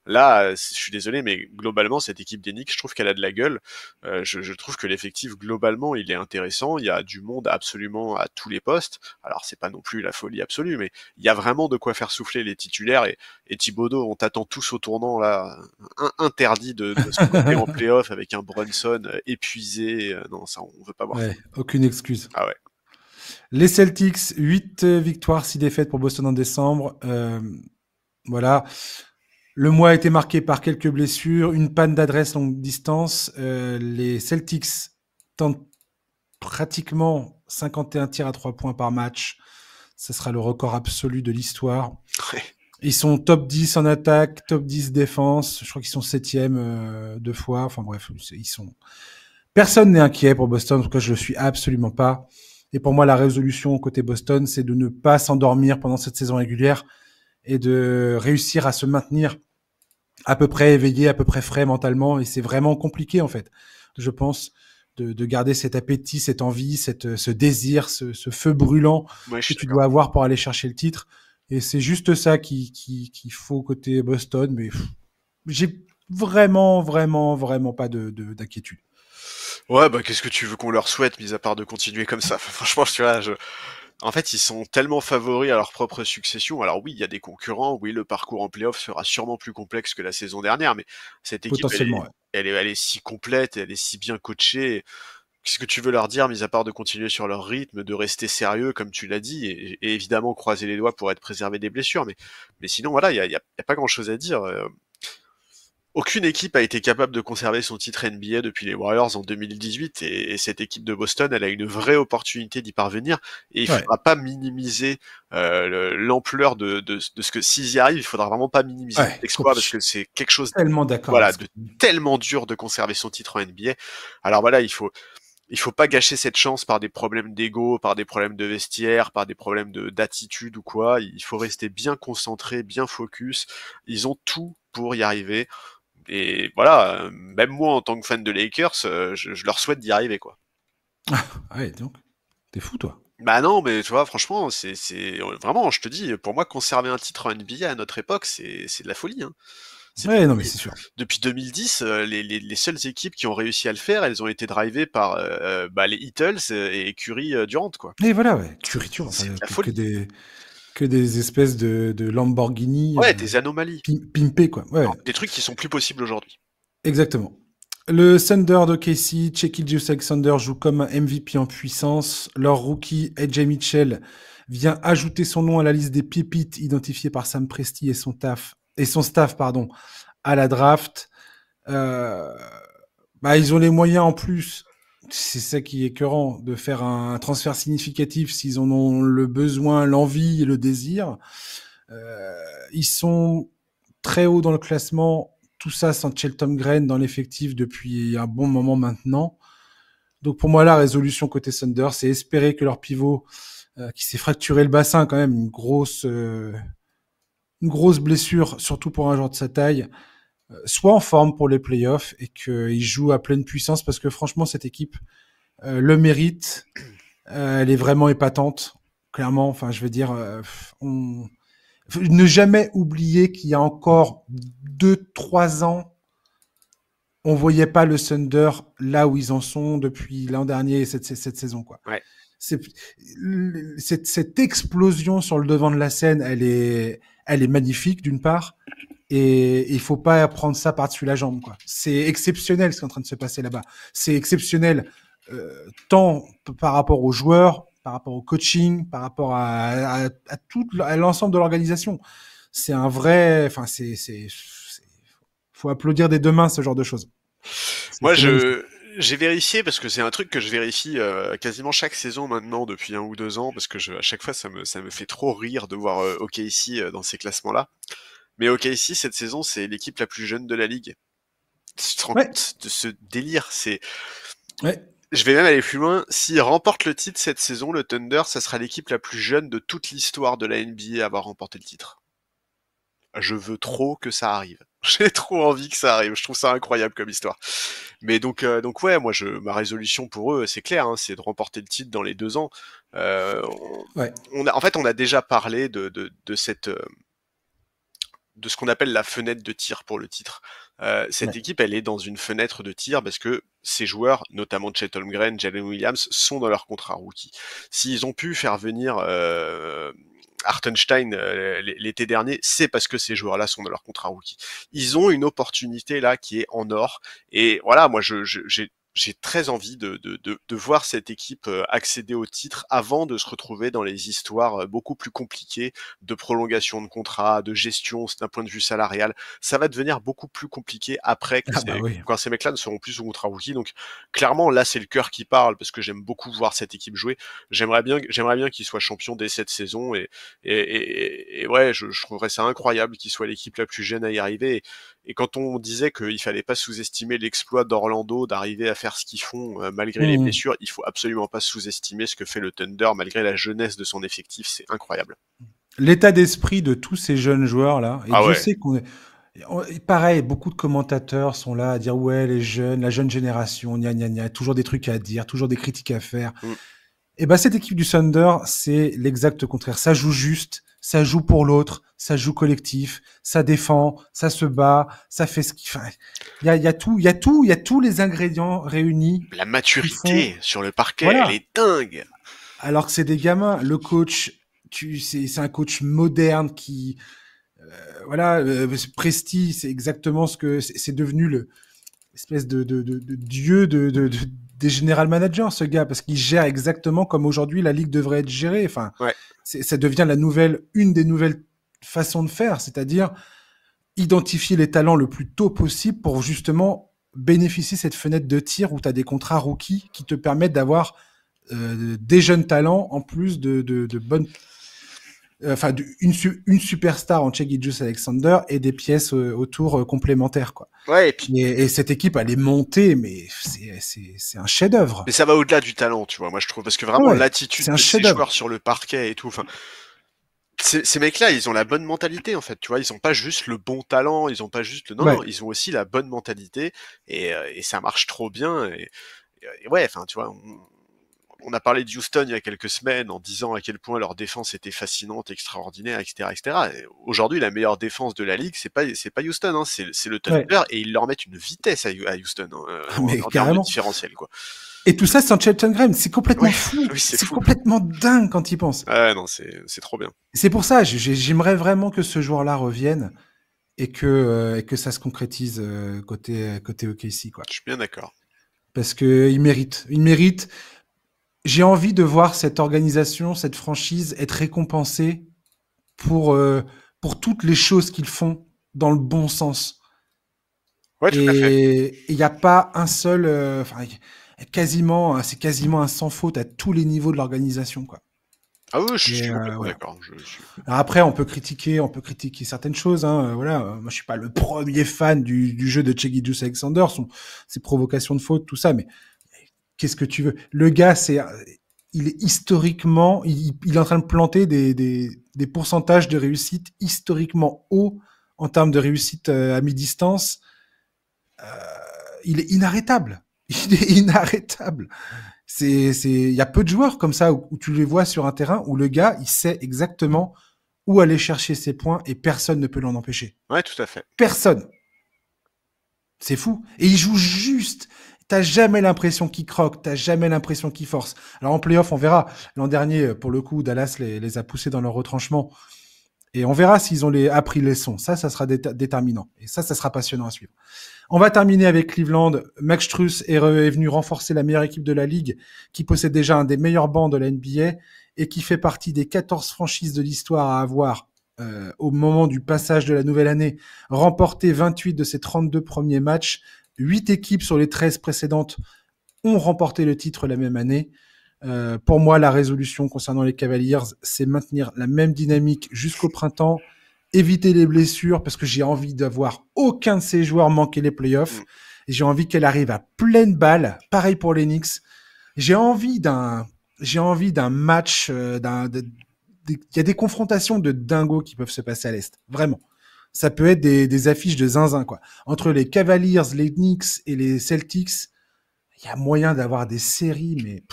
Là, je suis désolé, mais globalement, cette équipe des Knicks, je trouve qu'elle a de la gueule. Je trouve que l'effectif globalement il est intéressant, il y a du monde absolument à tous les postes. Alors c'est pas non plus la folie absolue, mais il y a vraiment de quoi faire souffler les titulaires, et Thibodeau, on t'attend tous au tournant là, interdit de se pointer en playoff avec un Brunson épuisé. Non, ça on veut pas voir ça. Ouais, aucune excuse. Ah ouais. Les Celtics, 8 victoires, 6 défaites pour Boston en décembre. Voilà. Le mois a été marqué par quelques blessures, une panne d'adresse longue distance. Les Celtics tentent pratiquement 51 tirs à 3 points par match. Ce sera le record absolu de l'histoire. Ouais. Ils sont top 10 en attaque, top 10 défense. Je crois qu'ils sont 7e 2 fois. Enfin bref, ils sont... Personne n'est inquiet pour Boston. En tout cas, je le suis absolument pas. Et pour moi, la résolution côté Boston, c'est de ne pas s'endormir pendant cette saison régulière et de réussir à se maintenir à peu près éveillé, à peu près frais mentalement. Et c'est vraiment compliqué, en fait, je pense, de garder cet appétit, cette envie, ce désir, ce feu brûlant Ouais, je que suis tu d'accord. dois avoir pour aller chercher le titre. Et c'est juste ça qu'il faut côté Boston. Mais j'ai vraiment pas d'inquiétude. Ouais, bah qu'est-ce que tu veux qu'on leur souhaite, mis à part de continuer comme ça? Franchement, tu vois, en fait, ils sont tellement favoris à leur propre succession. Alors oui, il y a des concurrents, oui, le parcours en playoff sera sûrement plus complexe que la saison dernière, mais cette équipe, Potentiellement, ouais. elle est si complète, elle est si bien coachée. Qu'est-ce que tu veux leur dire, mis à part de continuer sur leur rythme, de rester sérieux, comme tu l'as dit, et évidemment croiser les doigts pour être préservé des blessures, mais sinon, voilà, il y a pas grand-chose à dire. Aucune équipe a été capable de conserver son titre NBA depuis les Warriors en 2018 et cette équipe de Boston, elle a une vraie opportunité d'y parvenir et il Ouais, faudra pas minimiser l'ampleur de ce que s'ils y arrivent, il faudra vraiment pas minimiser cet ouais, exploit je parce suis que c'est quelque chose tellement d'accord avec voilà ce que de tu dis. tellement dur de conserver son titre en NBA. Alors voilà, il faut pas gâcher cette chance par des problèmes d'ego, par des problèmes de vestiaire, par des problèmes d'attitude ou quoi. Il faut rester bien concentré, bien focus. Ils ont tout pour y arriver. Et voilà, même moi en tant que fan de Lakers, je leur souhaite d'y arriver quoi. Ah ouais, donc, t'es fou, toi. Bah non, mais tu vois, franchement, c'est vraiment, je te dis, pour moi, conserver un titre en NBA à notre époque, c'est de la folie, hein. C'est de la Ouais, non, mais folie. c'est sûr. Depuis 2010, les seules équipes qui ont réussi à le faire, elles ont été drivées par bah, les Heatles et Curry Durant, quoi. Et voilà, ouais, Curiture, enfin, C'est de la que folie. des espèces de Lamborghini Ouais, des anomalies. pimpés, quoi. Ouais, Des trucs qui sont plus possibles aujourd'hui. exactement. Le Thunder de Casey, Shaquille Alexander joue comme un MVP en puissance. Leur rookie, AJ Mitchell, vient ajouter son nom à la liste des pépites identifiées par Sam Presti et son staff, pardon, à la draft. Euh, Bah, ils ont les moyens en plus, c'est ça qui est écœurant, de faire un transfert significatif s'ils en ont le besoin, l'envie et le désir. Euh, Ils sont très haut dans le classement, tout ça sans Shelton Green dans l'effectif depuis un bon moment maintenant. Donc pour moi, la résolution côté Thunder, c'est espérer que leur pivot, qui s'est fracturé le bassin quand même, une grosse blessure, surtout pour un joueur de sa taille, soit en forme pour les playoffs et qu'il joue à pleine puissance parce que franchement, cette équipe le mérite. Elle est vraiment épatante, clairement. Enfin, je veux dire, ne jamais oublier qu'il y a encore 2, 3 ans, on voyait pas le Thunder là où ils en sont depuis l'an dernier et cette saison, quoi. Ouais. C'est, cette explosion sur le devant de la scène, elle est magnifique d'une part, et il faut pas prendre ça par-dessus la jambe, quoi. C'est exceptionnel ce qui est en train de se passer là-bas. C'est exceptionnel tant par rapport aux joueurs, par rapport au coaching, par rapport à tout à l'ensemble de l'organisation. C'est un vrai, enfin faut applaudir des deux mains ce genre de choses. Moi, C'est magnifique. j'ai vérifié parce que c'est un truc que je vérifie quasiment chaque saison maintenant depuis 1 ou 2 ans parce que à chaque fois ça me fait trop rire de voir OKC dans ces classements-là. Mais OKC cette saison c'est l'équipe la plus jeune de la ligue. Tu te rends Ouais, compte de ce délire? ouais. Je vais même aller plus loin. S'ils remportent le titre cette saison, le Thunder, ça sera l'équipe la plus jeune de toute l'histoire de la NBA à avoir remporté le titre. Je veux trop que ça arrive. J'ai trop envie que ça arrive. Je trouve ça incroyable comme histoire. Mais donc ouais, moi ma résolution pour eux, c'est clair, hein, c'est de remporter le titre dans les 2 ans. Ouais, En fait, on a déjà parlé de ce qu'on appelle la fenêtre de tir pour le titre. Cette ouais, équipe, elle est dans une fenêtre de tir parce que ces joueurs, notamment Chet Holmgren, Jalen Williams, sont dans leur contrat rookie. S'ils ont pu faire venir Hartenstein l'été dernier, c'est parce que ces joueurs-là sont dans leur contrat rookie. Ils ont une opportunité là qui est en or. Et voilà, moi j'ai j'ai très envie de voir cette équipe accéder au titre avant de se retrouver dans les histoires beaucoup plus compliquées de prolongation de contrat, de gestion d'un point de vue salarial. Ça va devenir beaucoup plus compliqué après Ah bah oui. quand ces mecs-là ne seront plus sous contrat rookie. Donc clairement, là, c'est le cœur qui parle parce que j'aime beaucoup voir cette équipe jouer. J'aimerais bien qu'ils soient champions dès cette saison et ouais, je trouverais ça incroyable qu'ils soient l'équipe la plus jeune à y arriver. Et quand on disait qu'il fallait pas sous-estimer l'exploit d'Orlando d'arriver à faire ce qu'ils font malgré les Mmh. blessures, il faut absolument pas sous-estimer ce que fait le Thunder malgré la jeunesse de son effectif, c'est incroyable. L'état d'esprit de tous ces jeunes joueurs là, et Ah Dieu ouais. sait et pareil, beaucoup de commentateurs sont là à dire ouais les jeunes, la jeune génération, gna gna gna, toujours des trucs à dire, toujours des critiques à faire. Mm. Et ben cette équipe du Thunder, c'est l'exact contraire. Ça joue juste, ça joue pour l'autre, ça joue collectif, ça défend, ça se bat, ça fait ce qu'il fait. Il y a tous les ingrédients réunis La qui font, maturité sur le parquet, elle voilà. est dingue. Alors que c'est des gamins. Le coach, c'est un coach moderne qui, voilà, Presti, c'est exactement ce que c'est devenu le espèce de dieu des general managers, ce gars, parce qu'il gère exactement comme aujourd'hui la ligue devrait être gérée. Enfin, Ouais. ça devient une des nouvelles façons de faire, c'est-à-dire identifier les talents le plus tôt possible pour justement bénéficier de cette fenêtre de tir où tu as des contrats rookies qui te permettent d'avoir des jeunes talents en plus de bonnes enfin une superstar en Shai Gilgeous-Alexander et des pièces autour complémentaires quoi. Ouais, et puis Et cette équipe elle est montée mais c'est un chef-d'œuvre. mais ça va au-delà du talent, tu vois, moi je trouve, parce que vraiment Ouais, l'attitude c'est un de ces chef-d'œuvre. joueurs sur le parquet et tout, enfin, ces mecs-là, ils ont la bonne mentalité en fait, tu vois, ils ont pas juste le bon talent, ils ont pas juste le, non, Ouais. non, ils ont aussi la bonne mentalité et ça marche trop bien et ouais, enfin, tu vois, on a parlé de Houston il y a quelques semaines en disant à quel point leur défense était fascinante, extraordinaire, etc., etc. Aujourd'hui, la meilleure défense de la ligue, c'est pas Houston, hein, c'est le Ouais. Thunder et ils leur mettent une vitesse à Houston hein, Mais en termes de carrément. différentiel, quoi. Et tout ça sans Cheltenham Graham, c'est complètement Ouais, fou. oui, c'est C'est fou. complètement dingue quand il pense. Ouais, non, c'est trop bien. C'est pour ça, j'aimerais vraiment que ce joueur-là revienne et que ça se concrétise côté OKC quoi. Je suis bien d'accord. Parce que il mérite. J'ai envie de voir cette organisation, cette franchise être récompensée pour euh, pour toutes les choses qu'ils font dans le bon sens. Ouais, tout à fait. Et il n'y a pas un seul, enfin quasiment, c'est quasiment un sans faute à tous les niveaux de l'organisation quoi. Ah oui, je Et suis complètement voilà. d'accord. Je suis... Alors après, on peut critiquer certaines choses. Hein, voilà, moi je suis pas le premier fan du jeu de Shai Gilgeous-Alexander, ses provocations de faute, tout ça. Mais qu'est-ce que tu veux? Le gars, il est historiquement, il est en train de planter des pourcentages de réussite historiquement hauts en termes de réussite à mi-distance. Il est inarrêtable. Il est inarrêtable. Il y a peu de joueurs comme ça où tu les vois sur un terrain où le gars, il sait exactement où aller chercher ses points et personne ne peut l'en empêcher. Ouais, tout à fait. Personne. C'est fou. Et il joue juste. T'as jamais l'impression qu'il croque, t'as jamais l'impression qu'il force. Alors en playoff, on verra. L'an dernier, pour le coup, Dallas les a poussés dans leur retranchement. Et on verra s'ils ont appris les leçons. Ça sera déterminant. Et ça sera passionnant à suivre. On va terminer avec Cleveland. Max Strus est venu renforcer la meilleure équipe de la ligue, qui possède déjà un des meilleurs bancs de la NBA et qui fait partie des 14 franchises de l'histoire à avoir, au moment du passage de la nouvelle année, remporté 28 de ses 32 premiers matchs. 8 équipes sur les 13 précédentes ont remporté le titre la même année. Pour moi, la résolution concernant les Cavaliers, c'est maintenir la même dynamique jusqu'au printemps, éviter les blessures, parce que j'ai envie d'avoir aucun de ces joueurs manquer les playoffs. Mm. Et j'ai envie qu'elle arrive à pleine balle. Pareil pour les Knicks. J'ai envie d'un match, il y a des confrontations de dingo qui peuvent se passer à l'Est. Vraiment. Ça peut être des affiches de zinzin, quoi. Entre les Cavaliers, les Knicks et les Celtics, il y a moyen d'avoir des séries, mais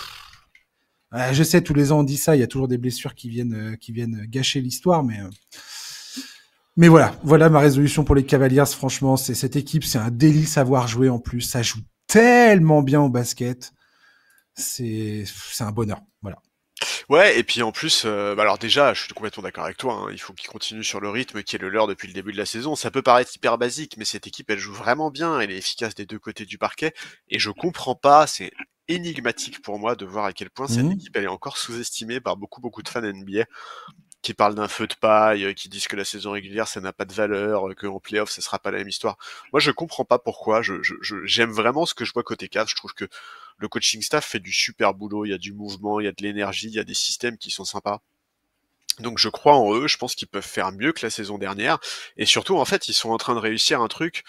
je sais, tous les ans on dit ça, il y a toujours des blessures qui viennent gâcher l'histoire, mais voilà ma résolution pour les Cavaliers. Franchement, c'est cette équipe, c'est un délice à voir jouer en plus. Ça joue tellement bien au basket, c'est un bonheur. Voilà. Ouais, et puis en plus, alors déjà, je suis complètement d'accord avec toi, hein, il faut qu'il continue sur le rythme qui est le leur depuis le début de la saison. Ça peut paraître hyper basique, mais cette équipe, elle joue vraiment bien, elle est efficace des deux côtés du parquet, et je comprends pas, c'est énigmatique pour moi de voir à quel point cette Mhm. équipe, elle est encore sous-estimée par beaucoup de fans NBA, qui parlent d'un feu de paille, qui disent que la saison régulière, ça n'a pas de valeur, qu'en playoff, ça sera pas la même histoire. Moi, je comprends pas pourquoi. J'aime vraiment ce que je vois côté Cavs. Je trouve que le coaching staff fait du super boulot. Il y a du mouvement, il y a de l'énergie, il y a des systèmes qui sont sympas. Donc je crois en eux, je pense qu'ils peuvent faire mieux que la saison dernière. Et surtout, en fait, ils sont en train de réussir un truc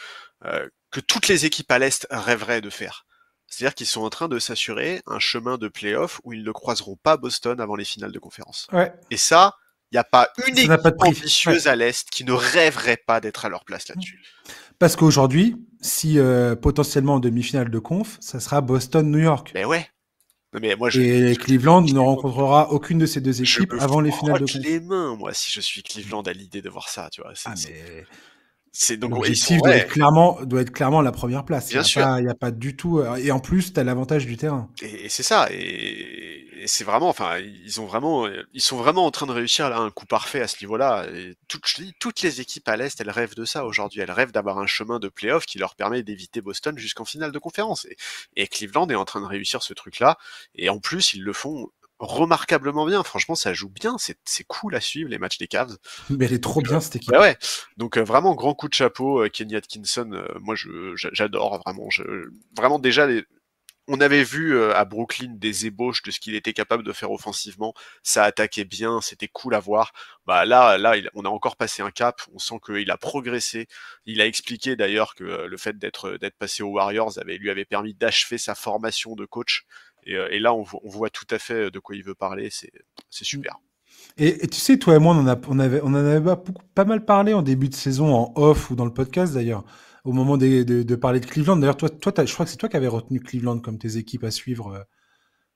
que toutes les équipes à l'Est rêveraient de faire. C'est-à-dire qu'ils sont en train de s'assurer un chemin de play-off où ils ne croiseront pas Boston avant les finales de conférence. Ouais, Et ça, il n'y a pas une ça n'a pas équipe de prix. Ouais. ambitieuse à l'Est qui ne rêverait pas d'être à leur place là-dessus. Parce qu'aujourd'hui, si potentiellement en demi-finale de conf, ça sera Boston-New York. Mais ouais. Non mais moi, Et Cleveland ne rencontrera aucune de ces deux je équipes me avant les finales de frotte conf. les mains, moi, si je suis Cleveland à l'idée de voir ça, tu vois. Ah, mais C'est donc, ils sont, l'objectif ouais, doit être clairement la première place. bien sûr. Il y a pas du tout. Et en plus, tu as l'avantage du terrain. Et c'est ça, et c'est vraiment, enfin, ils sont vraiment en train de réussir là un coup parfait à ce niveau-là. Et toutes les équipes à l'Est, elles rêvent de ça aujourd'hui. Elles rêvent d'avoir un chemin de play-off qui leur permet d'éviter Boston jusqu'en finale de conférence. Et Cleveland est en train de réussir ce truc-là. Et en plus, ils le font remarquablement bien. Franchement, ça joue bien. C'est cool à suivre les matchs des Cavs. Mais elle est trop bien, cette Ouais, équipe. ouais. Donc vraiment grand coup de chapeau, Kenny Atkinson. Moi, j'adore vraiment. Vraiment déjà on avait vu à Brooklyn des ébauches de ce qu'il était capable de faire offensivement. Ça attaquait bien, c'était cool à voir. Bah là, on a encore passé un cap. On sent qu'il a progressé. Il a expliqué d'ailleurs que le fait d'être passé aux Warriors lui avait permis d'achever sa formation de coach. Et là, on voit tout à fait de quoi il veut parler. C'est super. Et tu sais, toi et moi, on en avait pas mal parlé en début de saison, en off ou dans le podcast d'ailleurs, au moment de parler de Cleveland. D'ailleurs, je crois que c'est toi qui avais retenu Cleveland comme tes équipes à suivre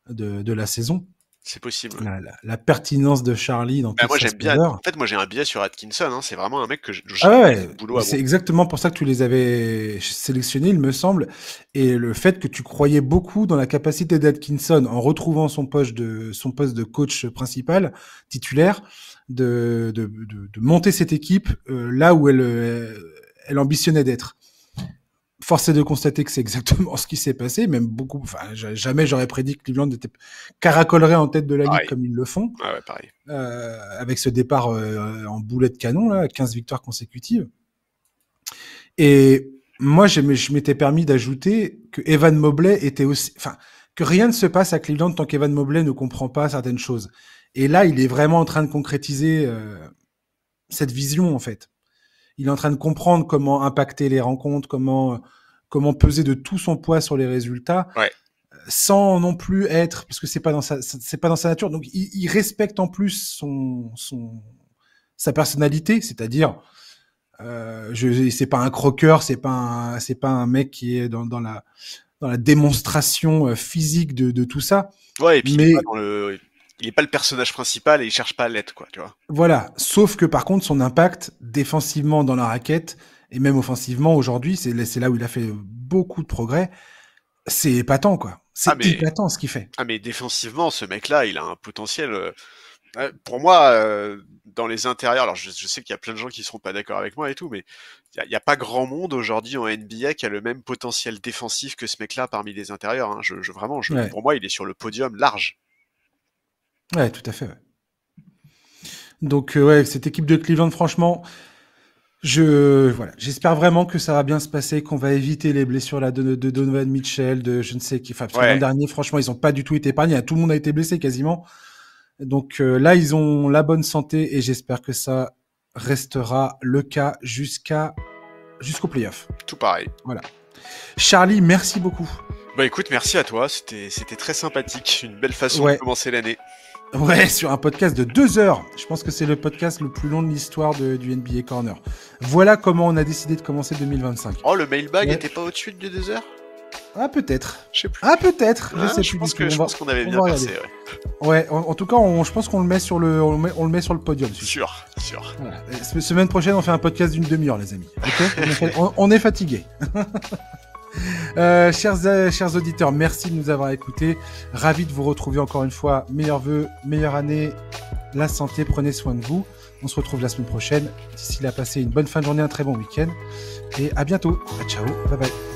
de la saison. C'est possible. La pertinence de Charlie dans Bah, toute moi sa j'aime bien. splendeur. En fait, moi j'ai un biais sur Atkinson. Hein. C'est vraiment un mec que Ah j'aime ouais, son boulot mais à c'est bon. exactement pour ça que tu les avais sélectionnés, il me semble. Et le fait que tu croyais beaucoup dans la capacité d'Atkinson en retrouvant son poste de coach principal, titulaire, de monter cette équipe là où elle ambitionnait d'être. Force est de constater que c'est exactement ce qui s'est passé, même beaucoup. Enfin, jamais j'aurais prédit que Cleveland caracolerait en tête de la ligue Pareil. comme ils le font, Ah ouais, pareil. avec ce départ en boulet de canon là, 15 victoires consécutives. Et moi, je m'étais permis d'ajouter que Evan Mobley était aussi, enfin, que rien ne se passe à Cleveland tant qu'Evan Mobley ne comprend pas certaines choses. Et là, il est vraiment en train de concrétiser cette vision en fait. Il est en train de comprendre comment impacter les rencontres, comment peser de tout son poids sur les résultats, Ouais. sans non plus être, parce que c'est pas dans sa nature. Donc il respecte en plus sa personnalité, c'est-à-dire c'est pas un croqueur, c'est pas un mec qui est dans la démonstration physique de tout ça. Ouais, et puis Mais il est pas le personnage principal et il cherche pas à l'être, quoi, tu vois. voilà, sauf que par contre son impact défensivement dans la raquette et même offensivement aujourd'hui, c'est là où il a fait beaucoup de progrès. C'est épatant quoi. Ah C'est mais épatant ce qu'il fait. ah mais défensivement, ce mec-là, il a un potentiel. Pour moi, dans les intérieurs, alors je sais qu'il y a plein de gens qui seront pas d'accord avec moi et tout, mais il y a pas grand monde aujourd'hui en NBA qui a le même potentiel défensif que ce mec-là parmi les intérieurs. Hein. Vraiment, Ouais, pour moi, il est sur le podium large. ouais, tout à fait. Ouais. Donc ouais, cette équipe de Cleveland, franchement, voilà, j'espère vraiment que ça va bien se passer, qu'on va éviter les blessures là de Donovan Mitchell, de je ne sais qui. Enfin, parce que l'an Ouais, dernier, franchement, ils ont pas du tout été épargnés. Tout le monde a été blessé quasiment. Donc là, ils ont la bonne santé et j'espère que ça restera le cas jusqu'au playoff. tout pareil. Voilà. Charlie, merci beaucoup. Bah écoute, merci à toi, c'était très sympathique, une belle façon de Ouais, commencer l'année. ouais, sur un podcast de 2 heures. Je pense que c'est le podcast le plus long de l'histoire du NBA Corner. Voilà comment on a décidé de commencer 2025. Oh, le mailbag Ouais. était pas au-dessus de 2 heures? Ah peut-être. Je sais plus. Ah peut-être. Je Ah, sais je plus pense du tout. je pense qu'on avait bien regarder. percé, ouais. Ouais. En tout cas, je pense qu'on le met sur on le met sur le podium. Sûr. Voilà. Semaine prochaine, on fait un podcast d'une demi-heure, les amis. Ok. On est fatigué. Chers auditeurs, merci de nous avoir écoutés. Ravi de vous retrouver encore une fois. Meilleurs vœux, meilleure année, la santé, prenez soin de vous. On se retrouve la semaine prochaine. D'ici là, passez une bonne fin de journée, un très bon week-end. Et à bientôt. Ciao, bye bye.